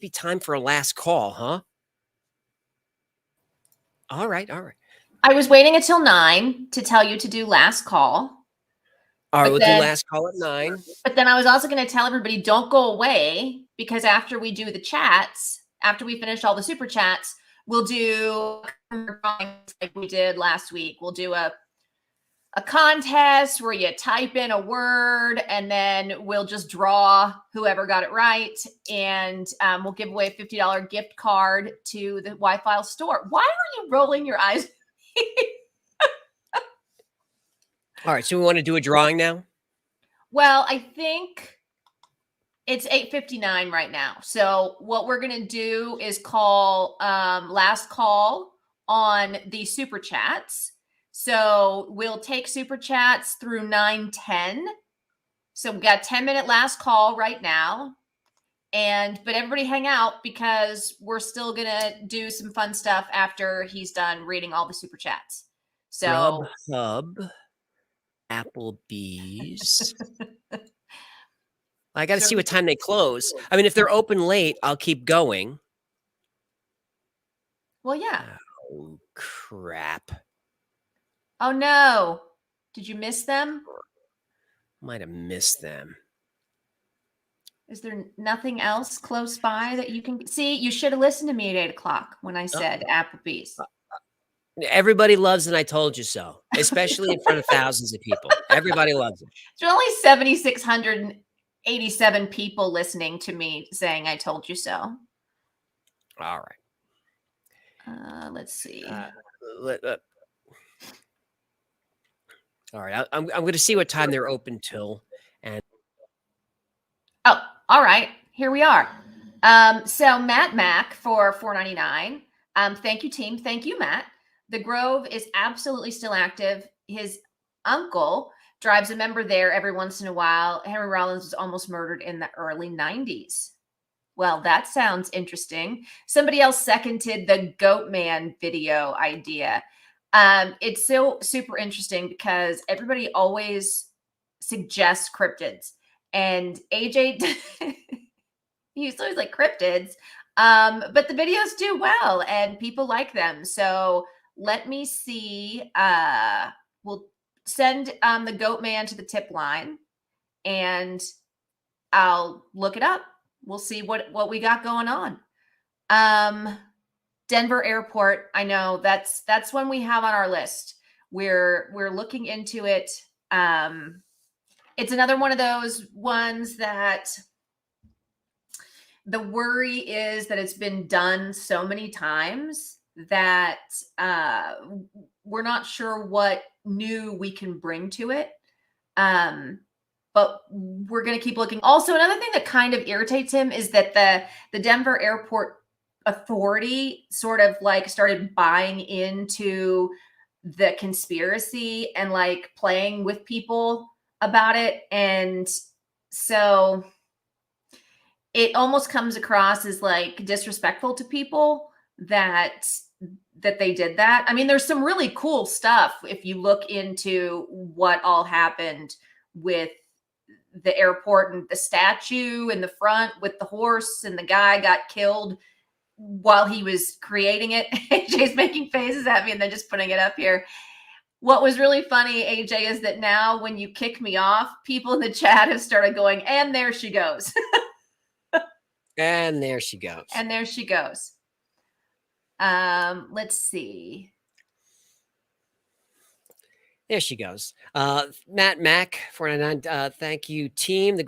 Speaker 3: time for a last call, huh? All right.
Speaker 5: I was waiting until 9 to tell you to do last call.
Speaker 3: All right, we'll do last call at 9.
Speaker 5: But then I was also going to tell everybody, don't go away, because after we do the chats, after we finish all the super chats, we'll do like we did last week. We'll do a contest where you type in a word and then we'll just draw whoever got it right. And we'll give away a $50 gift card to the Wi-Fi store. Why are you rolling your eyes?
Speaker 3: All right, so we want to do a drawing now?
Speaker 5: Well, I think it's 8:59 right now. So what we're going to do is call last call on the super chats. So we'll take super chats through 9:10. So we got 10-minute last call right now. But everybody hang out, because we're still going to do some fun stuff after he's done reading all the super chats. So
Speaker 3: Grubhub, Applebee's. I got to see what time they close. I mean, if they're open late, I'll keep going.
Speaker 5: Well, yeah.
Speaker 3: Oh, crap.
Speaker 5: Oh, no. Did you miss them?
Speaker 3: Might have missed them.
Speaker 5: Is there nothing else close by that you can see? You should have listened to me at 8 o'clock when I said Applebee's.
Speaker 3: Everybody loves and I told you so, especially in front of thousands of people. Everybody loves it.
Speaker 5: There's only 7,687 people listening to me saying I told you so.
Speaker 3: All right.
Speaker 5: Let's see.
Speaker 3: All right. I'm going to see what time they're open till. And
Speaker 5: oh, all right. Here we are. So Matt Mack for $4.99. Thank you, team. Thank you, Matt. The Grove is absolutely still active. His uncle drives a member there every once in a while. Henry Rollins was almost murdered in the early 90s. Well, that sounds interesting. Somebody else seconded the Goat Man video idea. It's so super interesting because everybody always suggests cryptids. And AJ, he's always like cryptids. But the videos do well and people like them. So let me see. We'll send the Goat Man to the tip line and I'll look it up. We'll see what we got going on. Denver Airport. I know that's one we have on our list. we're looking into it. It's another one of those ones that the worry is that it's been done so many times that we're not sure what new we can bring to it. But we're going to keep looking. Also, another thing that kind of irritates him is that the Denver Airport Authority sort of like started buying into the conspiracy and like playing with people about it. And so it almost comes across as like disrespectful to people that they did that. I mean, there's some really cool stuff if you look into what all happened with the airport and the statue in the front with the horse, and the guy got killed while he was creating it. AJ's making faces at me and then just putting it up here. What was really funny, AJ, is that now when you kick me off, people in the chat have started going, and there she goes.
Speaker 3: And there she goes.
Speaker 5: And there she goes. Let's see.
Speaker 3: There she goes. Matt Mack, 499. Thank you, team. The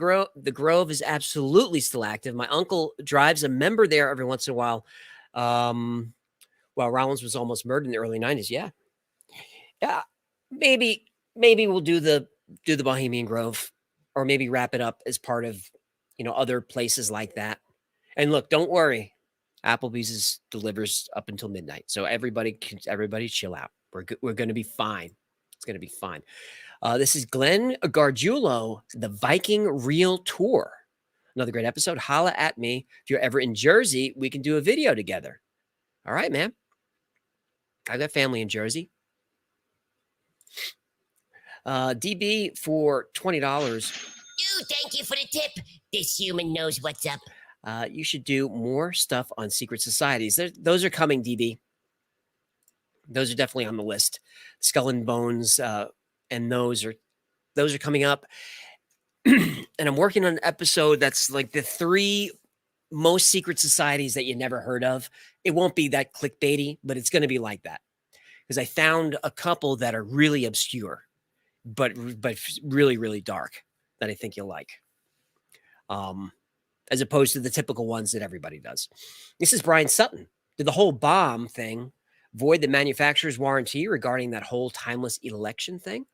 Speaker 3: Grove is absolutely still active. My uncle drives a member there every once in a while. While Rollins was almost murdered in the early 90s. Yeah. Maybe we'll do the Bohemian Grove, or maybe wrap it up as part of, other places like that. And look, don't worry. Applebee's delivers up until midnight. So everybody chill out. We're going to be fine. It's going to be fine. This is Glenn Gargiulo, the Viking Reel Tour. Another great episode. Holla at me. If you're ever in Jersey, we can do a video together. All right, man. I've got family in Jersey. DB for $20.
Speaker 2: Dude, thank you for the tip. This human knows what's up.
Speaker 3: You should do more stuff on secret societies. Those are coming, DB. Those are definitely on the list. Skull and Bones, and those are coming up. And I'm working on an episode that's like the 3 most secret societies that you never heard of. It won't be that clickbaity, but it's going to be like that, because I found a couple that are really obscure, but really, really dark, that I think you'll like. As opposed to the typical ones that everybody does. This is Brian Sutton. Did the whole bomb thing void the manufacturer's warranty regarding that whole timeless election thing?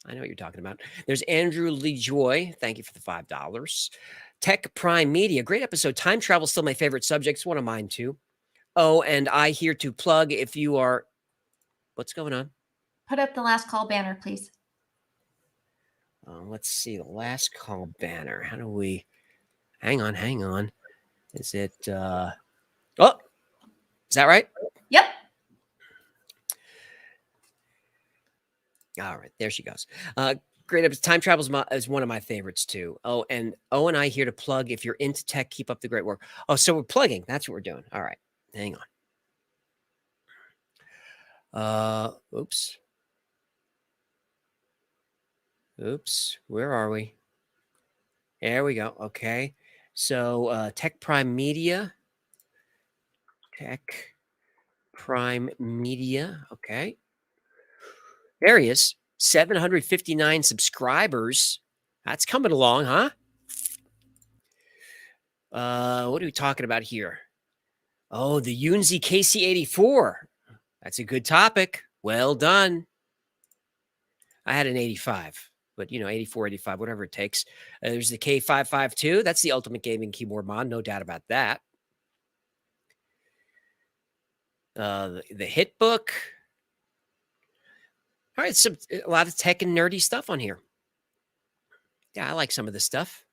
Speaker 3: I know what you're talking about. There's Andrew Lee Joy. Thank you for the $5. Tech Prime Media. Great episode. Time travel still my favorite subject. It's one of mine too. Oh, and I here to plug if you are... What's going on?
Speaker 5: Put up the last call banner, please.
Speaker 3: Let's see. The last call banner. How do we... Hang on. Is it... Oh! Is that right?
Speaker 5: Yep.
Speaker 3: All right, there she goes. Great. Time travel is one of my favorites too. Oh, and I here to plug. If you're into tech, keep up the great work. Oh, so we're plugging. That's what we're doing. All right, hang on. Oops. Where are we? There we go. Okay. So Tech Prime Media. Tech Prime Media. Okay. There he is. 759 subscribers. That's coming along, huh? What are we talking about here? Oh, the Unzi KC84. That's a good topic. Well done. I had an 85, but 84, 85, whatever it takes. There's the K552. That's the ultimate gaming keyboard mod. No doubt about that. The hit book. All right, a lot of tech and nerdy stuff on here. Yeah, I like some of this stuff.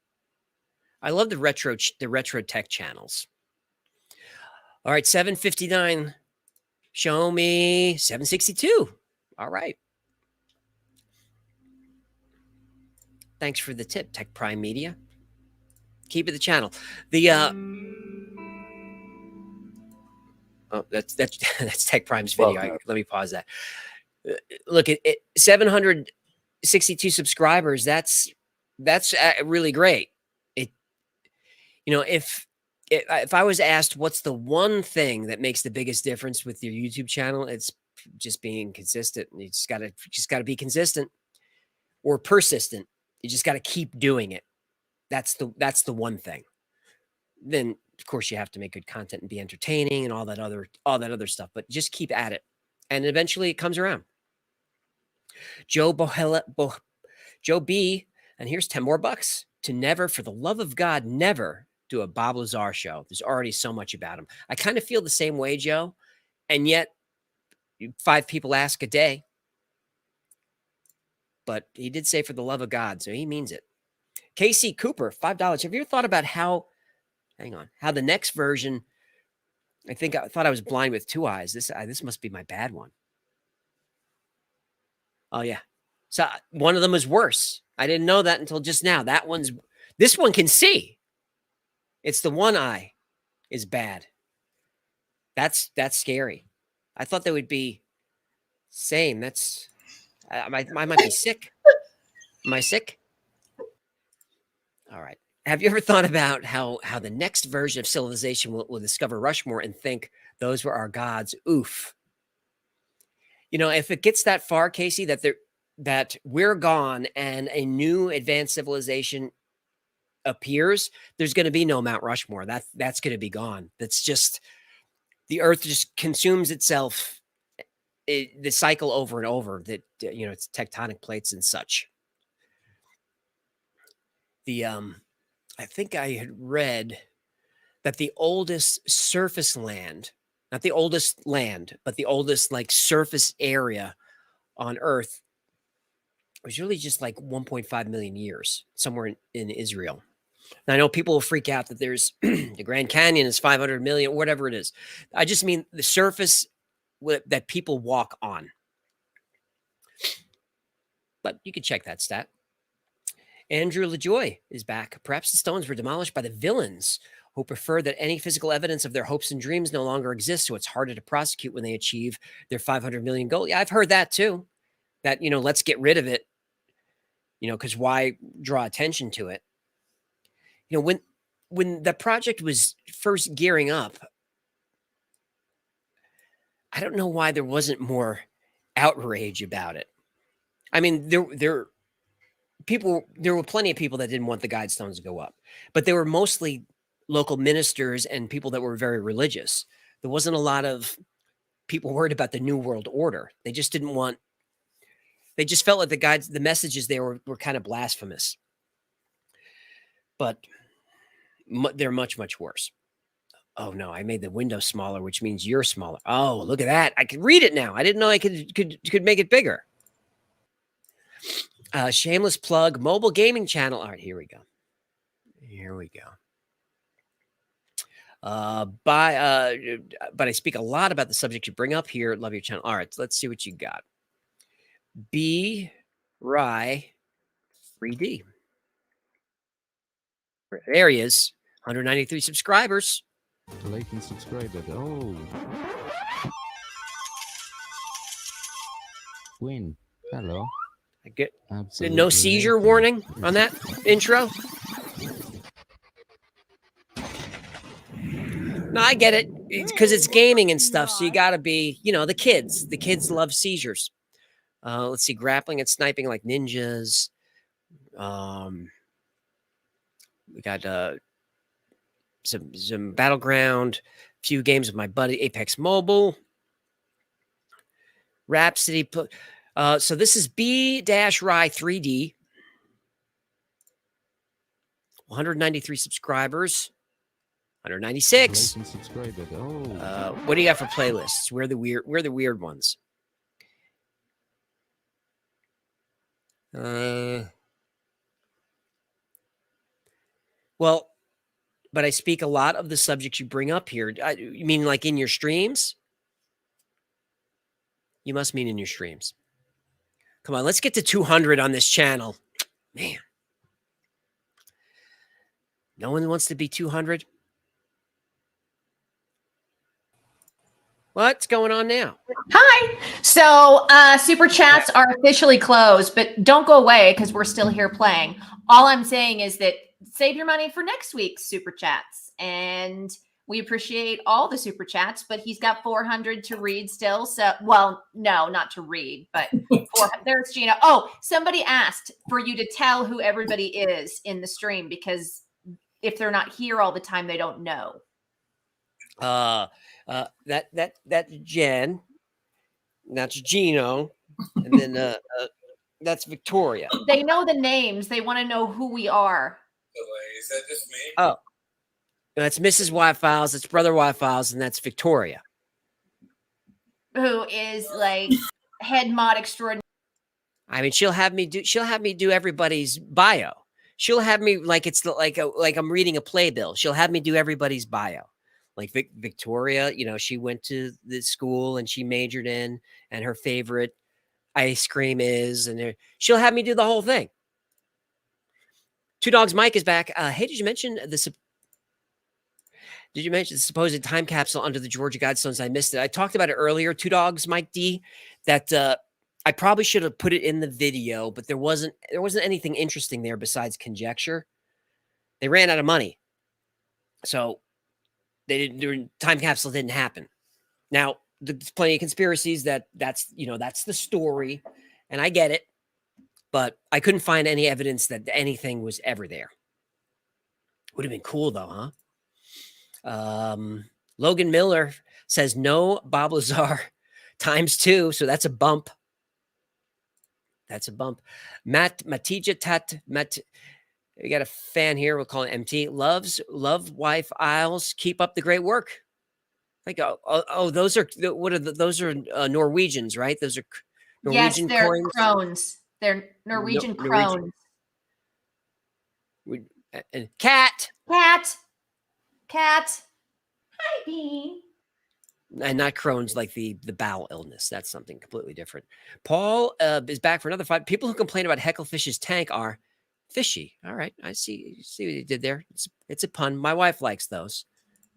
Speaker 3: I love the retro tech channels. All right, 759. Show me 762. All right. Thanks for the tip, Tech Prime Media. Keep it the channel. The oh, that's Tech Prime's video. Let me pause that. Look at 762 subscribers. That's really great. If I was asked what's the one thing that makes the biggest difference with your YouTube channel, it's just being consistent. You just gotta be consistent or persistent. You just gotta keep doing it. That's the one thing. Then of course you have to make good content and be entertaining and all that other stuff, but just keep at it. And eventually it comes around. Joe B, and here's 10 more bucks to never, for the love of God, never do a Bob Lazar show. There's already so much about him. I kind of feel the same way, Joe. And yet 5 people ask a day. But he did say for the love of God, so he means it. KC Cooper, $5. Have you ever thought about how the next version, I thought I was blind with 2 eyes. This must be my bad one. Oh yeah. So one of them is worse. I didn't know that until just now. This one can see. It's the one eye is bad. That's scary. I thought they would be same. I might be sick. Am I sick? All right. Have you ever thought about how the next version of civilization will discover Rushmore and think those were our gods? Oof. If it gets that far, Casey, that we're gone and a new advanced civilization appears, there's going to be no Mount Rushmore. That's going to be gone. That's just the Earth just consumes itself, the cycle over and over. That it's tectonic plates and such. I think I had read that the oldest surface land, not the oldest land, but the oldest surface area on Earth was really just 1.5 million years somewhere in Israel. And I know people will freak out that there's the Grand Canyon is 500 million, whatever it is. I just mean the surface that people walk on. But you can check that stat. Andrew LaJoy is back. Perhaps the stones were demolished by the villains who prefer that any physical evidence of their hopes and dreams no longer exists, so it's harder to prosecute when they achieve their 500 million goal. Yeah, I've heard that too. That, let's get rid of it, because why draw attention to it? When the project was first gearing up, I don't know why there wasn't more outrage about it. I mean, there were plenty of people that didn't want the Guidestones to go up, but they were mostly local ministers and people that were very religious. There wasn't a lot of people worried about the New World Order. They just they just felt like the messages there were kind of blasphemous. But they're much, much worse. Oh no, I made the window smaller, which means you're smaller. Oh, look at that. I can read it now. I didn't know I could make it bigger. Shameless plug, mobile gaming channel. All right, here we go. But I speak a lot about the subject you bring up here. Love your channel. All right, let's see what you got. B Rye 3D. There he is. 193 subscribers.
Speaker 8: Like and subscribe. Oh. Win. Hello.
Speaker 3: I get
Speaker 8: Absolutely
Speaker 3: no seizure warning on that intro. No, I get it. Because it's gaming and stuff. So you got to be, the kids. The kids love seizures. Let's see. Grappling and sniping like ninjas. We got some Battleground. Few games with my buddy. Apex Mobile. Rhapsody. So this is B-Rye 3D. 193 subscribers. 196. What do you got for playlists? We're the weird ones. Well, but I speak a lot of the subjects you bring up here. You mean like in your streams? You must mean in your streams. Come on, let's get to 200 on this channel. Man. No one wants to be 200? What's going on now?
Speaker 5: Hi. So super chats are officially closed, but don't go away because we're still here playing. All I'm saying is that save your money for next week's super chats. And We appreciate all the super chats, but he's got 400 to read still. So, well, no, not to read, but there's Gina. Oh, somebody asked for you to tell who everybody is in the stream, because if they're not here all the time, they don't know.
Speaker 3: That's Jen. That's Gino, and then that's Victoria.
Speaker 5: They know the names. They want to know who we are.
Speaker 6: Is that just me?
Speaker 3: Oh, that's Mrs. Y Files. That's Brother Y Files, and that's Victoria,
Speaker 5: Who is like head mod extraordinary.
Speaker 3: I mean, she'll have me do everybody's bio. She'll have me like it's like I'm reading a playbill. She'll have me do everybody's bio. Like Victoria, you know, she went to the school and she majored in, and her favorite ice cream is, and she'll have me do the whole thing. Two Dogs Mike is back. Hey, did you mention the supposed time capsule under the Georgia Guidestones? I missed it. I talked about it earlier. Two Dogs Mike D. That I probably should have put it in the video, but there wasn't anything interesting there besides conjecture. They ran out of money, so their time capsule didn't happen. Now, there's plenty of conspiracies that's the story, and I get it, but I couldn't find any evidence that anything was ever there. Would have been cool though, huh? Logan Miller says no Bob Lazar ×2, so that's a bump. That's a bump. Matija Tat Mat. We got a fan here. We'll call it MT. Love wife Isles. Keep up the great work. Like those are those are Norwegians, right? Those are Norwegian
Speaker 5: yes, they're
Speaker 3: coins.
Speaker 5: crones. They're Norwegian crones.
Speaker 3: Cat.
Speaker 5: Hi, Bean.
Speaker 3: And not Crohn's, like the bowel illness. That's something completely different. Paul is back for another fight. People who complain about Hecklefish's tank are fishy. All right, I see. You see what he did there. It's a pun. My wife likes those.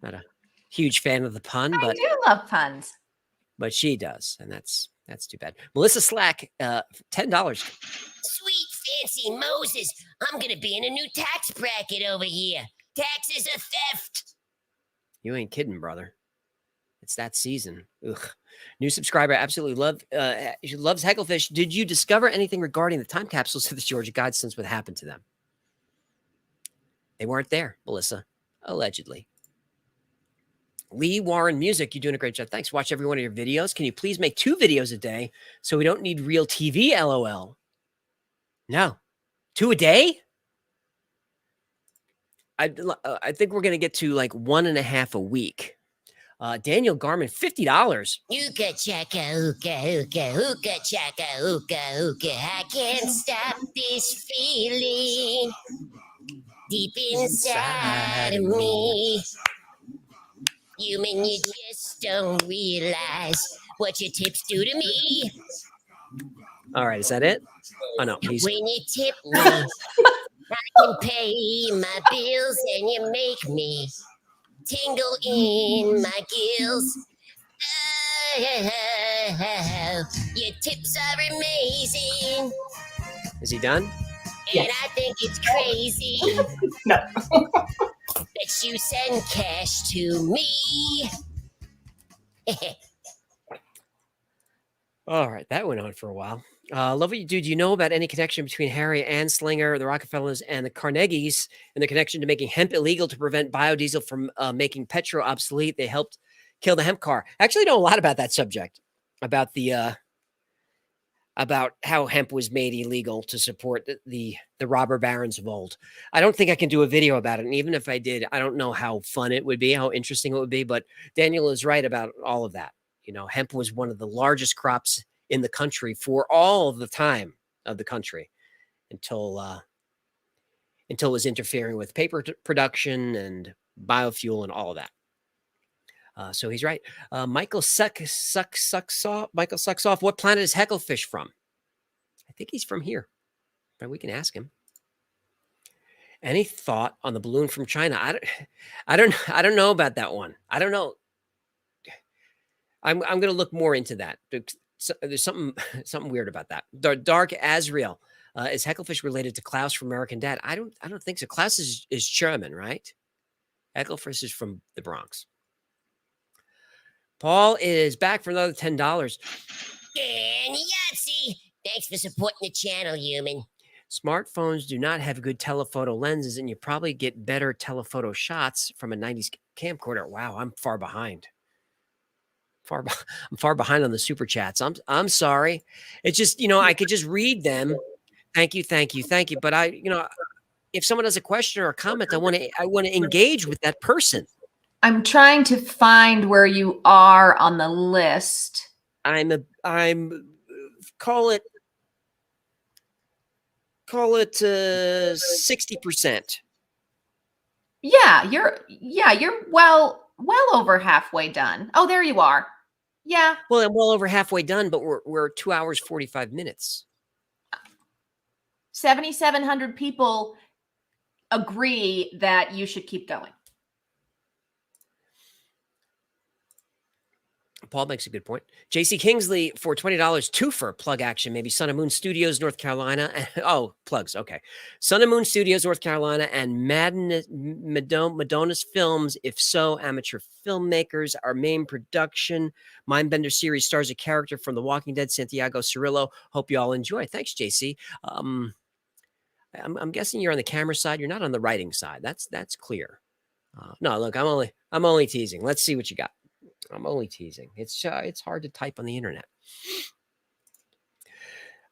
Speaker 3: Not a huge fan of the pun, but
Speaker 5: I do love puns.
Speaker 3: But she does, and that's too bad. Melissa Slack, $10.
Speaker 2: Sweet fancy Moses, I'm gonna be in a new tax bracket over here. Taxes are theft.
Speaker 3: You ain't kidding, brother. It's that season. Ugh. New subscriber, absolutely she loves Hecklefish. Did you discover anything regarding the time capsules of the Georgia Guidestones? What happened to them? They weren't there, Melissa, allegedly. Lee Warren Music, you're doing a great job. Thanks. Watch every one of your videos. Can you please make 2 videos a day so we don't need real TV, LOL? No. 2 a day? I think we're going to get to like 1.5 a week. Daniel Garman, $50.
Speaker 2: Ooka chaka, ooka, ooka, ooka chaka, ooka, ooka. I can't stop this feeling deep inside of me. Human, you just don't realize what your tips do to me.
Speaker 3: All right, is that it? Oh, no.
Speaker 2: When you tip me, I can pay my bills and you make me tingle in my gills. Oh, your tips are amazing.
Speaker 3: Is he done?
Speaker 2: And I think it's crazy
Speaker 7: No.
Speaker 2: that you send cash to me.
Speaker 3: All right, that went on for a while. Love what you do. Do you know about any connection between Harry Anslinger, the Rockefellers, and the Carnegies, and the connection to making hemp illegal to prevent biodiesel from making petro obsolete? They helped kill the hemp car. I actually know a lot about that subject, about the about how hemp was made illegal to support the robber barons of old. I don't think I can do a video about it, and even if I did, I don't know how fun it would be, how interesting it would be. But Daniel is right about all of that. You know, hemp was one of the largest crops in the country for all of the time of the country until it was interfering with paper production and biofuel and all of that. So he's right. Michael sucks off. What planet is Hecklefish from? I think he's from here, but we can ask him. Any thought on the balloon from China? I don't know about that one. I don't know. I'm going to look more into that. There's something weird about that. Dark Azrael, is Hecklefish related to Klaus from American Dad? I don't think so. Klaus is German, right? Ecclefris is from the Bronx. Paul is back for another $10.
Speaker 2: And Yahtzee! Thanks for supporting the channel, human.
Speaker 3: Smartphones do not have good telephoto lenses, and you probably get better telephoto shots from a 90s camcorder. Wow, I'm far behind. I'm far behind on the super chats. I'm sorry. It's just, I could just read them. Thank you. But if someone has a question or a comment, I want to engage with that person.
Speaker 5: I'm trying to find where you are on the list.
Speaker 3: I'm call it 60%.
Speaker 5: Yeah, you're well over halfway done. Oh, there you are. Yeah.
Speaker 3: Well, I'm well over halfway done, but we're 2 hours 45 minutes.
Speaker 5: 7,700 people agree that you should keep going.
Speaker 3: Paul makes a good point. JC Kingsley for $20, twofer plug action, maybe Sun and Moon Studios, North Carolina. Oh, plugs. Okay. Sun and Moon Studios, North Carolina, and Madonna's Films. If so, amateur filmmakers. Our main production, Mindbender series, stars a character from The Walking Dead, Santiago Cirillo. Hope you all enjoy. Thanks, JC. I'm guessing you're on the camera side. You're not on the writing side. That's clear. No, look, I'm only teasing. Let's see what you got. I'm only teasing. It's hard to type on the internet. All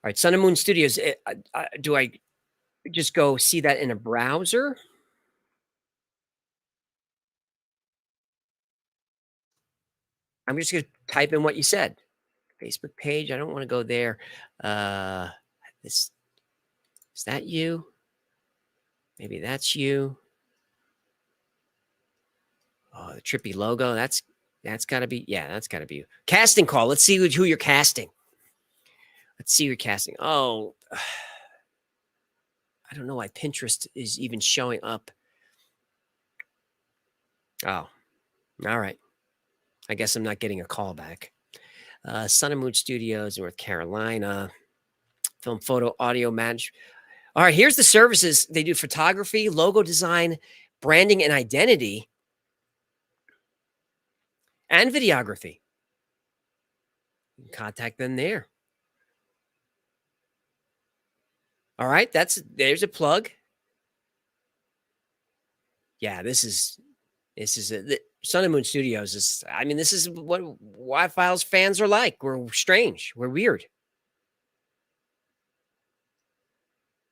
Speaker 3: right, Sun and Moon Studios. Do I just go see that in a browser? I'm just going to type in what you said. Facebook page. I don't want to go there. Is that you? Maybe that's you. Oh, the trippy logo. That's got to be, that's got to be you. Casting call. Let's see who you're casting. Let's see who you're casting. Oh, I don't know why Pinterest is even showing up. Oh, all right. I guess I'm not getting a call back. Sun and Moon Studios, North Carolina. Film, photo, audio, manage. All right, here's the services. They do photography, logo design, branding, and identity. And videography. You can contact them there. All right, there's a plug. Yeah, this is the Sun and Moon Studios is. I mean, this is what Y-Files fans are like. We're strange. We're weird.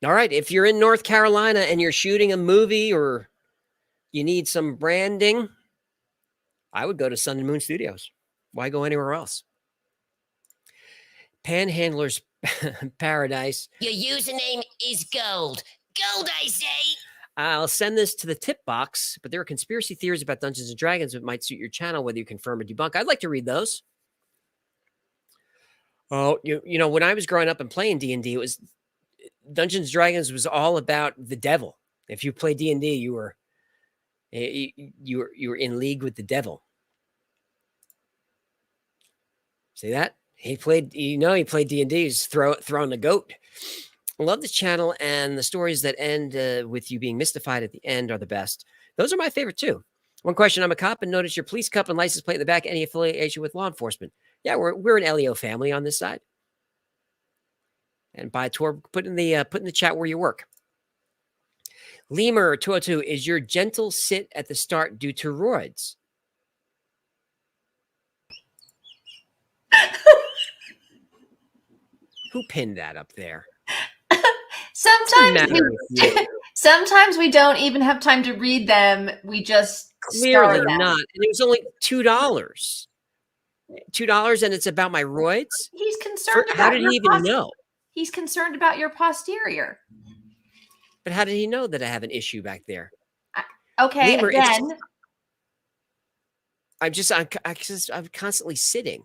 Speaker 3: All right, if you're in North Carolina and you're shooting a movie or you need some branding, I would go to Sun and Moon Studios. Why go anywhere else? Panhandler's Paradise.
Speaker 2: Your username is gold. Gold, I say.
Speaker 3: I'll send this to the tip box, but there are conspiracy theories about Dungeons & Dragons that might suit your channel, whether you confirm or debunk. I'd like to read those. Oh, you know, when I was growing up and playing D&D, it was Dungeons & Dragons was all about the devil. If you play D&D, you were in league with the devil. See that? He played D&D. He's throwing the goat. I love the channel, and the stories that end with you being mystified at the end are the best. Those are my favorite too. One question: I'm a cop and notice your police cup and license plate in the back. Any affiliation with law enforcement? Yeah, we're an LEO family on this side. And buy a tour. Put in the chat where you work. Lemur 202, is your gentle sit at the start due to roids? Who pinned that up there?
Speaker 5: Sometimes we don't even have time to read them. We just
Speaker 3: clearly not. And it was only $2. $2, and it's about my roids.
Speaker 5: He's concerned.
Speaker 3: How did he even know?
Speaker 5: He's concerned about your posterior.
Speaker 3: But how did he know that I have an issue back there?
Speaker 5: Okay,
Speaker 3: Lemur,
Speaker 5: again.
Speaker 3: I'm constantly sitting,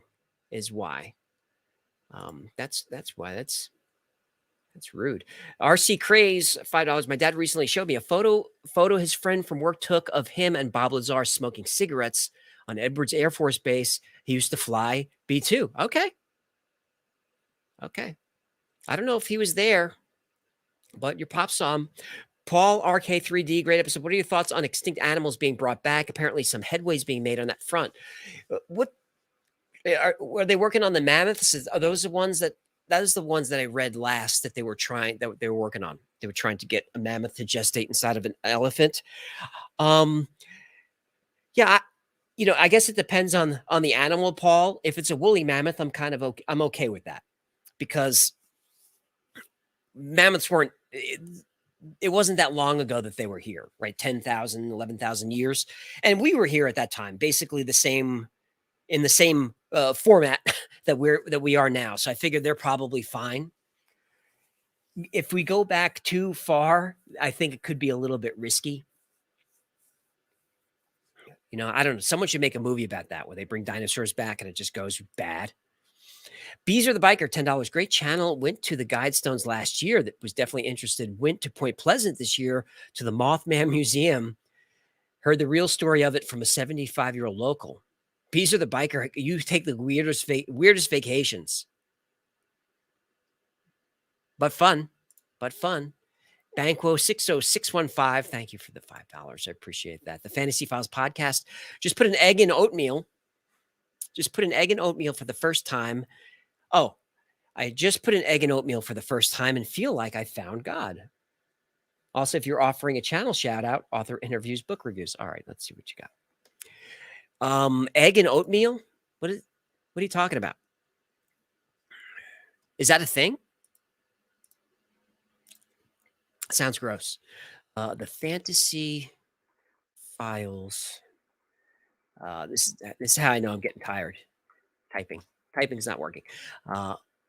Speaker 3: is why. That's why. That's rude. RC Craze, $5. My dad recently showed me a photo his friend from work took of him and Bob Lazar smoking cigarettes on Edwards Air Force Base. He used to fly B-2. Okay. I don't know if he was there, but your pop saw him. Paul RK3D, great episode. What are your thoughts on extinct animals being brought back? Apparently, some headways being made on that front. What are they working on the mammoths? Are those the ones that is the ones that I read last that they were working on? They were trying to get a mammoth to gestate inside of an elephant. Yeah, I guess it depends on the animal, Paul. If it's a woolly mammoth, I'm kind of okay. I'm okay with that because mammoths weren't. It wasn't that long ago that they were here, right? 10,000, 11,000 years, and we were here at that time, basically the same in the same format that we are now. So I figured they're probably fine. If we go back too far, I think it could be a little bit risky. I don't know. Someone should make a movie about that where they bring dinosaurs back and it just goes bad. Beezer the Biker, $10. Great channel. Went to the Guidestones last year. That was definitely interested. Went to Point Pleasant this year to the Mothman Museum. Heard the real story of it from a 75-year-old local. Beezer the Biker, you take the weirdest vacations. But fun. Banquo 60615. Thank you for the $5. I appreciate that. The Fantasy Files podcast. Just put an egg in oatmeal. For the first time. Oh, I just put an egg in oatmeal for the first time and feel like I found God. Also, if you're offering a channel shout out, author interviews, book reviews. All right, let's see what you got. Egg and oatmeal? What are you talking about? Is that a thing? Sounds gross. The Fantasy Files. This is how I know I'm getting tired. Typing's not working.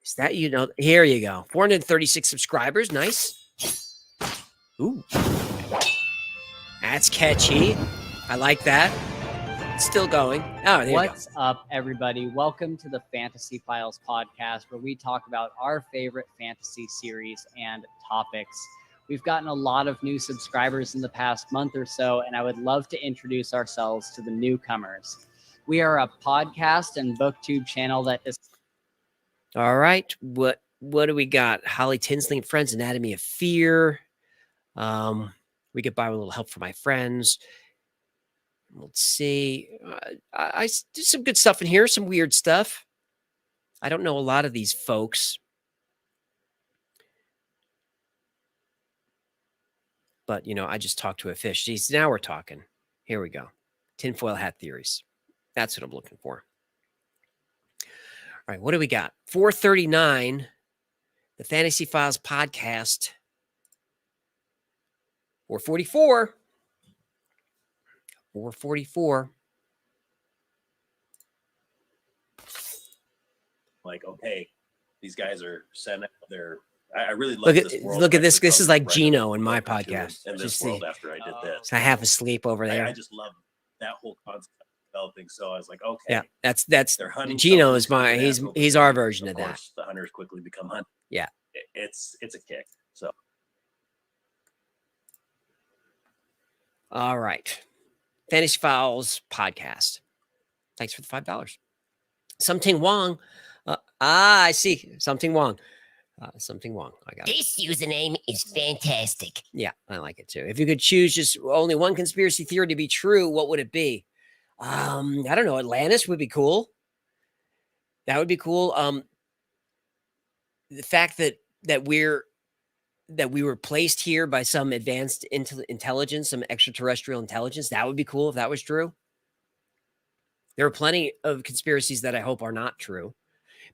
Speaker 3: Is that here you go. 436 subscribers. Nice. Ooh. That's catchy. I like that. It's still going. Oh, there you go.
Speaker 10: What's up, everybody? Welcome to the Fantasy Files podcast, where we talk about our favorite fantasy series and topics. We've gotten a lot of new subscribers in the past month or so, and I would love to introduce ourselves to the newcomers. We are a podcast and booktube channel that is...
Speaker 3: All right. What do we got? Holly Tinsley and Friends, Anatomy of Fear. We get by with a little help from my friends. Let's see. I do some good stuff in here, some weird stuff. I don't know a lot of these folks. But, I just talked to a fish. Jeez, now we're talking. Here we go. Tinfoil hat theories. That's what I'm looking for. All right, what do we got? 439, the Fantasy Files podcast. 444. 444.
Speaker 11: Like, okay, these guys are setting up their... I really love this world.
Speaker 3: Look at this. This is like Gino in my podcast.
Speaker 11: And this world after I did this.
Speaker 3: I have a sleep over there.
Speaker 11: I just love that whole concept of developing. So I was like, okay.
Speaker 3: Yeah, that's Gino is he's our version of that.
Speaker 11: The hunters quickly become hunters.
Speaker 3: Yeah.
Speaker 11: It's a kick. So.
Speaker 3: All right. Fantasy Files podcast. Thanks for the $5. Something Wong. I see. Something Wong. Something wrong. I got
Speaker 2: this username is fantastic.
Speaker 3: Yeah, I like it too. If you could choose just only one conspiracy theory to be true, what would it be? I don't know. Atlantis would be cool. That would be cool. The fact that we were placed here by some advanced intelligence, some extraterrestrial intelligence, that would be cool if that was true. There are plenty of conspiracies that I hope are not true.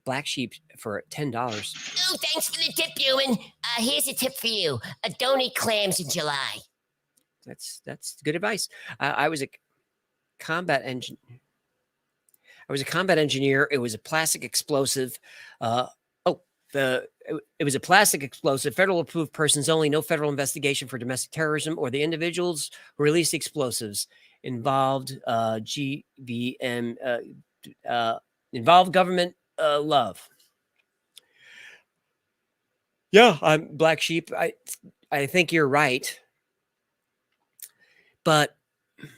Speaker 3: Black Sheep for $10.
Speaker 2: Oh, thanks for the tip, Ewan. Here's a tip for you. Don't eat clams in July.
Speaker 3: That's good advice. I was a combat engineer. It was a plastic explosive. It was a plastic explosive. Federal approved persons only. No federal investigation for domestic terrorism or the individuals who released explosives involved. Involved government. Love. Yeah, I'm Black Sheep. I think you're right. But it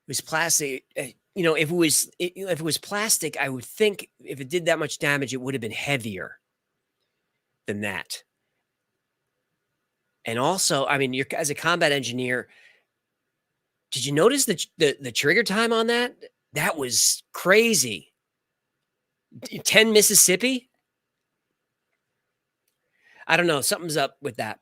Speaker 3: was plastic. If it was plastic, I would think if it did that much damage, it would have been heavier than that. And also, I mean, you're as a combat engineer, did you notice the trigger time on that? That was crazy. 10 Mississippi? I don't know. Something's up with that.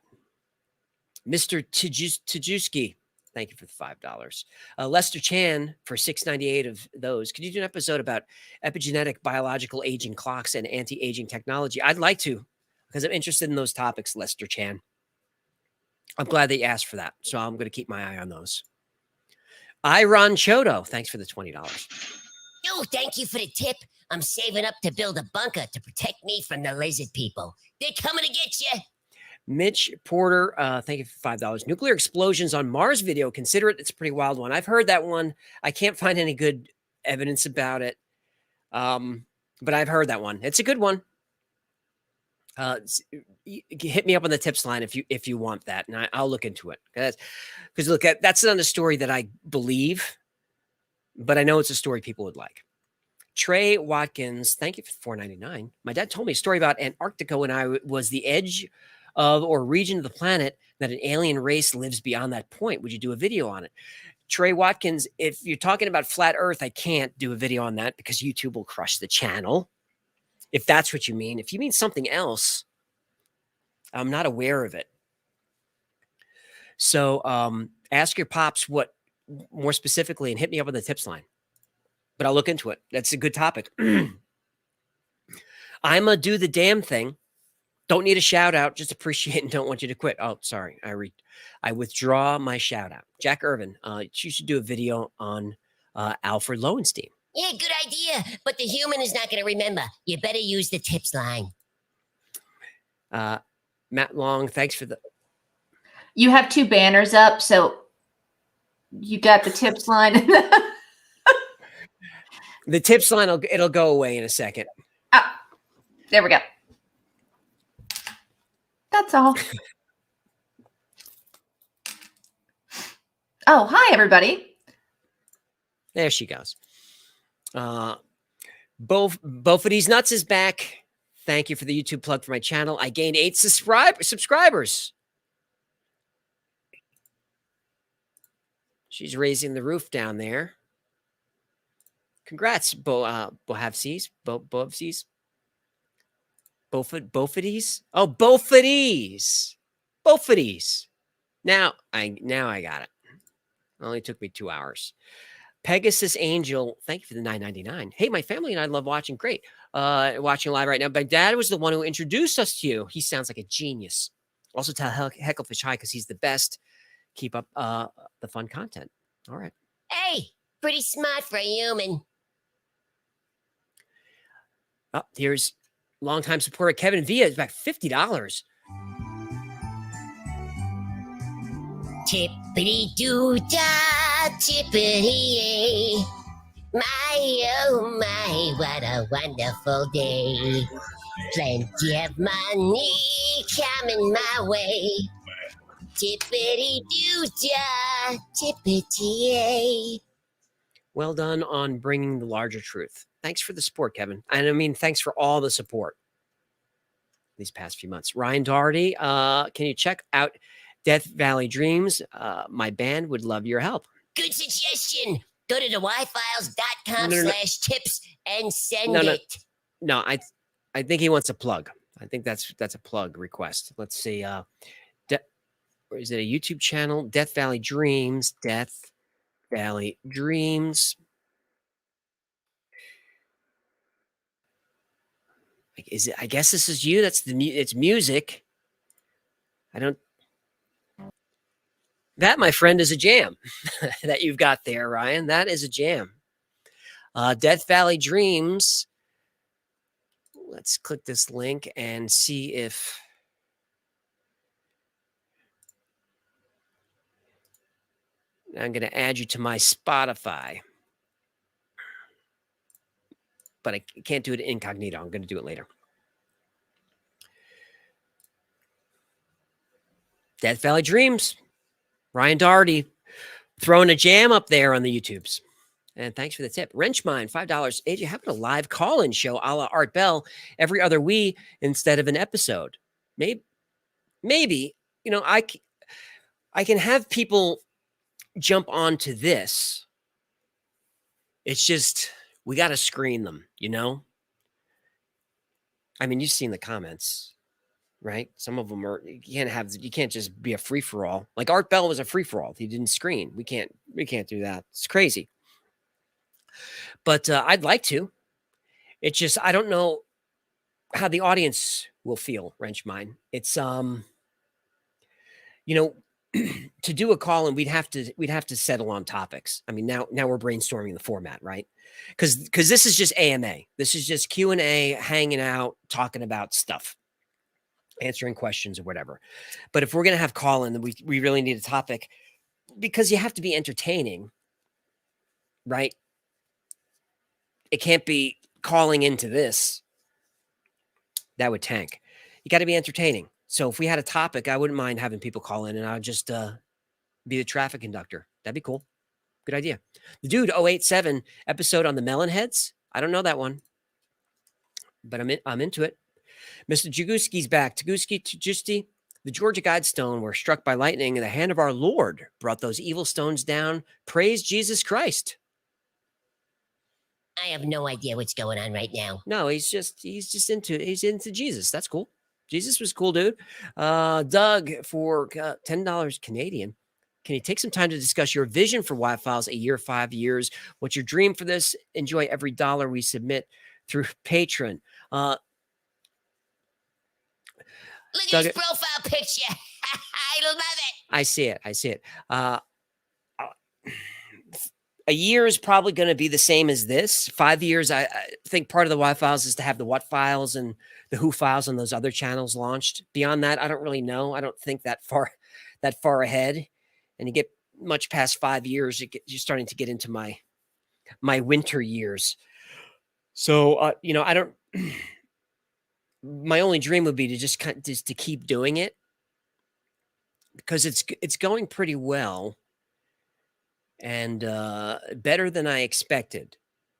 Speaker 3: Mr. Tajewski, thank you for the $5. Lester Chan for $6.98 of those. Could you do an episode about epigenetic biological aging clocks and anti-aging technology? I'd like to, because I'm interested in those topics, Lester Chan. I'm glad that you asked for that. So I'm going to keep my eye on those. Iron Chodo, thanks for the $20.
Speaker 2: Oh, thank you for the tip. I'm saving up to build a bunker to protect me from the lizard people. They're coming to get you.
Speaker 3: Mitch Porter, thank you for $5. Nuclear explosions on Mars video. Consider it. It's a pretty wild one. I've heard that one. I can't find any good evidence about it. But I've heard that one. It's a good one. Hit me up on the tips line if you want that, and I'll look into it. Because look, that's not a story that I believe, but I know it's a story people would like. Trey Watkins, thank you for $4.99. My dad told me a story about Antarctica when I was the edge of or region of the planet that an alien race lives beyond that point. Would you do a video on it? Trey Watkins, if you're talking about flat Earth, I can't do a video on that because YouTube will crush the channel. If that's what you mean. If you mean something else, I'm not aware of it. So ask your pops what more specifically and hit me up on the tips line. But I'll look into it. That's a good topic. I'm a do the damn thing. Don't need a shout out. Just appreciate and don't want you to quit. Oh, sorry. I withdraw my shout out. Jack Irvin, you should do a video on Alfred Lowenstein.
Speaker 2: Yeah, good idea. But the human is not going to remember. You better use the tips line.
Speaker 3: Matt Long, thanks for the...
Speaker 5: You have two banners up, so you got the tips line.
Speaker 3: The tips line, it'll go away in a second.
Speaker 5: Ah, there we go. That's all. Oh, hi, everybody.
Speaker 3: There she goes. Both of these nuts is back. Thank you for the YouTube plug for my channel. I gained 8 subscribers. She's raising the roof down there. Congrats, Bohavsies. Bohavsies. Bofidis? Oh, Bofidis. Bofidis. Now I got it. It only took me 2 hours. Pegasus Angel, thank you for the $9.99. Hey, my family and I love watching. Great. Watching live right now. My dad was the one who introduced us to you. He sounds like a genius. Also tell Hecklefish hi because he's the best. Keep up the fun content. All right.
Speaker 2: Hey, pretty smart for a human.
Speaker 3: Oh, here's longtime supporter Kevin Villa. It's back $50.
Speaker 2: Tippity-doo-dah, tippity-yay. My, oh my, what a wonderful day. Plenty of money coming my way. Tippity-doo-dah, tippity-yay.
Speaker 3: Well done on bringing the larger truth. Thanks for the support, Kevin. And I mean, thanks for all the support these past few months. Ryan Doherty, can you check out Death Valley Dreams? My band would love your help.
Speaker 2: Good suggestion. Go to the yfiles.com/tips and send it.
Speaker 3: No, I think he wants a plug. I think that's a plug request. Let's see. Or is it a YouTube channel? Death Valley Dreams. Death Valley Dreams. Is it? I guess this is you. That's it's music. I don't. That, my friend, is a jam that you've got there, Ryan. That is a jam. Death Valley Dreams. Let's click this link and see if I'm going to add you to my Spotify. But I can't do it incognito. I'm going to do it later. Death Valley Dreams. Ryan Doherty throwing a jam up there on the YouTubes. And thanks for the tip. Wrenchmine, $5. AJ, having a live call-in show a la Art Bell every other week instead of an episode. Maybe you know, I can have people jump onto this. It's just we got to screen them, you know? I mean, you've seen the comments, right? Some of them are you can't just be a free for all. Like Art Bell was a free for all. He didn't screen. We can't do that. It's crazy. But I'd like to. It's just I don't know how the audience will feel, Wrench Mine. It's you know, to do a call and we'd have to settle on topics. I mean, now we're brainstorming the format, right? Because this is just AMA. This is just Q&A, hanging out, talking about stuff, answering questions or whatever. But if we're gonna have call in, then we really need a topic because you have to be entertaining, right? It can't be calling into this. That would tank. You got to be entertaining. So if we had a topic, I wouldn't mind having people call in and I'll just be the traffic conductor. That'd be cool. Good idea. The Dude 087 episode on the melon heads. I don't know that one, but I'm into it. Mr. Jaguski's back. Taguski, the Georgia Guidestone were struck by lightning and the hand of our Lord brought those evil stones down. Praise Jesus Christ.
Speaker 2: I have no idea what's going on right now.
Speaker 3: No, he's into Jesus. That's cool. Jesus was cool, dude. Doug for $10 Canadian. Can you take some time to discuss your vision for Wild Files a year, 5 years? What's your dream for this? Enjoy every dollar we submit through Patreon.
Speaker 2: Look at his profile picture. I love it.
Speaker 3: I see it. A year is probably going to be the same as this. 5 years, I think part of the Why Files is to have the What Files and the Who Files and those other channels launched. Beyond that, I don't really know. I don't think that far ahead. And you get much past 5 years, you're starting to get into my winter years. So, you know, I don't. My only dream would be to just to keep doing it because it's going pretty well. And better than I expected.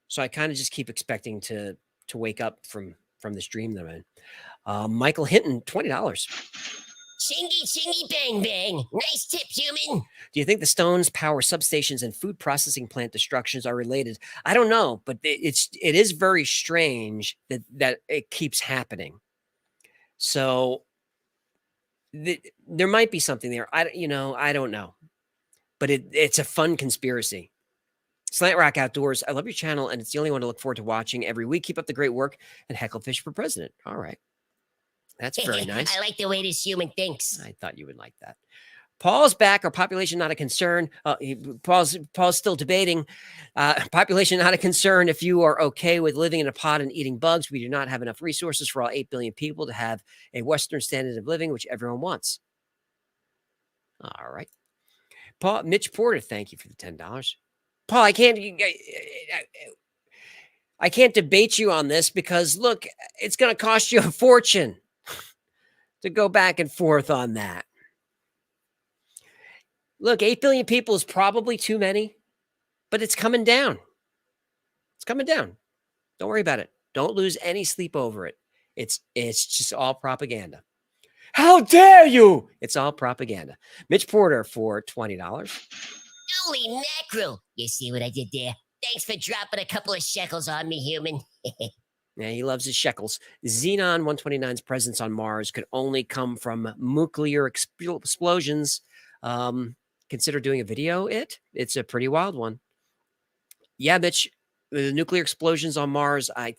Speaker 3: So I kind of just keep expecting to wake up from this dream that I'm in. Michael Hinton, $20.
Speaker 2: Chingy, chingy, bang, bang. Nice tip, human.
Speaker 3: Do you think the stones, power substations, and food processing plant destructions are related? I don't know, but it is very strange that it keeps happening. So there might be something there. I don't know. But it's a fun conspiracy. Slant Rock Outdoors, I love your channel, and it's the only one to look forward to watching every week. Keep up the great work, and Hecklefish for president. All right. That's very nice.
Speaker 2: I like the way this human thinks.
Speaker 3: I thought you would like that. Paul's back. Our population not a concern. Paul's still debating. Population not a concern. If you are okay with living in a pod and eating bugs, we do not have enough resources for all 8 billion people to have a Western standard of living, which everyone wants. All right. Paul, Mitch Porter, thank you for the $10. Paul, I can't debate you on this because look, it's going to cost you a fortune to go back and forth on that. Look, 8 billion people is probably too many, but it's coming down. It's coming down. Don't worry about it. Don't lose any sleep over it. It's just all propaganda. How dare you? It's all propaganda. Mitch Porter for $20.
Speaker 2: Holy mackerel. You see what I did there? Thanks for dropping a couple of shekels on me, human.
Speaker 3: Yeah, he loves his shekels. Xenon 129's presence on Mars could only come from nuclear explosions. Consider doing a video. It's a pretty wild one. Yeah, Mitch, the nuclear explosions on Mars, I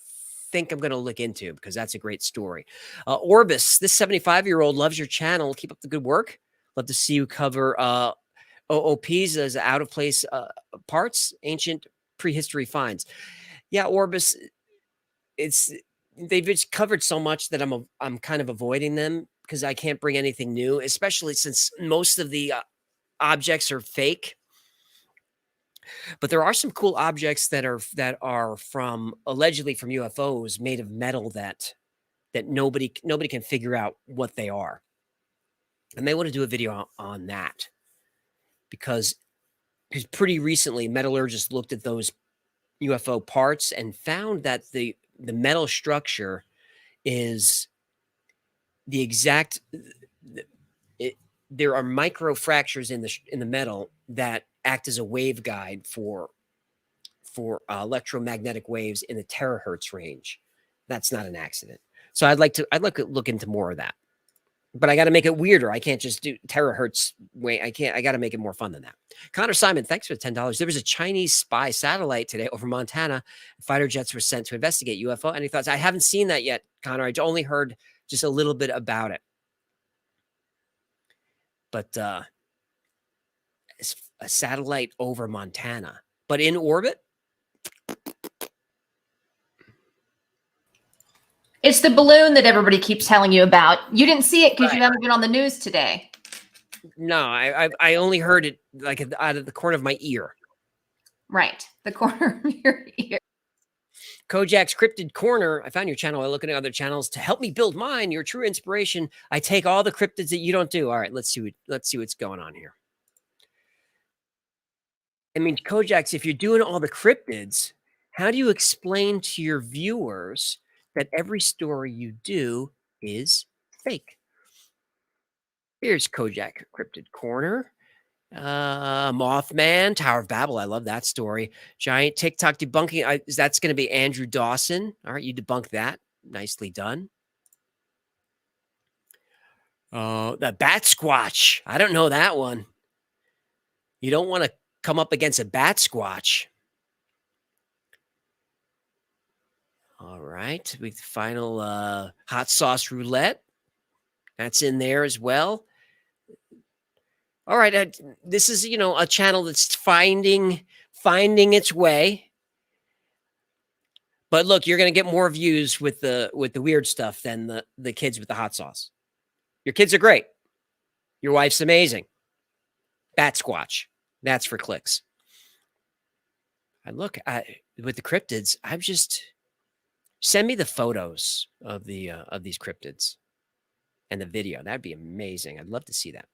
Speaker 3: think I'm going to look into because that's a great story. Orbis, this 75-year-old loves your channel. Keep up the good work. Love to see you cover OOPs as out of place parts, ancient prehistory finds. Yeah, Orbis, they've just covered so much that I'm kind of avoiding them because I can't bring anything new, especially since most of the objects are fake. But there are some cool objects that are from allegedly from UFOs made of metal that nobody can figure out what they are. And they want to do a video on that because pretty recently metallurgists looked at those UFO parts and found that the metal structure is the exact there are micro fractures in the metal that act as a wave guide for electromagnetic waves in the terahertz range. That's not an accident. So I'd like to look into more of that. But I got to make it weirder. I can't just do terahertz way. I got to make it more fun than that. Connor Simon, thanks for the $10. There was a Chinese spy satellite today over Montana. Fighter jets were sent to investigate UFO. Any thoughts? I haven't seen that yet, Connor. I only heard just a little bit about it. But it's a satellite over Montana, but in orbit.
Speaker 5: It's the balloon that everybody keeps telling you about. You didn't see it because you haven't been on the news today.
Speaker 3: No, I only heard it like out of the corner of my ear.
Speaker 5: Right, the corner of your ear.
Speaker 3: Kojak's Cryptid Corner. I found your channel. I look at other channels to help me build mine. Your true inspiration. I take all the cryptids that you don't do. All right, let's see what's going on here. I mean, Kojak's, if you're doing all the cryptids, how do you explain to your viewers that every story you do is fake? Here's Kojak Cryptid Corner. Mothman, Tower of Babel. I love that story. Giant TikTok debunking. That's going to be Andrew Dawson. All right, you debunked that. Nicely done. The Bat Squatch. I don't know that one. You don't want to come up against a Bat Squatch. All right, with the final hot sauce roulette. That's in there as well. All right, this is, a channel that's finding its way. But look, you're going to get more views with the weird stuff than the kids with the hot sauce. Your kids are great. Your wife's amazing. Bat Squatch. That's for clicks. And look, with the cryptids, send me the photos of these cryptids and the video. That'd be amazing. I'd love to see that.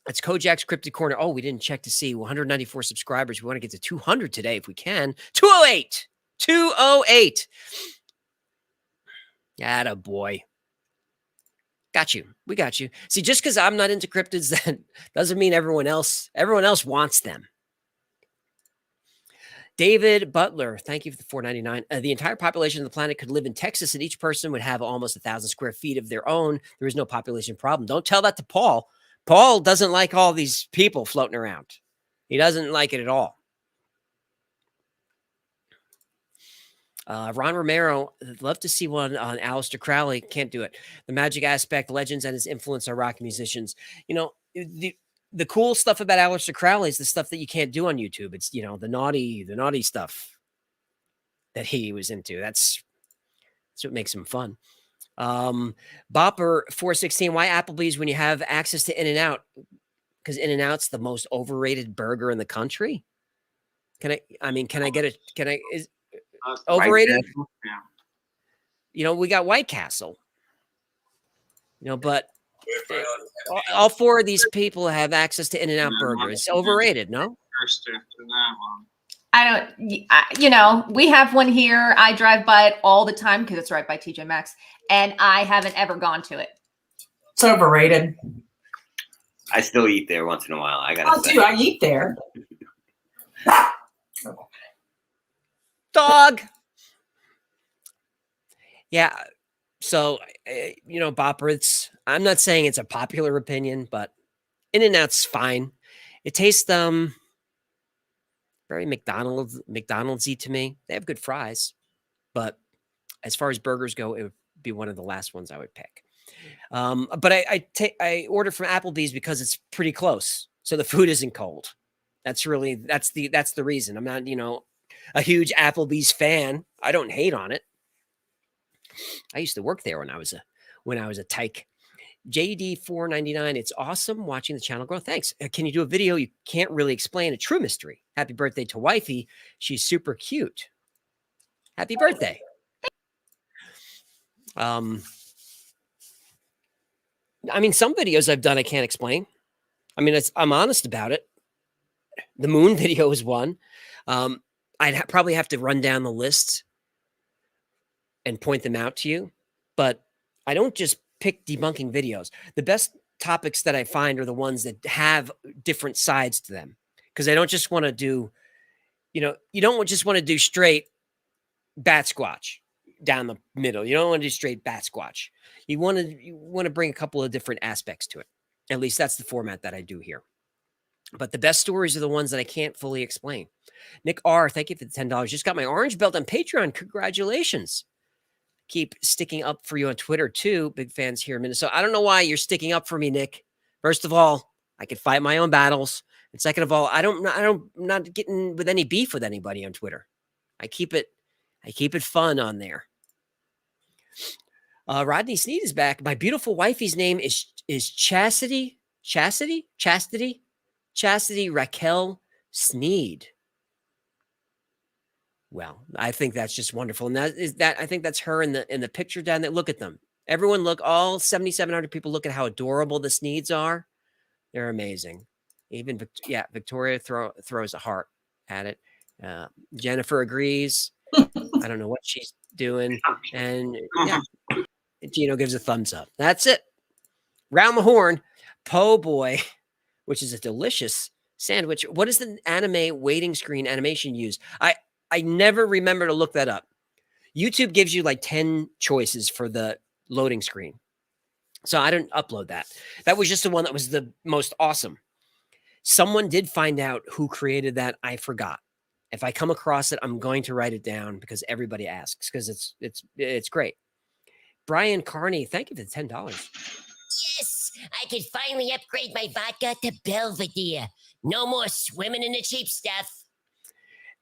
Speaker 3: It's Kojak's Cryptid Corner. Oh, we didn't check to see 194 subscribers. We want to get to 200 today if we can. 208. 208. Atta boy. Got you. We got you. See, just because I'm not into cryptids, that doesn't mean everyone else wants them. David Butler, thank you for the $4.99. The entire population of the planet could live in Texas, and each person would have almost 1,000 square feet of their own. There is no population problem. Don't tell that to Paul. Paul doesn't like all these people floating around. He doesn't like it at all. Ron Romero, I'd love to see one on Aleister Crowley. Can't do it. The magic aspect, legends, and his influence on rock musicians. The cool stuff about Aleister Crowley is the stuff that you can't do on YouTube. It's, the naughty stuff that he was into. That's what makes him fun. Bopper 416, why Applebee's when you have access to In-N-Out? Because In-N-Out's the most overrated burger in the country. Can I get it? Is overrated?
Speaker 12: Yeah.
Speaker 3: We got White Castle. But all four of these people have access to In-N-Out burger. It's overrated, no?
Speaker 5: I don't, we have one here. I drive by it all the time because it's right by TJ Maxx, and I haven't ever gone to it.
Speaker 7: It's overrated.
Speaker 4: I still eat there once in a while. I
Speaker 7: eat there.
Speaker 3: Dog. Yeah. So, Bopper, I'm not saying it's a popular opinion, but In-N-Out's fine. It tastes very McDonald's-y to me. They have good fries, but as far as burgers go, it would be one of the last ones I would pick. But I order from Applebee's because it's pretty close, so the food isn't cold. That's the reason. I'm not, a huge Applebee's fan. I don't hate on it. I used to work there when I was a tyke. JD 499. It's awesome watching the channel grow. Thanks. Can you do a video? You can't really explain a true mystery. Happy birthday to wifey. She's super cute. Happy birthday. Some videos I've done I can't explain. I'm honest about it. The moon video is one. I'd probably have to run down the list and point them out to you, but I don't just pick debunking videos. The best topics that I find are the ones that have different sides to them. Because I don't just want to do, you don't just want to do straight bat squatch down the middle. You don't want to do straight bat squatch. You want to bring a couple of different aspects to it. At least that's the format that I do here. But the best stories are the ones that I can't fully explain. Nick R., thank you for the $10. Just got my orange belt on Patreon. Congratulations. Keep sticking up for you on Twitter too. Big fans here in Minnesota. I don't know why you're sticking up for me, Nick. First of all, I can fight my own battles. And second of all, I'm not getting with any beef with anybody on Twitter. I keep it fun on there. Rodney Sneed is back. My beautiful wifey's name is Chastity Raquel Sneed. Well, I think that's just wonderful. And I think that's her in the picture down there. Look at them. Everyone look, all 7,700 people look at how adorable the Sneeds are. They're amazing. Even Victoria throws a heart at it. Jennifer agrees. I don't know what she's doing. And yeah, Gino gives a thumbs up. That's it. Round the horn, Po' Boy, which is a delicious sandwich. What does the anime waiting screen animation use? I never remember to look that up. YouTube gives you like 10 choices for the loading screen. So I didn't upload that. That was just the one that was the most awesome. Someone did find out who created that. I forgot. If I come across it, I'm going to write it down because everybody asks, because it's great. Brian Carney, thank you for the $10.
Speaker 2: Yes, I could finally upgrade my vodka to Belvedere. No more swimming in the cheap stuff.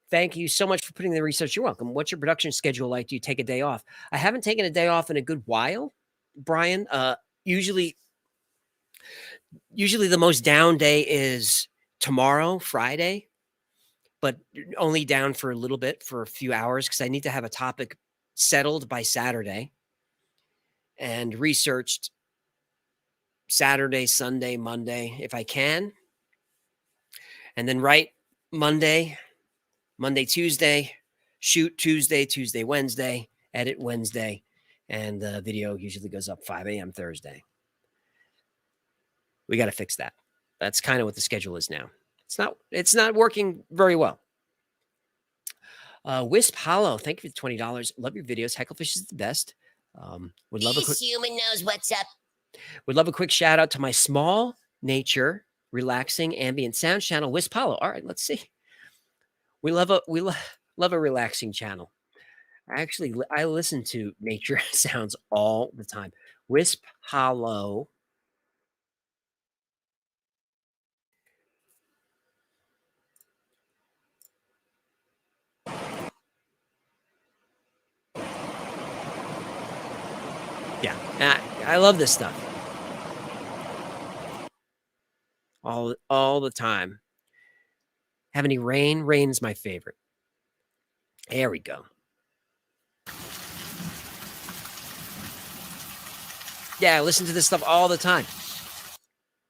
Speaker 3: Thank you so much for putting in the research. You're welcome. What's your production schedule like? Do you take a day off? I haven't taken a day off in a good while, Brian. Usually the most down day is tomorrow, Friday, but only down for a little bit, for a few hours, because I need to have a topic settled by Saturday and researched Saturday, Sunday, Monday, if I can. And then write Monday, Tuesday, shoot Tuesday, Wednesday, edit Wednesday, and the video usually goes up 5 a.m. Thursday. We got to fix that. That's kind of what the schedule is now. It's not working very well. Wisp Hollow, thank you for the $20. Love your videos. Hecklefish is the best. Would love
Speaker 2: This human knows what's up.
Speaker 3: Would love a quick shout out to my small nature relaxing ambient sound channel, Wisp Hollow. All right, let's see. We love a relaxing channel. I listen to nature sounds all the time. Wisp Hollow. Yeah, I love this stuff. All the time. Have any rain? Rain is my favorite. There we go. Yeah, I listen to this stuff all the time.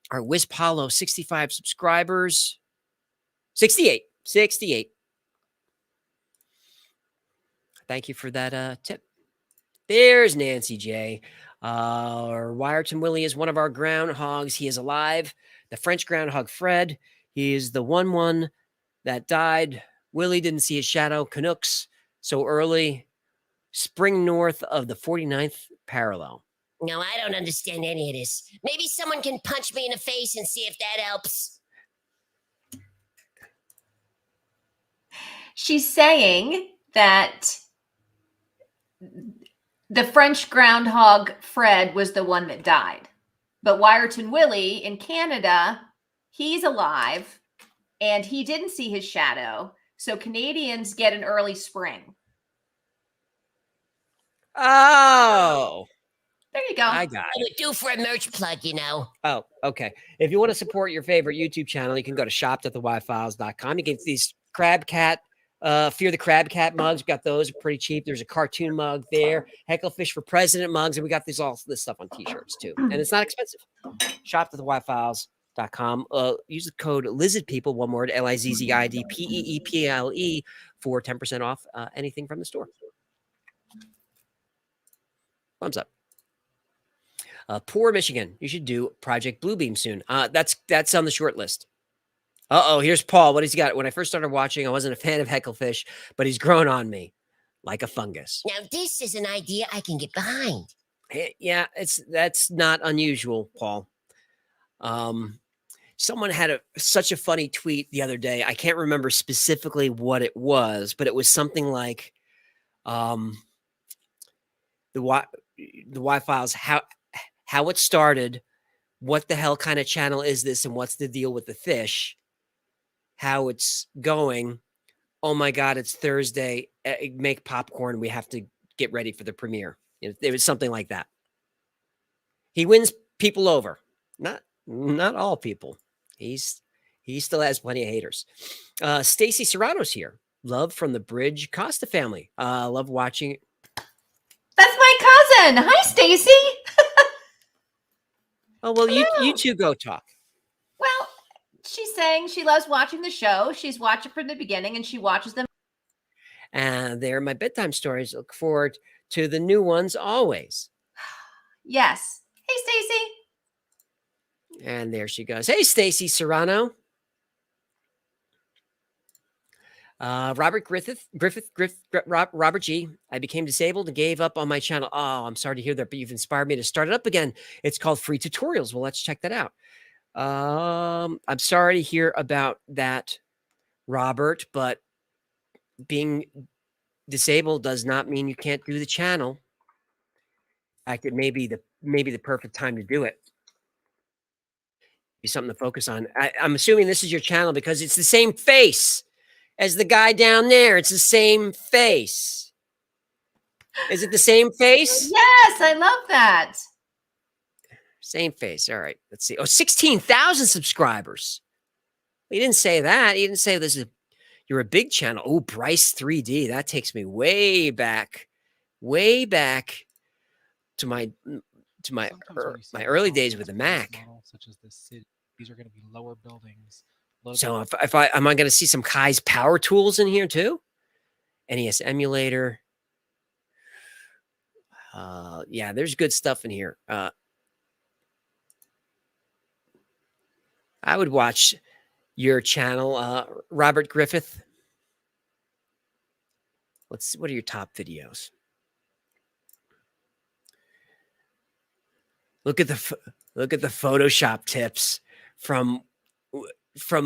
Speaker 3: Our Wisp Hollow, 65 subscribers. 68. Thank you for that tip. There's Nancy J. Wyerton Willie is one of our groundhogs. He is alive. The French groundhog Fred. He is the one that died. Willie didn't see his shadow. Canucks so early. Spring north of the 49th parallel.
Speaker 2: No, I don't understand any of this. Maybe someone can punch me in the face and see if that helps.
Speaker 5: She's saying that the French groundhog Fred was the one that died. But Wyerton Willie in Canada, he's alive and he didn't see his shadow. So Canadians get an early spring.
Speaker 3: Oh.
Speaker 5: There you go.
Speaker 3: I got it.
Speaker 2: I would do for a merch plug, you know.
Speaker 3: Oh, okay. If you want to support your favorite YouTube channel, you can go to shop.thewildfiles.com. You get these Crab Cat, Fear the Crab Cat mugs. We got those, pretty cheap. There's a cartoon mug there. Hecklefish for President mugs. And we got all this stuff on t-shirts too. And it's not expensive. Shop.thewildfiles.com. Use the code LizardPeople, one word, LIZZIDPEEPLE for 10% off anything from the store. Thumbs up. Poor Michigan. You should do Project Bluebeam soon. That's on the short list. Uh-oh, here's Paul. What he's got. When I first started watching, I wasn't a fan of Hecklefish, but he's grown on me like a fungus.
Speaker 2: Now, this is an idea I can get behind.
Speaker 3: Yeah, that's not unusual, Paul. Someone had such a funny tweet the other day. I can't remember specifically what it was, but it was something like the Y Files, how it started, what the hell kind of channel is this, and what's the deal with the fish, how it's going. Oh my God, it's Thursday. Make popcorn. We have to get ready for the premiere. It was something like that. He wins people over. Not all people. He still has plenty of haters. Stacy Serrano's here. Love from the Bridge Costa family. Love watching.
Speaker 5: That's my cousin. Hi, Stacy.
Speaker 3: Oh, well, you two go talk.
Speaker 5: Well, she's saying she loves watching the show. She's watched it from the beginning and she watches them.
Speaker 3: And they're my bedtime stories. Look forward to the new ones always.
Speaker 5: Yes. Hey, Stacy.
Speaker 3: And there she goes. Hey, Stacy Serrano. Robert Robert G. I became disabled and gave up on my channel. Oh, I'm sorry to hear that, but you've inspired me to start it up again. It's called Free Tutorials. Well, let's check that out. I'm sorry to hear about that, Robert, but being disabled does not mean you can't do the channel. In fact, it may be the perfect time to do it. Be something to focus on. I'm assuming this is your channel because it's the same face as the guy down there. It's the same face. Is it the same face?
Speaker 5: Yes, I love that.
Speaker 3: Same face. All right, let's see. Oh, 16,000 subscribers. He didn't say that. He didn't say you're a big channel. Oh, Bryce 3D. That takes me way back to my early days with the Mac.
Speaker 13: Such as this city, these are going to be lower buildings.
Speaker 3: So am I going to see some Kai's power tools in here too? NES emulator. Yeah, there's good stuff in here. I would watch your channel, Robert Griffith. What are your top videos? Look at the Photoshop tips from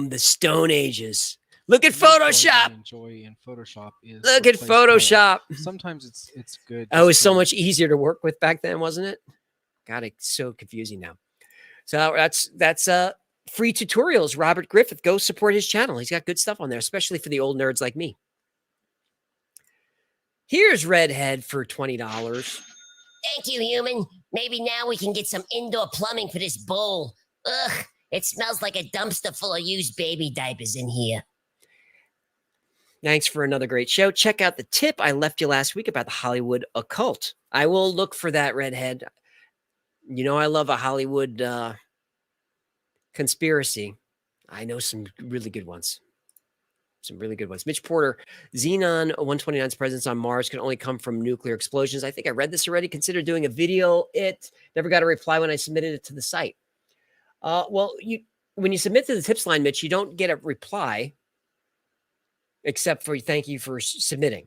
Speaker 3: the Stone Ages. Look at Photoshop.
Speaker 13: Enjoy in Photoshop is
Speaker 3: Look at Photoshop.
Speaker 13: Sometimes it's good.
Speaker 3: Oh, it was so much easier to work with back then, wasn't it? God, it's so confusing now. So that's Free Tutorials. Robert Griffith. Go support his channel. He's got good stuff on there, especially for the old nerds like me. Here's Redhead for $20.
Speaker 2: Thank you, human. Maybe now we can get some indoor plumbing for this bowl. Ugh, it smells like a dumpster full of used baby diapers in here.
Speaker 3: Thanks for another great show. Check out the tip I left you last week about the Hollywood occult. I will look for that, Redhead. You know I love a Hollywood conspiracy. I know some really good ones. Mitch Porter, Xenon 129's presence on Mars can only come from nuclear explosions. I think I read this already. Consider doing a video. It never got a reply when I submitted it to the site. Well, when you submit to the tips line, Mitch, you don't get a reply except for thank you for submitting.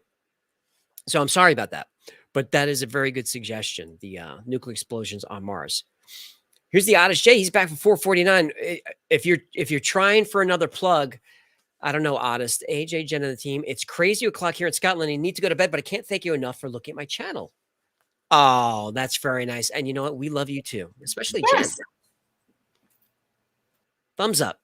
Speaker 3: So I'm sorry about that, but that is a very good suggestion. The nuclear explosions on Mars. Here's the Oddest J. He's back for $4.49. If you're trying for another plug, I don't know, Oddest, AJ, Jen, and the team. It's crazy o'clock here in Scotland. I need to go to bed, but I can't thank you enough for looking at my channel. Oh, that's very nice. And you know what? We love you too, especially Jen. Thumbs up.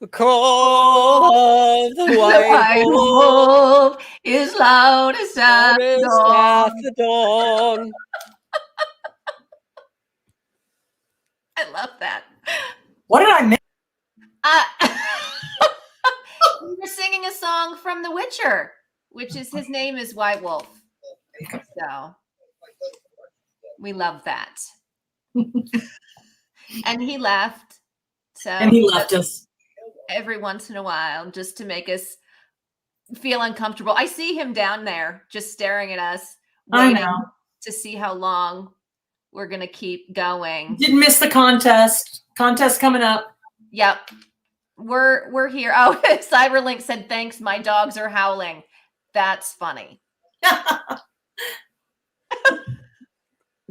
Speaker 3: The call of the white wolf
Speaker 5: is loudest at
Speaker 3: the dawn.
Speaker 5: I love that.
Speaker 7: What did I miss?
Speaker 5: You were singing a song from The Witcher, which is his name is White Wolf. So we love that. And he left.
Speaker 7: And he left us
Speaker 5: every once in a while just to make us feel uncomfortable. I see him down there just staring at us, waiting to see how long we're gonna keep going.
Speaker 7: Didn't miss the contest. Contest coming up.
Speaker 5: Yep. We're here. Oh, Cyberlink said, thanks, my dogs are howling. That's funny.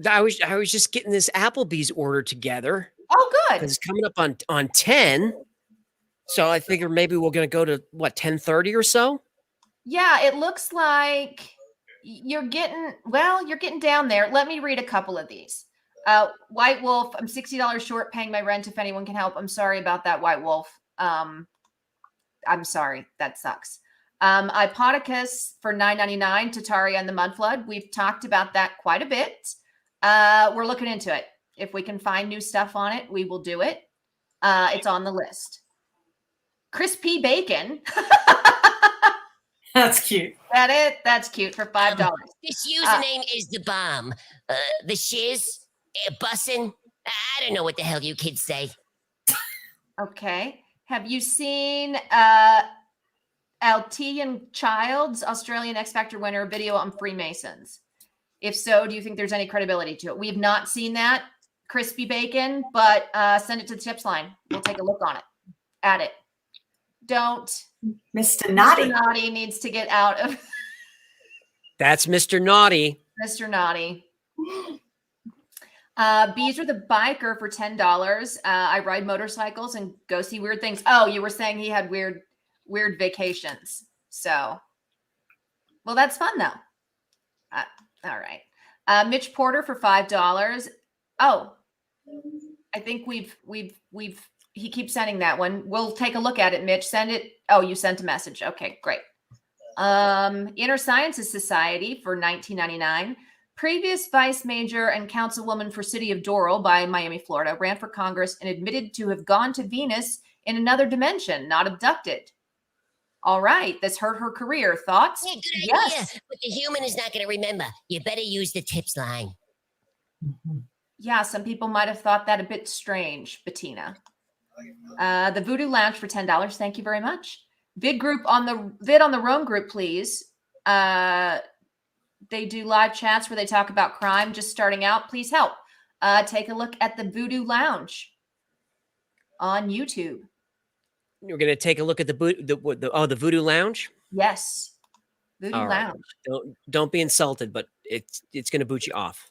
Speaker 3: I was just getting this Applebee's order together.
Speaker 5: Oh, good.
Speaker 3: It's coming up on 10. So I figure maybe we're gonna go to what, 10:30 or so?
Speaker 5: Yeah, it looks like you're getting down there. Let me read a couple of these. White Wolf, I'm $60 short paying my rent if anyone can help. I'm sorry about that, White Wolf. I'm sorry. That sucks. Ipodicus for $9.99, Tataria and the Mudflood. We've talked about that quite a bit. We're looking into it. If we can find new stuff on it, we will do it. It's on the list. Crispy Bacon.
Speaker 7: That's cute.
Speaker 5: That's cute for $5.
Speaker 2: This username is the bomb. The shiz, bussin'. I don't know what the hell you kids say.
Speaker 5: Okay. Have you seen Altian Childs, Australian X Factor winner, video on Freemasons? If so, do you think there's any credibility to it? We've not seen that, Crispy Bacon, but send it to the tips line. We'll take a look on it. Add it. Don't.
Speaker 7: Mr. Naughty.
Speaker 5: Mr. Naughty needs to get out of.
Speaker 3: That's Mr. Naughty.
Speaker 5: Mr. Naughty. Bees are the biker for $10. I ride motorcycles and go see weird things. Oh, you were saying he had weird vacations. So, well, that's fun though. All right. Mitch Porter for $5. Oh, I think he keeps sending that one. We'll take a look at it, Mitch. Send it. Oh, you sent a message. Okay, great. Inner Sciences Society for $19.99. Previous vice major and councilwoman for City of Doral by Miami, Florida, ran for Congress and admitted to have gone to Venus in another dimension, not abducted. All right, this hurt her career. Thoughts?
Speaker 2: Yeah, good idea. But the human is not going to remember. You better use the tips line.
Speaker 5: Yeah, some people might have thought that a bit strange, Bettina. The Voodoo Lounge for $10. Thank you very much. Vid on the Rome group, please. They do live chats where they talk about crime. Just starting out, please help. Take a look at the Voodoo Lounge on YouTube.
Speaker 3: We're gonna take a look at the Voodoo Lounge.
Speaker 5: Yes, Voodoo Lounge.
Speaker 3: Don't be insulted, but it's gonna boot you off.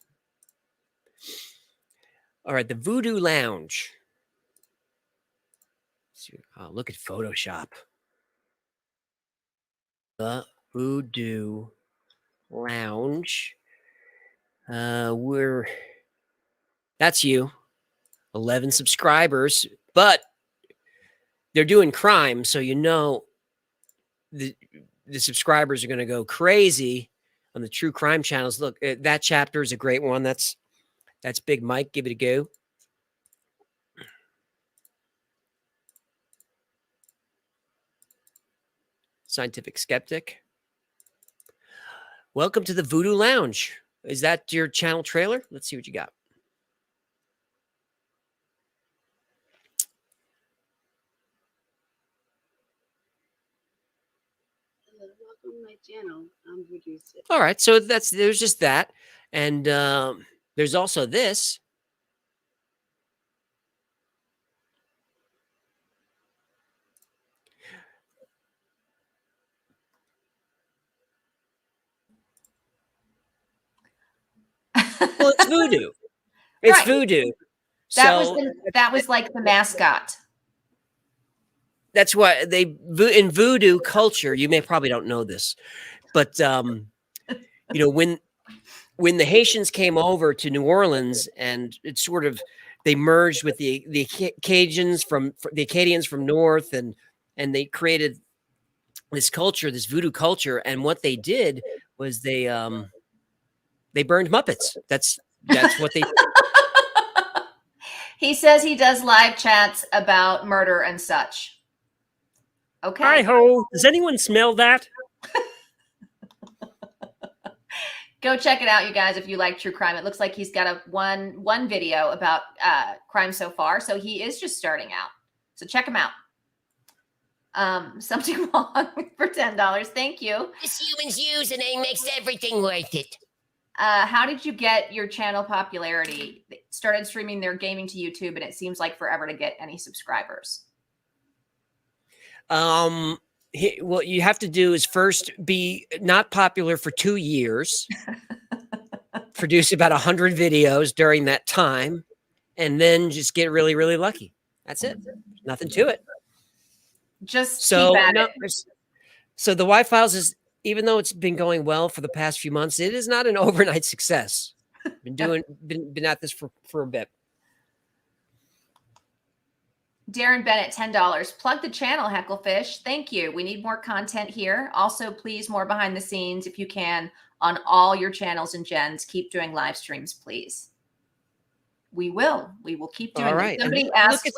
Speaker 3: All right, the Voodoo Lounge. Oh, look at Photoshop. The Voodoo Lounge. That's you. 11 subscribers, but they're doing crime, so you know the subscribers are going to go crazy on the true crime channels. Look, that chapter is a great one. That's Big Mike. Give it a go. Scientific Skeptic. Welcome to the Voodoo Lounge. Is that your channel trailer? Let's see what you got.
Speaker 14: Welcome to my channel. I'm Voodoo.
Speaker 3: All right, so there's just that, and there's also this. Well, it's voodoo. It's
Speaker 5: Right.
Speaker 3: voodoo.
Speaker 5: That was like the mascot.
Speaker 3: That's why in voodoo culture, you probably don't know this, but when the Haitians came over to New Orleans and it sort of they merged with the Cajuns the Acadians from north and they created this culture, this voodoo culture, and what they did was they burned Muppets. That's what they did.
Speaker 5: He says he does live chats about murder and such. Okay.
Speaker 15: Hi ho. Does anyone smell that?
Speaker 5: Go check it out, you guys, if you like true crime. It looks like he's got one video about crime so far. So he is just starting out. So check him out. Something wrong for $10. Thank you.
Speaker 2: This human's username makes everything worth it.
Speaker 5: How did you get your channel popularity? They started streaming their gaming to YouTube, and it seems like forever to get any subscribers.
Speaker 3: What you have to do is first be not popular for 2 years, produce about 100 videos during that time, and then just get really, really lucky. That's it. Nothing to it.
Speaker 5: Just
Speaker 3: so
Speaker 5: keep at
Speaker 3: no,
Speaker 5: it.
Speaker 3: So the Y Files is, even though it's been going well for the past few months, it is not an overnight success. Been at this for a bit.
Speaker 5: Darren Bennett, $10. Plug the channel, Hecklefish. Thank you. We need more content here. Also, please, more behind the scenes if you can on all your channels and gens. Keep doing live streams, please. We will. We will keep doing
Speaker 3: All right.
Speaker 5: it. Somebody
Speaker 3: Look
Speaker 5: asked.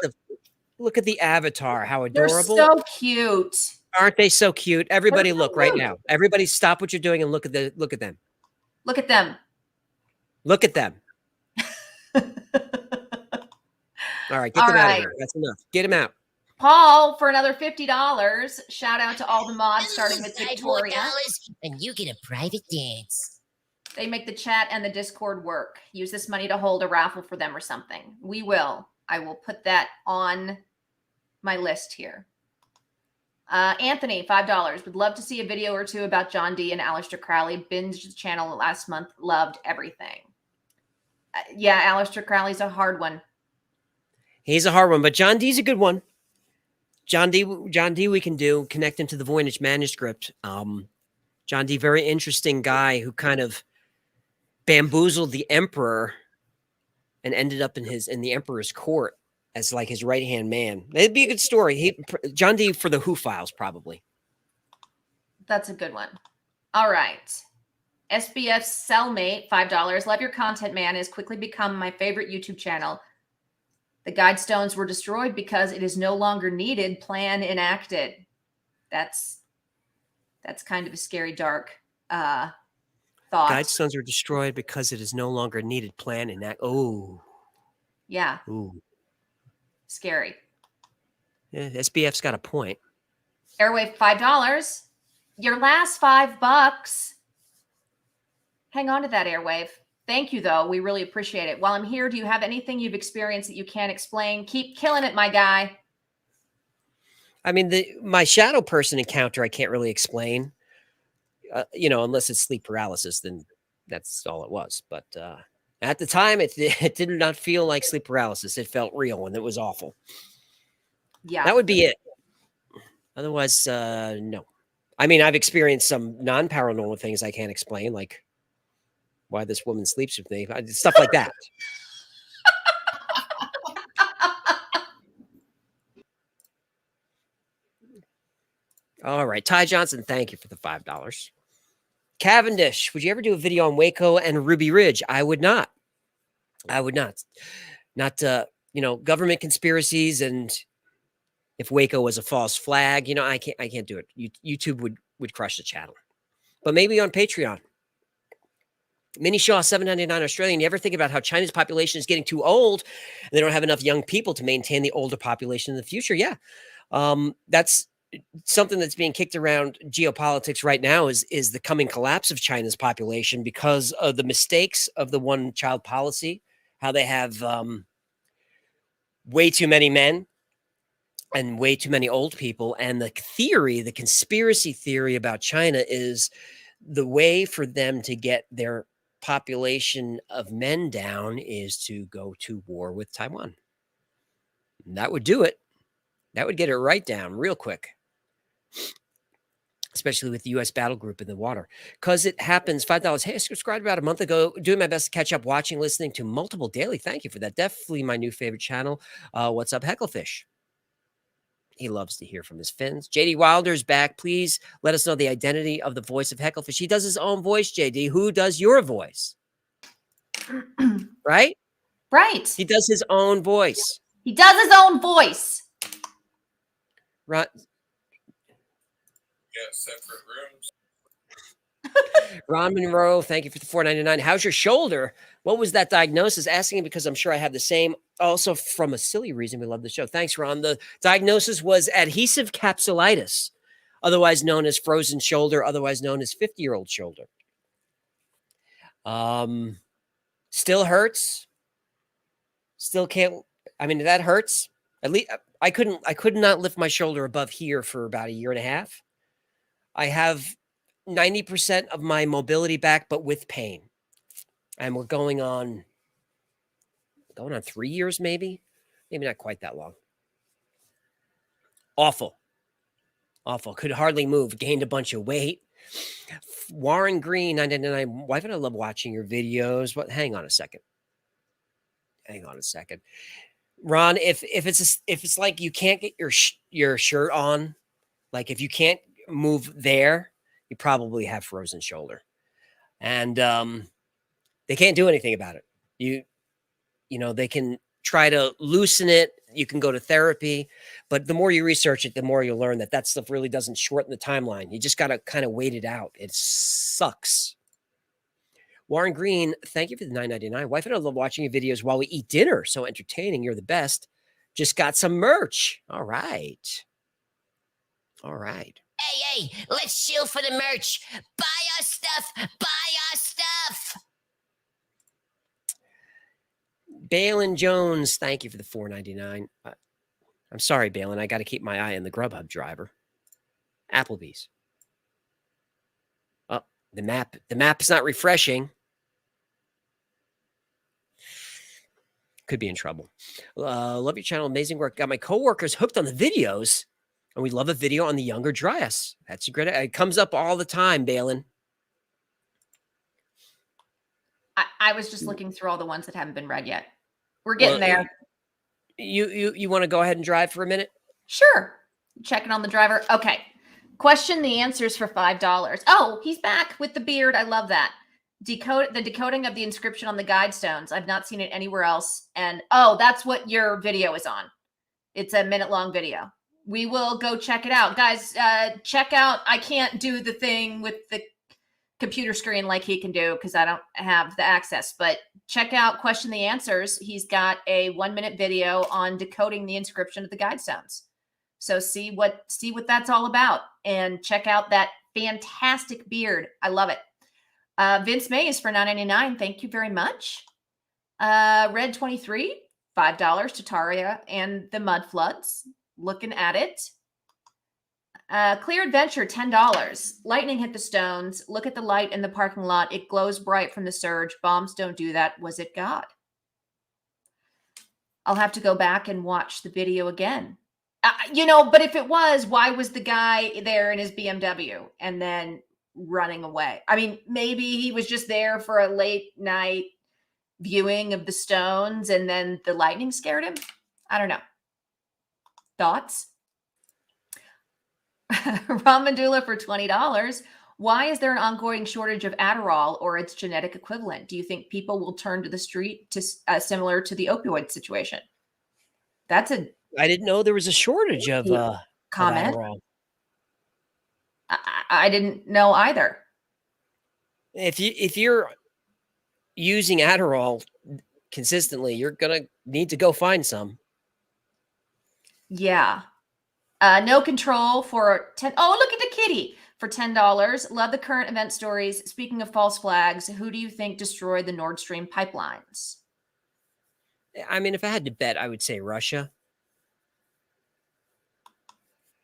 Speaker 3: Look at the avatar. How
Speaker 5: They're
Speaker 3: adorable.
Speaker 5: so cute.
Speaker 3: Aren't they so cute? Everybody
Speaker 5: They're so
Speaker 3: look right
Speaker 5: cute.
Speaker 3: now. Everybody stop what you're doing and look at them.
Speaker 5: Look at them.
Speaker 3: Look at them. All right, get
Speaker 5: All
Speaker 3: them out of
Speaker 5: right.
Speaker 3: here. That's enough. Get them out.
Speaker 5: Paul, for another $50. Shout out to all the mods, starting with Victoria.
Speaker 2: $4, and you get a private dance.
Speaker 5: They make the chat and the Discord work. Use this money to hold a raffle for them or something. We will. I will put that on my list here. Anthony, $5. Would love to see a video or two about John D and Aleister Crowley. Binged the channel last month. Loved everything. Yeah, Aleister Crowley's a hard one.
Speaker 3: He's a hard one, but John D's a good one. John D, we can do, connect into the Voynich manuscript. John D, very interesting guy who kind of bamboozled the emperor and ended up in the emperor's court as like his right-hand man. It'd be a good story. John D for the Who Files, probably.
Speaker 5: That's a good one. All right. SBF Cellmate, $5. Love your content, man. Has quickly become my favorite YouTube channel. The Guidestones were destroyed because it is no longer needed. Plan enacted. That's kind of a scary, dark thought.
Speaker 3: Guidestones were destroyed because it is no longer needed. Plan enact. Oh.
Speaker 5: Yeah.
Speaker 3: Ooh.
Speaker 5: Scary.
Speaker 3: Yeah, SBF's got a point.
Speaker 5: Airwave, $5. Your last $5. Hang on to that, Airwave. Thank you, though. We really appreciate it. While I'm here, do you have anything you've experienced that you can't explain? Keep killing it, my guy.
Speaker 3: I mean, my shadow person encounter, I can't really explain. Unless it's sleep paralysis, then that's all it was. But at the time, it did not feel like sleep paralysis. It felt real, and it was awful.
Speaker 5: Yeah.
Speaker 3: That would be it. Otherwise, no. I mean, I've experienced some non-paranormal things I can't explain, like why this woman sleeps with me, stuff like that. All right. Ty Johnson, thank you for the $5. Cavendish, would you ever do a video on Waco and Ruby Ridge? I would not. Not, government conspiracies, and if Waco was a false flag, I can't do it. YouTube would crush the channel. But maybe on Patreon. Minnie Shaw, $7.99 Australian. You ever think about how China's population is getting too old and they don't have enough young people to maintain the older population in the future? Yeah. That's something that's being kicked around geopolitics right now is the coming collapse of China's population because of the mistakes of the one-child policy, how they have way too many men and way too many old people. And the conspiracy theory about China is the way for them to get their population of men down is to go to war with Taiwan. And that would do it. That would get it right down real quick, especially with the U.S. battle group in the water. Because it happens, $5. Hey, I subscribed about a month ago, doing my best to catch up, watching, listening to multiple daily. Thank you for that. Definitely my new favorite channel. What's up, Hecklefish? He loves to hear from his Finns. JD Wilder's back. Please let us know the identity of the voice of Hecklefish. He does his own voice, JD. Who does your voice? Right?
Speaker 5: Right.
Speaker 3: He does his own voice.
Speaker 5: He does his own voice.
Speaker 3: Right.
Speaker 16: Yeah, separate rooms.
Speaker 3: Ron Monroe, thank you for the $4.99. How's your shoulder? What was that diagnosis? Asking because I'm sure I have the same. Also, from a silly reason, we love the show. Thanks, Ron. The diagnosis was adhesive capsulitis, otherwise known as frozen shoulder, otherwise known as 50-year-old shoulder. Still hurts. Still can't. I mean, that hurts. At least I could not lift my shoulder above here for about a year and a half. I have 90% of my mobility back, but with pain. And we're going on 3 years, maybe not quite that long. Awful. Could hardly move. Gained a bunch of weight. Warren Green, 999. Wife and I love watching your videos. What? Hang on a second. Ron, if it's like you can't get your shirt on, like if you can't move there, you probably have frozen shoulder, and they can't do anything about it. You know they can try to loosen it. You can go to therapy, but the more you research it, the more you'll learn that stuff really doesn't shorten the timeline. You just got to kind of wait it out. It sucks. Warren Green, thank you for the $9.99. Wife and I love watching your videos while we eat dinner. So entertaining. You're the best. Just got some merch. All right.
Speaker 2: Hey, let's chill for the merch. Buy our stuff.
Speaker 3: Balin Jones, thank you for the $4.99. I'm sorry, Balin. I got to keep my eye on the Grubhub driver. Applebee's. Oh, the map is not refreshing. Could be in trouble. Love your channel. Amazing work. Got my coworkers hooked on the videos, and we love a video on the younger Dryas. That's a great. It comes up all the time, Balin.
Speaker 5: I was just looking through all the ones that haven't been read yet. We're getting there.
Speaker 3: You want to go ahead and drive for a minute?
Speaker 5: Sure. Checking on the driver. Okay. Question the answers for $5. Oh, he's back with the beard. I love that. The decoding of the inscription on the Guidestones. I've not seen it anywhere else. And that's what your video is on. It's a minute-long video. We will go check it out. Guys, check out. I can't do the thing with the computer screen like he can do because I don't have the access, but check out Question the Answers. He's got a 1-minute video on decoding the inscription of the Guidestones. So see what that's all about and check out that fantastic beard. I love it. Vince Mays for $9.99. Thank you very much. Red 23, $5 to Taria and the Mud Floods. Looking at it. Clear Adventure, $10. Lightning hit the stones. Look at the light in the parking lot. It glows bright from the surge. Bombs don't do that. Was it God? I'll have to go back and watch the video again. But if it was, why was the guy there in his BMW and then running away? I mean, maybe he was just there for a late night viewing of the stones and then the lightning scared him. I don't know. Thoughts? Ramadula for $20. Why is there an ongoing shortage of Adderall or its genetic equivalent? Do you think people will turn to the street to similar to the opioid situation?
Speaker 3: I didn't know there was a shortage of
Speaker 5: comment.
Speaker 3: Of Adderall.
Speaker 5: I didn't know either.
Speaker 3: If you're using Adderall consistently, you're gonna need to go find some.
Speaker 5: Yeah. No Control for 10. Oh, look at the kitty for $10. Love the current event stories. Speaking of false flags, who do you think destroyed the Nord Stream pipelines?
Speaker 3: I mean, if I had to bet, I would say Russia.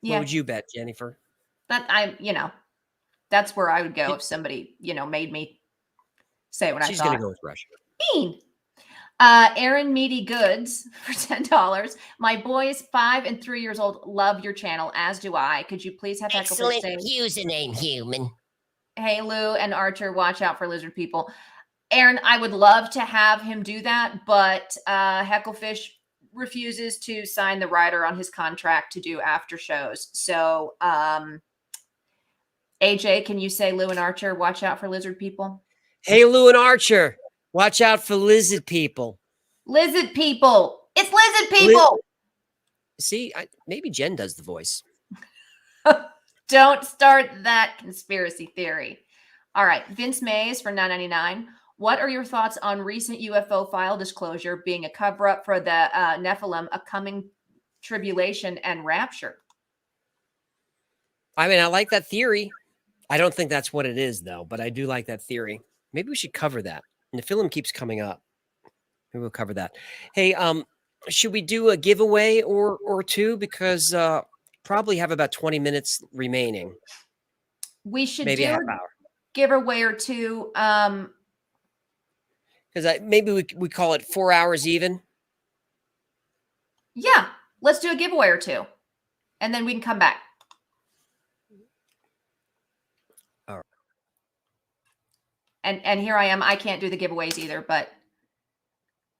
Speaker 5: Yeah.
Speaker 3: What would you bet, Jennifer?
Speaker 5: That's where I would go if somebody, made me say what I thought.
Speaker 3: She's going to go with Russia.
Speaker 5: Mean. Aaron Meaty Goods for $10. My boys 5 and 3 years old love your channel, as do I. Could you please have
Speaker 2: Excellent
Speaker 5: say,
Speaker 2: username, human.
Speaker 5: Hey, Lou and Archer, watch out for lizard people. Aaron, I would love to have him do that, but Hecklefish refuses to sign the rider on his contract to do after shows. So, AJ, can you say Lou and Archer, watch out for lizard people?
Speaker 3: Hey, Lou and Archer, watch out for lizard people.
Speaker 5: Lizard people. It's lizard people.
Speaker 3: See, maybe Jen does the voice.
Speaker 5: Don't start that conspiracy theory. All right. Vince Mays for $9.99. What are your thoughts on recent UFO file disclosure being a cover-up for the Nephilim, a coming tribulation and rapture?
Speaker 3: I mean, I like that theory. I don't think that's what it is, though, but I do like that theory. Maybe we should cover that. And the film keeps coming up. Maybe we'll cover that. Hey, should we do a giveaway or two? Because probably have about 20 minutes remaining.
Speaker 5: We should
Speaker 3: Maybe
Speaker 5: do
Speaker 3: a half
Speaker 5: a
Speaker 3: hour.
Speaker 5: giveaway or two.
Speaker 3: Because maybe we call it 4 hours even.
Speaker 5: Yeah, let's do a giveaway or two, and then we can come back.
Speaker 3: All right.
Speaker 5: And here I am. I can't do the giveaways either, but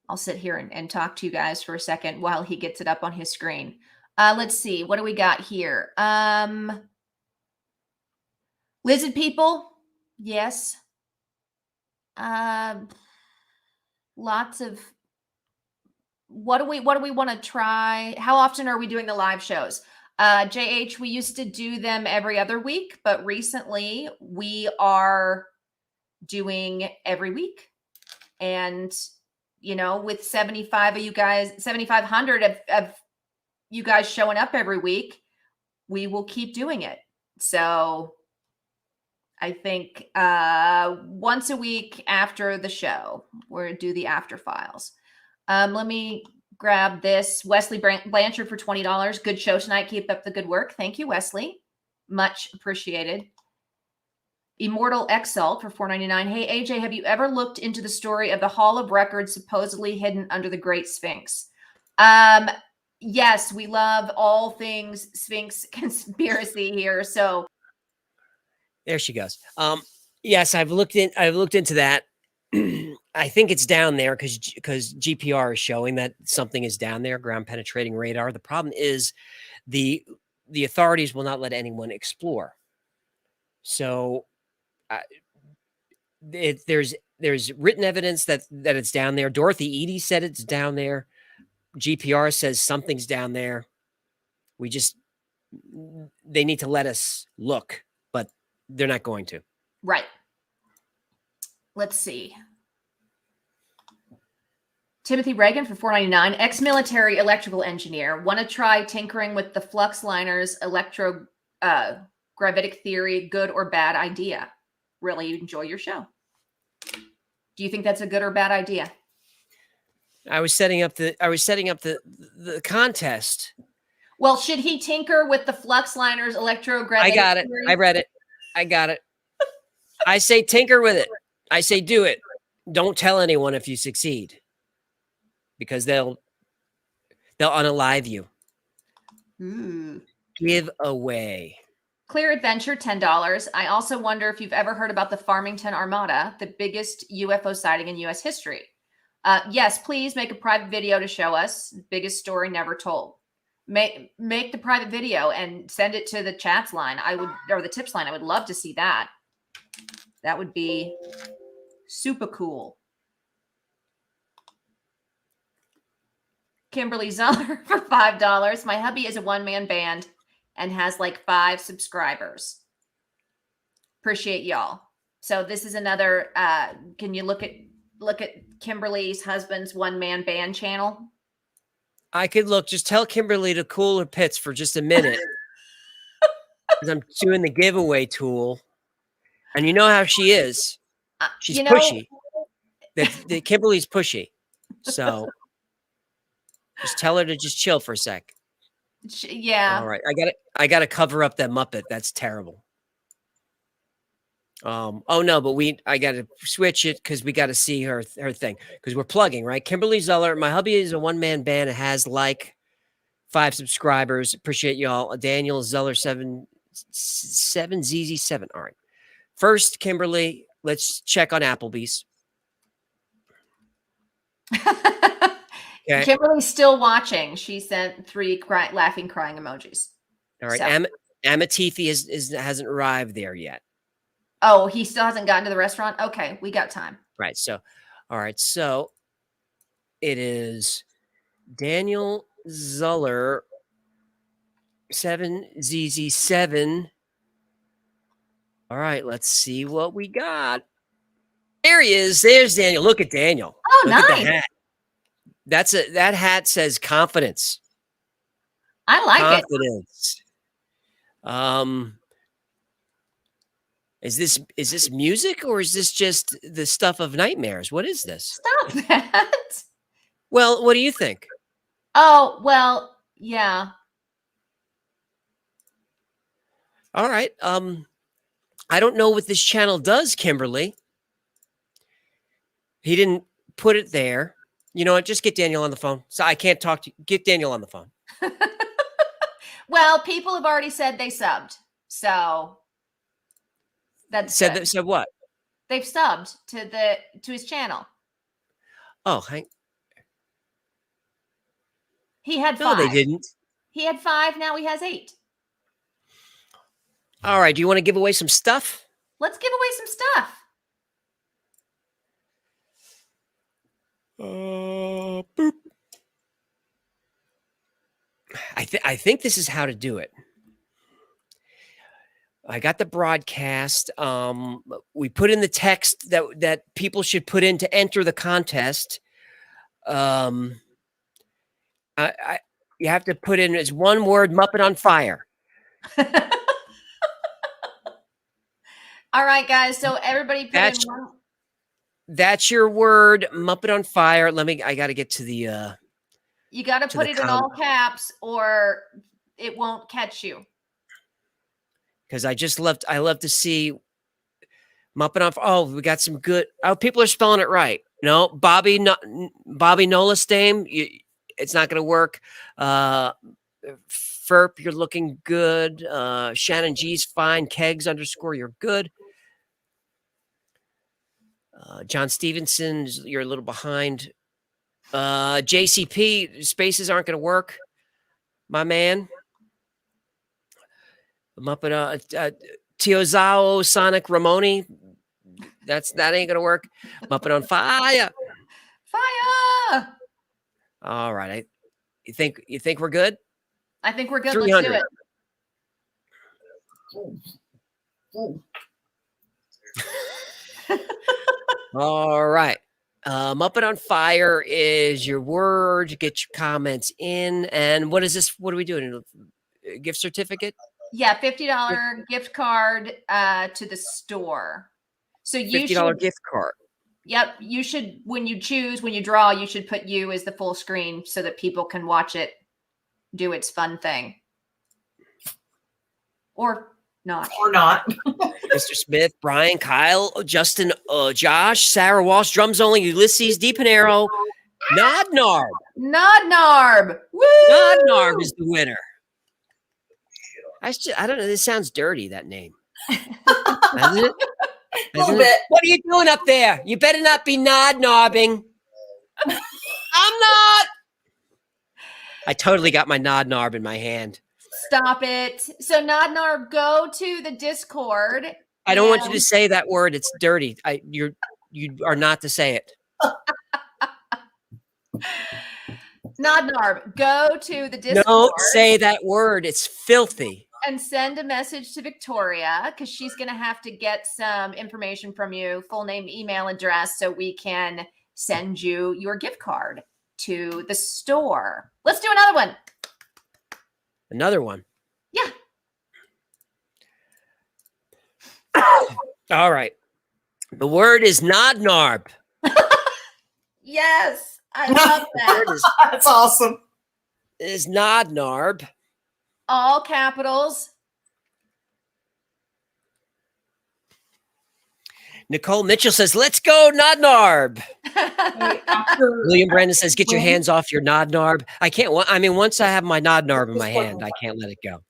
Speaker 5: I'll sit here and talk to you guys for a second while he gets it up on his screen. Let's see. What do we got here? Lizard people. Yes. Lots of what do we want to try? How often are we doing the live shows? JH, we used to do them every other week, but recently we are doing every week. And you know, with 75 of you guys, 7,500 of you guys showing up every week, we will keep doing it. So I think once a week after the show, we'll do the After Files. Let me grab this. Wesley Blanchard for $20. Good show tonight. Keep up the good work. Thank you, Wesley. Much appreciated. Immortal Exalt for $4.99. Hey, AJ, have you ever looked into the story of the Hall of Records supposedly hidden under the Great Sphinx? Yes, we love all things Sphinx conspiracy here. So
Speaker 3: there she goes. Yes, I've looked into that. I think it's down there because GPR is showing that something is down there, ground penetrating radar. The problem is the authorities will not let anyone explore. So there's written evidence that it's down there. Dorothy Eady said it's down there. GPR says something's down there. They need to let us look, but they're not going to.
Speaker 5: Right. Let's see. Timothy Reagan for $4.99. Ex-military electrical engineer. Want to try tinkering with the flux liners, gravitic theory, good or bad idea? Really enjoy your show. Do you think that's a good or bad idea?
Speaker 3: I was setting up the contest.
Speaker 5: Well, should he tinker with the flux liners, electrogravitic?
Speaker 3: I got it.
Speaker 5: Theory?
Speaker 3: I read it. I got it. I say tinker with it. I say do it. Don't tell anyone if you succeed, because they'll unalive you. Give away.
Speaker 5: Clear Adventure, $10. I also wonder if you've ever heard about the Farmington Armada, the biggest UFO sighting in U.S. history. Yes, please make a private video to show us. Biggest story never told. Make the private video and send it to the chats line. Or the tips line. I would love to see that. That would be super cool. Kimberly Zeller for $5. My hubby is a one-man band and has like 5 subscribers. Appreciate y'all. So this is another, can you look at Kimberly's husband's one-man band channel?
Speaker 3: I could look. Just tell Kimberly to cool her pits for just a minute. Because I'm doing the giveaway tool. And you know how she is. She's pushy. The Kimberly's pushy. So just tell her to just chill for a sec.
Speaker 5: Yeah.
Speaker 3: All right. I got to cover up that Muppet. That's terrible. Oh no, but I got to switch it because we got to see her thing because we're plugging, right? Kimberly Zeller. My hubby is a one-man band. It has like 5 subscribers. Appreciate y'all. Daniel Zeller 7 ZZ7. All right. First, Kimberly, let's check on Applebee's.
Speaker 5: Okay. Kimberly's still watching. She sent 3 laughing, crying emojis.
Speaker 3: All right.
Speaker 5: So.
Speaker 3: Amatifi hasn't arrived there yet.
Speaker 5: Oh, he still hasn't gotten to the restaurant? Okay, we got time.
Speaker 3: Right. So, all right. So it is Daniel Zeller 7ZZ7. All right. Let's see what we got. There he is. There's Daniel. Look at Daniel.
Speaker 5: Oh,
Speaker 3: Look
Speaker 5: nice.
Speaker 3: at the hat. That hat says confidence.
Speaker 5: I like
Speaker 3: confidence. Is this music or is this just the stuff of nightmares? What is this?
Speaker 5: Stop that.
Speaker 3: Well, what do you think?
Speaker 5: Oh, well, yeah.
Speaker 3: All right. I don't know what this channel does, Kimberly. He didn't put it there. You know what? Just get Daniel on the phone. So I can't talk to you. Get Daniel on the phone.
Speaker 5: Well, people have already said they subbed. So that's
Speaker 3: Said
Speaker 5: good.
Speaker 3: that. Said what?
Speaker 5: They've subbed to his channel.
Speaker 3: Oh,
Speaker 5: He had
Speaker 3: no,
Speaker 5: 5.
Speaker 3: they didn't.
Speaker 5: He had 5. Now he has 8.
Speaker 3: All right. Do you want to give away some stuff?
Speaker 5: Let's give away some stuff.
Speaker 3: Boop. I think this is how to do it. I got the broadcast. We put in the text that people should put in to enter the contest. You have to put in as one word, Muppet on Fire.
Speaker 5: All right, guys. So everybody put in one.
Speaker 3: That's your word, Muppet on Fire. I got to get to the.
Speaker 5: You got to put it in all caps or it won't catch you.
Speaker 3: Because I love to see Muppet on Fire. Oh, we got some good. Oh, people are spelling it right. No, Bobby Nola's name. It's not going to work. Ferp, you're looking good. Shannon G's fine. Kegs _ you're good. John Stevenson, you're a little behind. JCP, spaces aren't going to work. My man. Muppet, Tiozao, Sonic, Ramoni. That ain't going to work. Muppet on Fire.
Speaker 5: Fire.
Speaker 3: All right. You think we're good?
Speaker 5: I think we're good.
Speaker 3: 300.
Speaker 5: Let's do it.
Speaker 3: All right. Muppet on Fire is your word. Get your comments in. And what is this? What are we doing? A gift certificate?
Speaker 5: Yeah, $50 gift card to the store. So you
Speaker 3: $50 gift card.
Speaker 5: Yep. You should, when you draw, you should put you as the full screen so that people can watch it do its fun thing. Or not.
Speaker 3: Mr. Smith, Brian, Kyle, Justin, Josh, Sarah Walsh, drums only, Ulysses, D. Panero, Nodnarb.
Speaker 5: Nodnarb. Woo!
Speaker 3: Nodnarb is the winner. I don't know. This sounds dirty, that name. Doesn't it?
Speaker 7: A little bit.
Speaker 3: What are you doing up there? You better not be nodnarbing. I'm not. I totally got my nodnarb in my hand.
Speaker 5: Stop it. So Nodnarb, go to the Discord.
Speaker 3: I don't want you to say that word. It's dirty. You are not to say it.
Speaker 5: Nodnarb, go to the Discord.
Speaker 3: Don't say that word. It's filthy.
Speaker 5: And send a message to Victoria because she's going to have to get some information from you, full name, email address, so we can send you your gift card to the store. Let's do another one.
Speaker 3: Another one.
Speaker 5: Yeah.
Speaker 3: All right. The word is nodnarb.
Speaker 5: Yes. I love that.
Speaker 7: That's awesome.
Speaker 3: It is nodnarb.
Speaker 5: All capitals.
Speaker 3: Nicole Mitchell says, let's go, Nodnarb. William Brandon says, get your hands off your Nodnarb. I can't, once I have my Nodnarb in my hand, I can't let it go.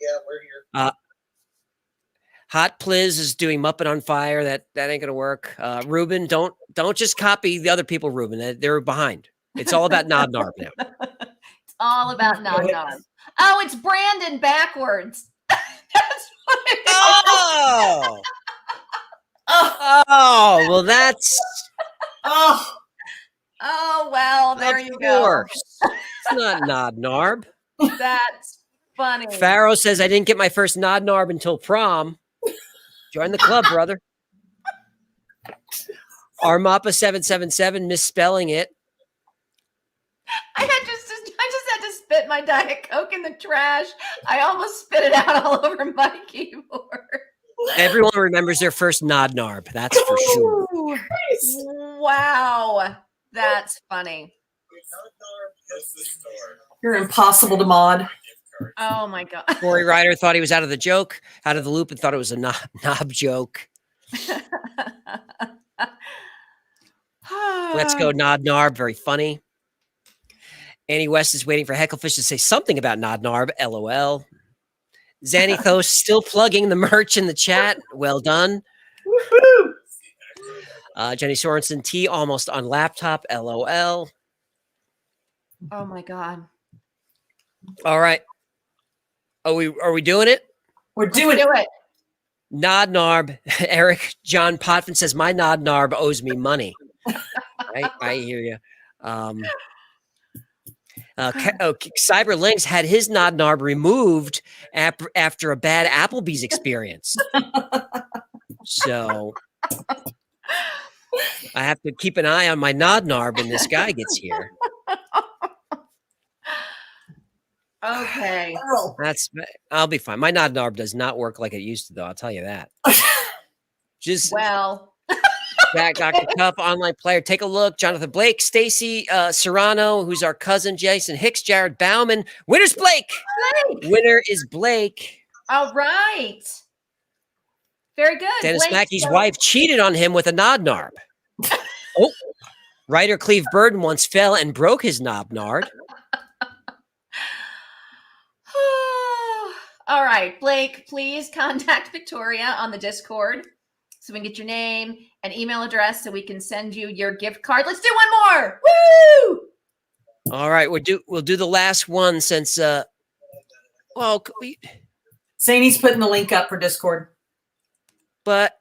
Speaker 6: Yeah, we're here.
Speaker 3: Hot Pliz is doing Muppet on Fire. That ain't going to work. Ruben, don't just copy the other people, Ruben. They're behind. It's all about Nodnarb now.
Speaker 5: It's all about Nodnarb. Oh, it's Brandon backwards. That's what it is.
Speaker 3: Oh. Oh, well, that's.
Speaker 7: Oh,
Speaker 5: well, there you go.
Speaker 3: It's not Nodnarb.
Speaker 5: That's funny.
Speaker 3: Pharaoh says, I didn't get my first Nodnarb until prom. Join the club, brother. Armappa777 misspelling it.
Speaker 5: I just had to spit my Diet Coke in the trash. I almost spit it out all over my keyboard.
Speaker 3: Everyone remembers their first Nod Narb. That's for sure.
Speaker 5: Ooh, wow. That's funny.
Speaker 7: You're impossible to mod.
Speaker 5: Oh my God.
Speaker 3: Corey Ryder thought he was out of the loop, and thought it was a knob joke. Let's go Nod Narb. Very funny. Annie West is waiting for Hecklefish to say something about Nod Narb. LOL. Xanathos still plugging the merch in the chat. Well done. Jenny Sorensen, T almost on laptop. LOL.
Speaker 5: Oh my God.
Speaker 3: All right. Are we doing it?
Speaker 7: We're doing it.
Speaker 3: Nod Narb. Eric John Potvin says my Nod Narb owes me money. I hear you. Cyber Links had his Nod Narb removed after a bad Applebee's experience. So I have to keep an eye on my Nod Narb when this guy gets here.
Speaker 5: Okay.
Speaker 3: I'll be fine. My Nod Narb does not work like it used to, though. I'll tell you that. Just Back, Dr. Cup, online player. Take a look. Jonathan Blake, Stacy Serrano, who's our cousin, Jason Hicks, Jared Bauman. Winner's Blake. Winner is Blake.
Speaker 5: All right. Very good.
Speaker 3: Dennis
Speaker 5: Blake,
Speaker 3: Mackey's wife cheated on him with a Nod Narb. Oh, writer Cleve Burden once fell and broke his Knob Nard.
Speaker 5: All right, Blake, please contact Victoria on the Discord so we can get your name and email address so we can send you your gift card. Let's do one more. Woo!
Speaker 3: All right, we'll do the last one since
Speaker 7: Zane's putting the link up for Discord.
Speaker 3: But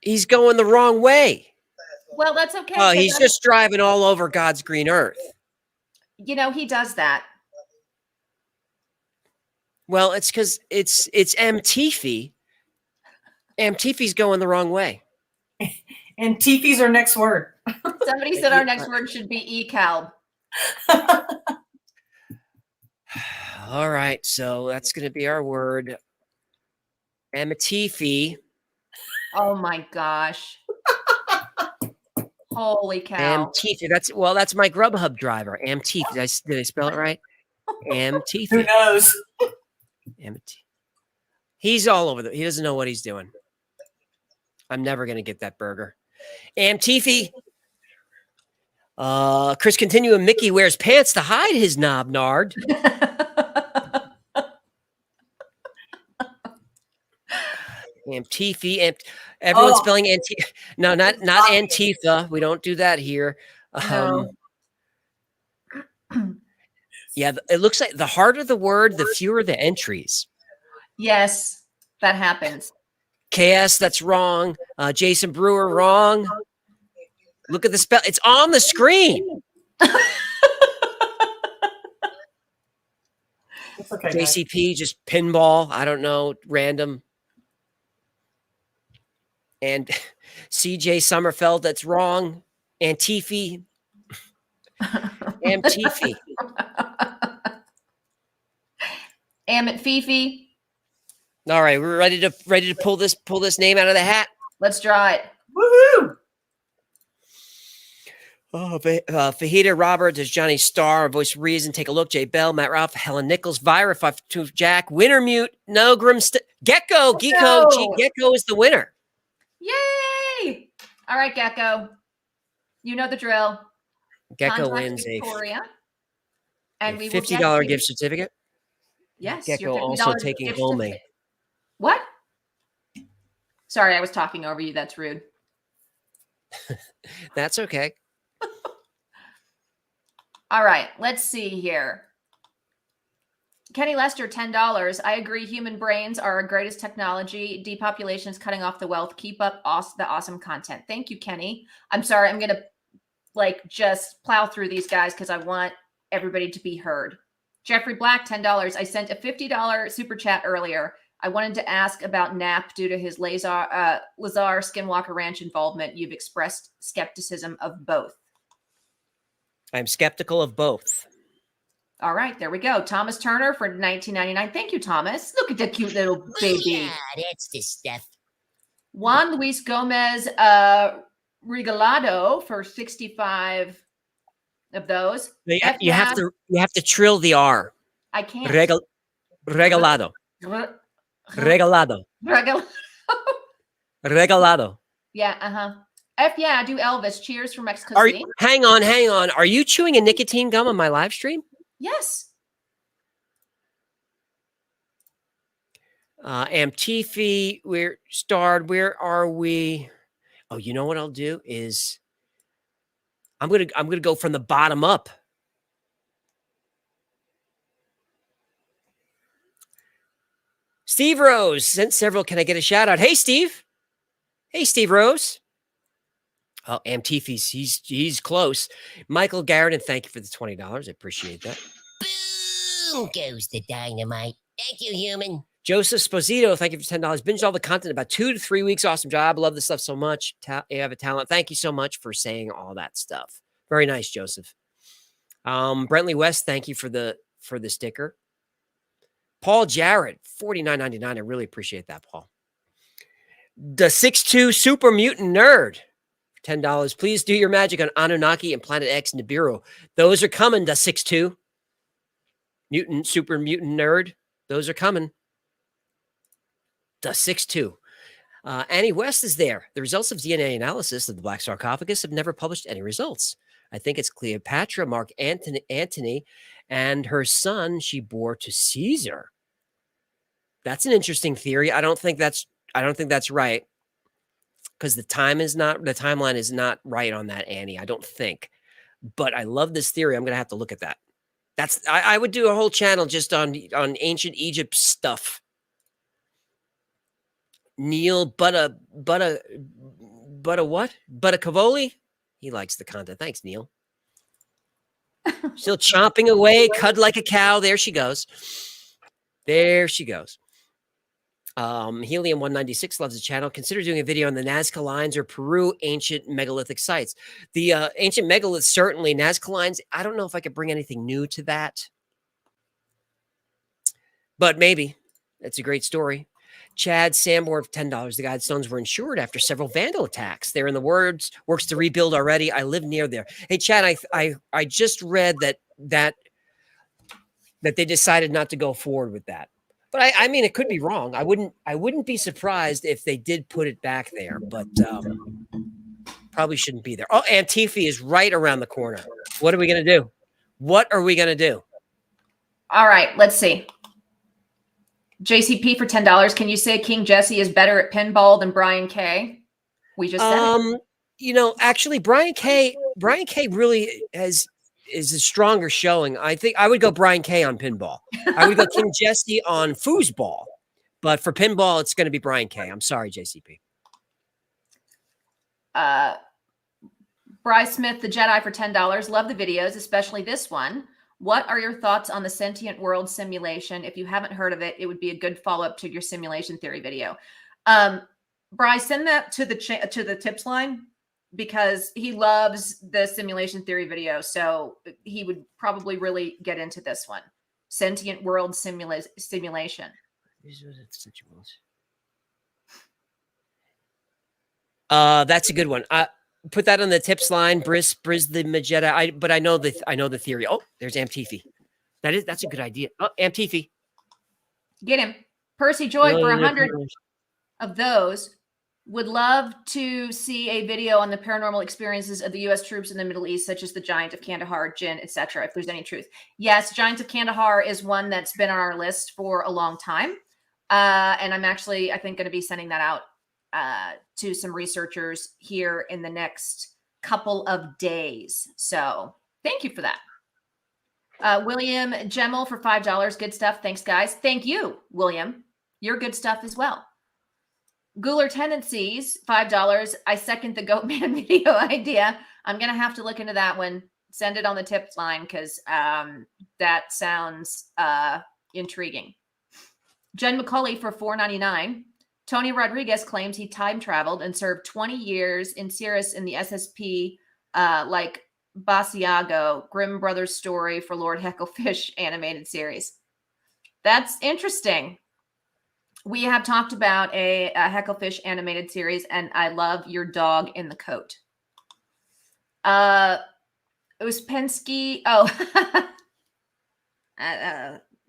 Speaker 3: he's going the wrong way.
Speaker 5: Well, that's okay.
Speaker 3: Oh, he's just driving all over God's green earth.
Speaker 5: You know, he does that.
Speaker 3: Well, it's because it's Mtifi. Mtifi's going the wrong way.
Speaker 7: And Tifi's our next word.
Speaker 5: Somebody said our next word should be eCalb.
Speaker 3: All right, so that's going to be our word. Mtifi.
Speaker 5: Oh my gosh. Holy cow.
Speaker 3: Mtifi. That's my Grubhub driver. Mtifi. Did I spell it right? Mtifi.
Speaker 7: Who knows?
Speaker 3: He's all over he doesn't know what he's doing. I'm never going to get that burger. Mtifi. Chris Continuum, Mickey wears pants to hide his knob nard. Mtifi. Everyone's spelling Antifa. No, not Antifa. We don't do that here.
Speaker 5: No.
Speaker 3: Yeah, it looks like the harder the word, the fewer the entries.
Speaker 5: Yes, that happens.
Speaker 3: KS, that's wrong. Jason Brewer, wrong. Look at the spell. It's on the screen.
Speaker 7: It's okay,
Speaker 3: JCP, just pinball. I don't know. Random. And CJ Sommerfeld, that's wrong. Antifi. Amtifi.
Speaker 5: Amit Fifi.
Speaker 3: All right, we're ready to pull this name out of the hat.
Speaker 5: Let's draw it.
Speaker 7: Woohoo!
Speaker 3: Oh, Fajita Robert is Johnny Starr, Voice of Reason. Take a look. Jay Bell, Matt Ralph, Helen Nichols, Vira, 5-2 Jack, Winner Mute, No Gecko, Geeko, Gecko is the winner.
Speaker 5: Yay! All right, Gecko. You know the drill.
Speaker 3: Gecko
Speaker 5: Contact
Speaker 3: wins
Speaker 5: Victoria, and we will
Speaker 3: $50
Speaker 5: get you-
Speaker 3: gift certificate.
Speaker 5: Yes.
Speaker 3: Gecko
Speaker 5: your $50
Speaker 3: also taking
Speaker 5: gift
Speaker 3: home
Speaker 5: certificate. What? Sorry, I was talking over you. That's rude.
Speaker 3: That's okay.
Speaker 5: All right, let's see here. Kenny Lester, $10. I agree. Human brains are our greatest technology. Depopulation is cutting off the wealth. Keep up the awesome content. Thank you, Kenny. I'm sorry. I'm going to just plow through these guys because I want everybody to be heard. Jeffrey Black, $10. I sent a $50 super chat earlier. I wanted to ask about Knapp due to his Lazar Skinwalker Ranch involvement. You've expressed skepticism of both.
Speaker 3: I'm skeptical of both.
Speaker 5: All right, there we go. Thomas Turner for $19.99. Thank you, Thomas. Look at the cute little baby.
Speaker 2: Yeah, that's the stuff.
Speaker 5: Juan Luis Gomez Regalado for 65 of those.
Speaker 3: You have to trill the R.
Speaker 5: I can't.
Speaker 3: Regalado. Regalado. Regalado.
Speaker 5: Yeah, yeah, do Elvis. Cheers from Mexico City.
Speaker 3: Hang on. Are you chewing a nicotine gum on my live stream?
Speaker 5: Yes.
Speaker 3: Amtifi, we're starred. Where are we? Oh, you know what I'll do is I'm gonna go from the bottom up. Steve Rose sent several. Can I get a shout out? Hey, Steve. Hey, Steve Rose. Oh, Amtifi's he's close. Michael Garrett, thank you for the $20. I appreciate that.
Speaker 2: Boom goes the dynamite. Thank you, human.
Speaker 3: Joseph Sposito, thank you for $10. Binge all the content about 2 to 3 weeks. Awesome job. Love this stuff so much. You have a talent. Thank you so much for saying all that stuff. Very nice, Joseph. Brentley West, thank you for the sticker. Paul Jarrett, $49.99. I really appreciate that, Paul. The 6'2 Super Mutant Nerd, $10. Please do your magic on Anunnaki and Planet X Nibiru. Those are coming, the 6'2 Super Mutant Nerd. Those are coming. The 6'2. Annie West is there. The results of DNA analysis of the Black Sarcophagus have never published any results. I think it's Cleopatra, Mark Antony, and her son she bore to Caesar. That's an interesting theory. I don't think that's right, because the timeline is not right on that, Annie. I don't think. But I love this theory. I'm gonna have to look at that. I would do a whole channel just on ancient Egypt stuff. Neil Cavoli? He likes the content. Thanks, Neil. Still chomping away, cud like a cow. There she goes. Helium 196 loves the channel. Consider doing a video on the Nazca Lines or Peru ancient megalithic sites. The ancient megaliths, certainly. Nazca Lines, I don't know if I could bring anything new to that. But maybe. That's a great story. Chad Sanborn for $10. The Guidestones were insured after several vandal attacks. They're in the works to rebuild already. I live near there. Hey, Chad, I just read that they decided not to go forward with that. But I mean, it could be wrong. I wouldn't be surprised if they did put it back there, but probably shouldn't be there. Oh, Antifa is right around the corner. What are we going to do?
Speaker 5: All right, let's see. JCP for $10. Can you say King Jesse is better at pinball than Brian K? We just said it.
Speaker 3: Actually, Brian K really is a stronger showing. I think I would go Brian K on pinball. I would go King Jesse on foosball. But for pinball, it's going to be Brian K. I'm sorry, JCP.
Speaker 5: Bryce Smith, the Jedi for $10. Love the videos, especially this one. What are your thoughts on the sentient world simulation? If you haven't heard of it, it would be a good follow-up to your simulation theory video. Bryce, send that to the tips line, because he loves the simulation theory video. So he would probably really get into this one. Sentient world simulation.
Speaker 3: That's a good one. Put that on the tips line, Briz the Magetta. But I know the theory. Oh, there's Amtifi. That's a good idea. Oh, Amtifi.
Speaker 5: Get him. Percy Joy for 100 of those. Would love to see a video on the paranormal experiences of the U.S. troops in the Middle East, such as the Giant of Kandahar, Jinn, etc., if there's any truth. Yes, Giant of Kandahar is one that's been on our list for a long time. And I'm actually, I think, going to be sending that out to some researchers here in the next couple of days. So thank you for that. William Gemmel for $5. Good stuff. Thanks, guys. Thank you, William. Your good stuff as well. Guler Tendencies, $5. I second the Goatman video idea. I'm going to have to look into that one. Send it on the tips line, because that sounds intriguing. Jen McCauley for $4.99. Tony Rodriguez claims he time traveled and served 20 years in Cirrus in the SSP, like Basiago, Grimm Brothers story for Lord Hecklefish animated series. That's interesting. We have talked about a Hecklefish animated series, and I love your dog in the coat. Uspensky. Oh,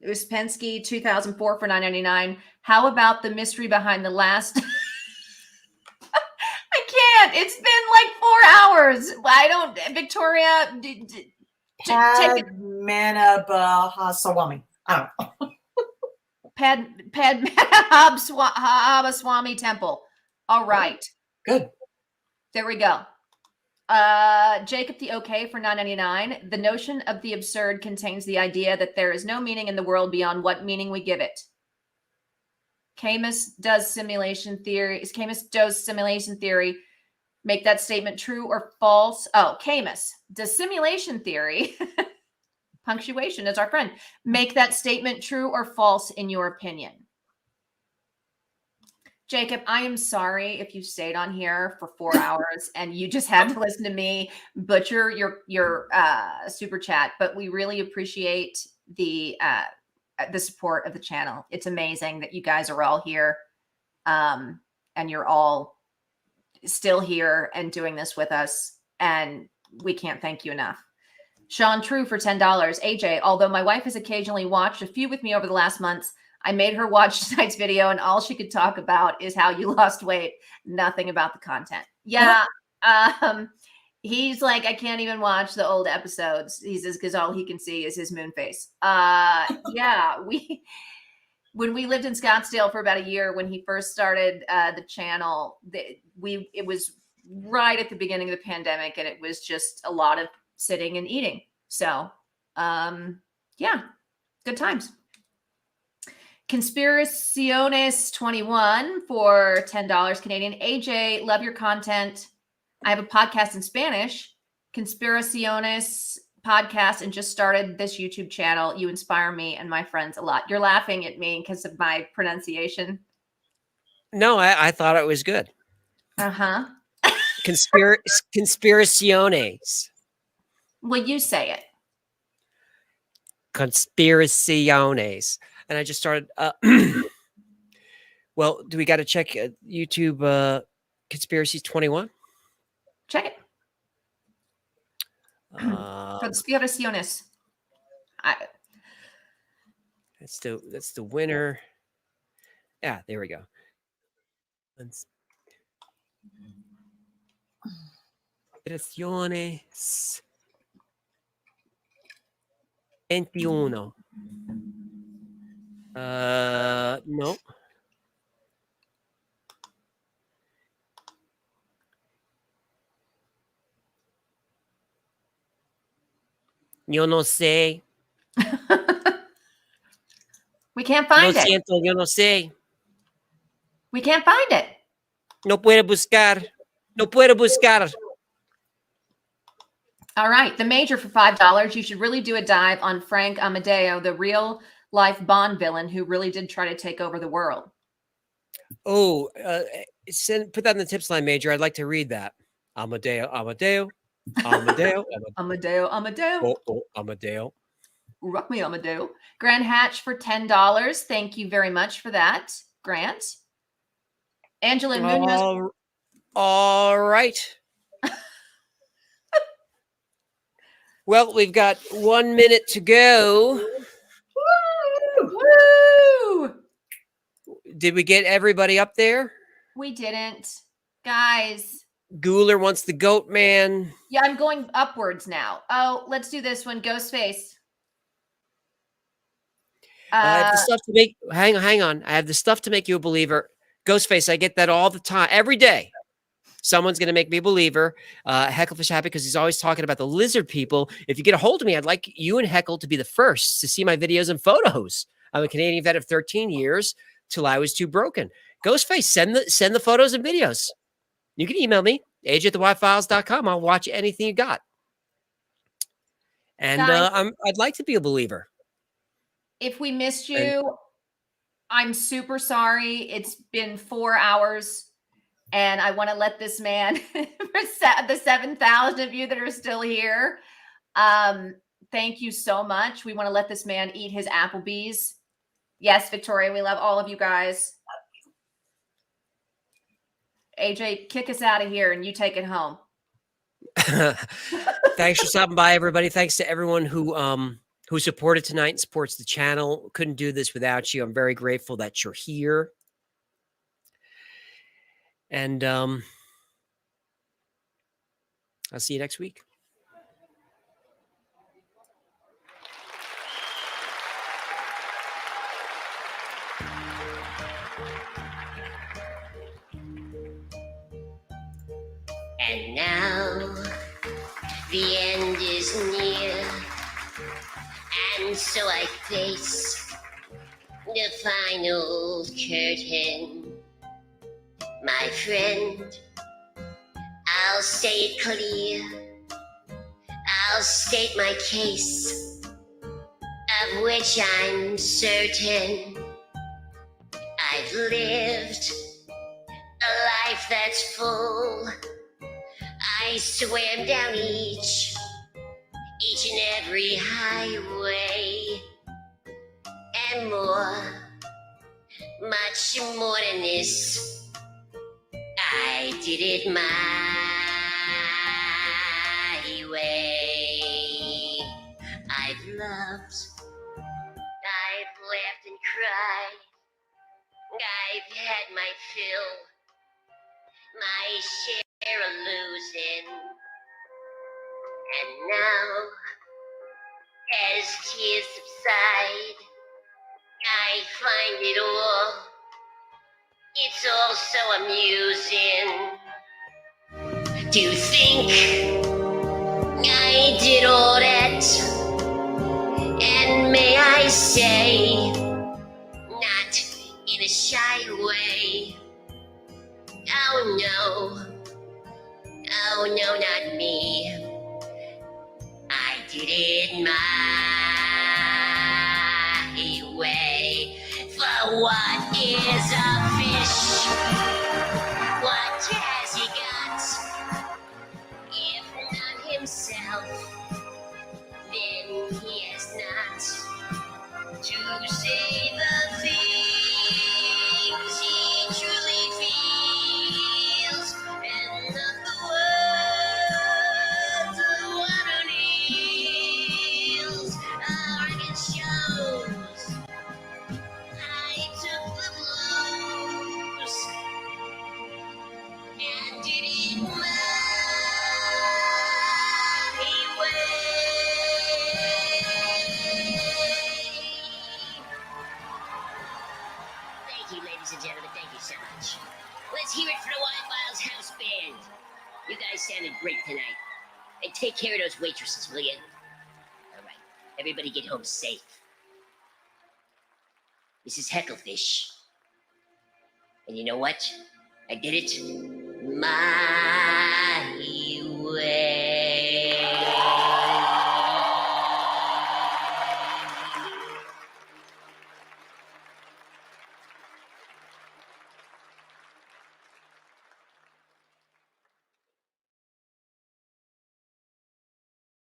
Speaker 5: Uspensky 2004 for $9.99. How about the mystery behind the last? I can't. It's been like 4 hours. I don't. Victoria, take it.
Speaker 7: Padmanabhaswamy. I don't know.
Speaker 5: Padmanabhaswamy Temple. All right.
Speaker 7: Good.
Speaker 5: There we go. Jacob the OK for $9.99. The notion of the absurd contains the idea that there is no meaning in the world beyond what meaning we give it. Camus does simulation theory. Make that statement true or false? Oh, Camus does simulation theory. Punctuation is our friend. Make that statement true or false in your opinion. Jacob, I am sorry if you stayed on here for 4 hours and you just had to listen to me butcher your super chat, but we really appreciate the support of the channel. It's amazing that you guys are all here, and you're all still here and doing this with us, and we can't thank you enough. Sean True for $10. AJ, although my wife has occasionally watched a few with me over the last months, I made her watch tonight's video, and all she could talk about is how you lost weight, nothing about the content. Yeah. He's like, I can't even watch the old episodes. He says, because all he can see is his moon face. Yeah, when we lived in Scottsdale for about a year, when he first started the channel, it was right at the beginning of the pandemic, and it was just a lot of sitting and eating. So, yeah, good times. Conspiraciones 21 for $10 Canadian. AJ, love your content. I have a podcast in Spanish, Conspiraciones podcast, and just started this YouTube channel. You inspire me and my friends a lot. You're laughing at me because of my pronunciation.
Speaker 3: No, I thought it was good.
Speaker 5: Uh-huh.
Speaker 3: Conspiraciones.
Speaker 5: Well, you say it.
Speaker 3: Conspiraciones. And I just started. Well, do we got to check YouTube Conspiracies 21?
Speaker 5: Check it. Conspiraciones.
Speaker 3: That's the winner. Yeah, there we go. Conspiraciones 21. No. Yo no sé.
Speaker 5: We can't find
Speaker 3: Lo
Speaker 5: it.
Speaker 3: siento, yo no sé.
Speaker 5: We can't find it.
Speaker 3: No puedo buscar. No puedo buscar.
Speaker 5: All right. The Major for $5. You should really do a dive on Frank Amadeo, the real life Bond villain who really did try to take over the world.
Speaker 3: Oh, put that in the tips line, Major. I'd like to read that. Amadeo. Amadeo. Oh, Amadeo.
Speaker 5: Rock me, Amadeo. Grant Hatch for $10. Thank you very much for that, Grant. Angela Munoz.
Speaker 3: All right. Well, we've got 1 minute to go.
Speaker 5: Woo!
Speaker 3: Did we get everybody up there?
Speaker 5: We didn't. Guys.
Speaker 3: Gooler wants the goat man.
Speaker 5: Yeah, I'm going upwards now. Oh, let's do this one. Ghostface.
Speaker 3: I have the stuff to make. Hang on. I have the stuff to make you a believer. Ghostface, I get that all the time, every day. Someone's going to make me a believer. Hecklefish happy because he's always talking about the lizard people. If you get a hold of me, I'd like you and Heckle to be the first to see my videos and photos. I'm a Canadian vet of 13 years till I was too broken. Ghostface, send the photos and videos. You can email me, aj@thewildfiles.com. I'll watch anything you got. And I'd like to be a believer.
Speaker 5: If we missed you, I'm super sorry. It's been 4 hours. And I want to let this man, for the 7,000 of you that are still here, thank you so much. We want to let this man eat his Applebee's. Yes, Victoria, we love all of you guys. AJ, kick us out of here and you take it home.
Speaker 3: Thanks for stopping by, everybody. Thanks to everyone who supported tonight and supports the channel. Couldn't do this without you. I'm very grateful that you're here. And I'll see you next week.
Speaker 2: And now the end is near, and so I face the final curtain. My friend, I'll say it clear. I'll state my case, of which I'm certain. I've lived a life that's full. I swam down each and every highway, and more, much more than this. I did it my way. I've loved, I've laughed and cried, I've had my fill, my share of losing. And now, as tears subside, I find it all, it's all so amusing. To think I did all that, and may I say, not in a shy way. Oh no, not me. I did it my way. For what is a fish? What has he got? If not himself, then he has not to say the things he truly feels, and not the words of one who kneels. I reckon shows I took the blows and did it my way. Thank you, ladies and gentlemen. Thank you so much. Let's hear it for the Wild Files house band. You guys sounded great tonight. And take care of those waitresses, will you? All right. Everybody get home safe. This is Hecklefish. And you know what? I did it my way.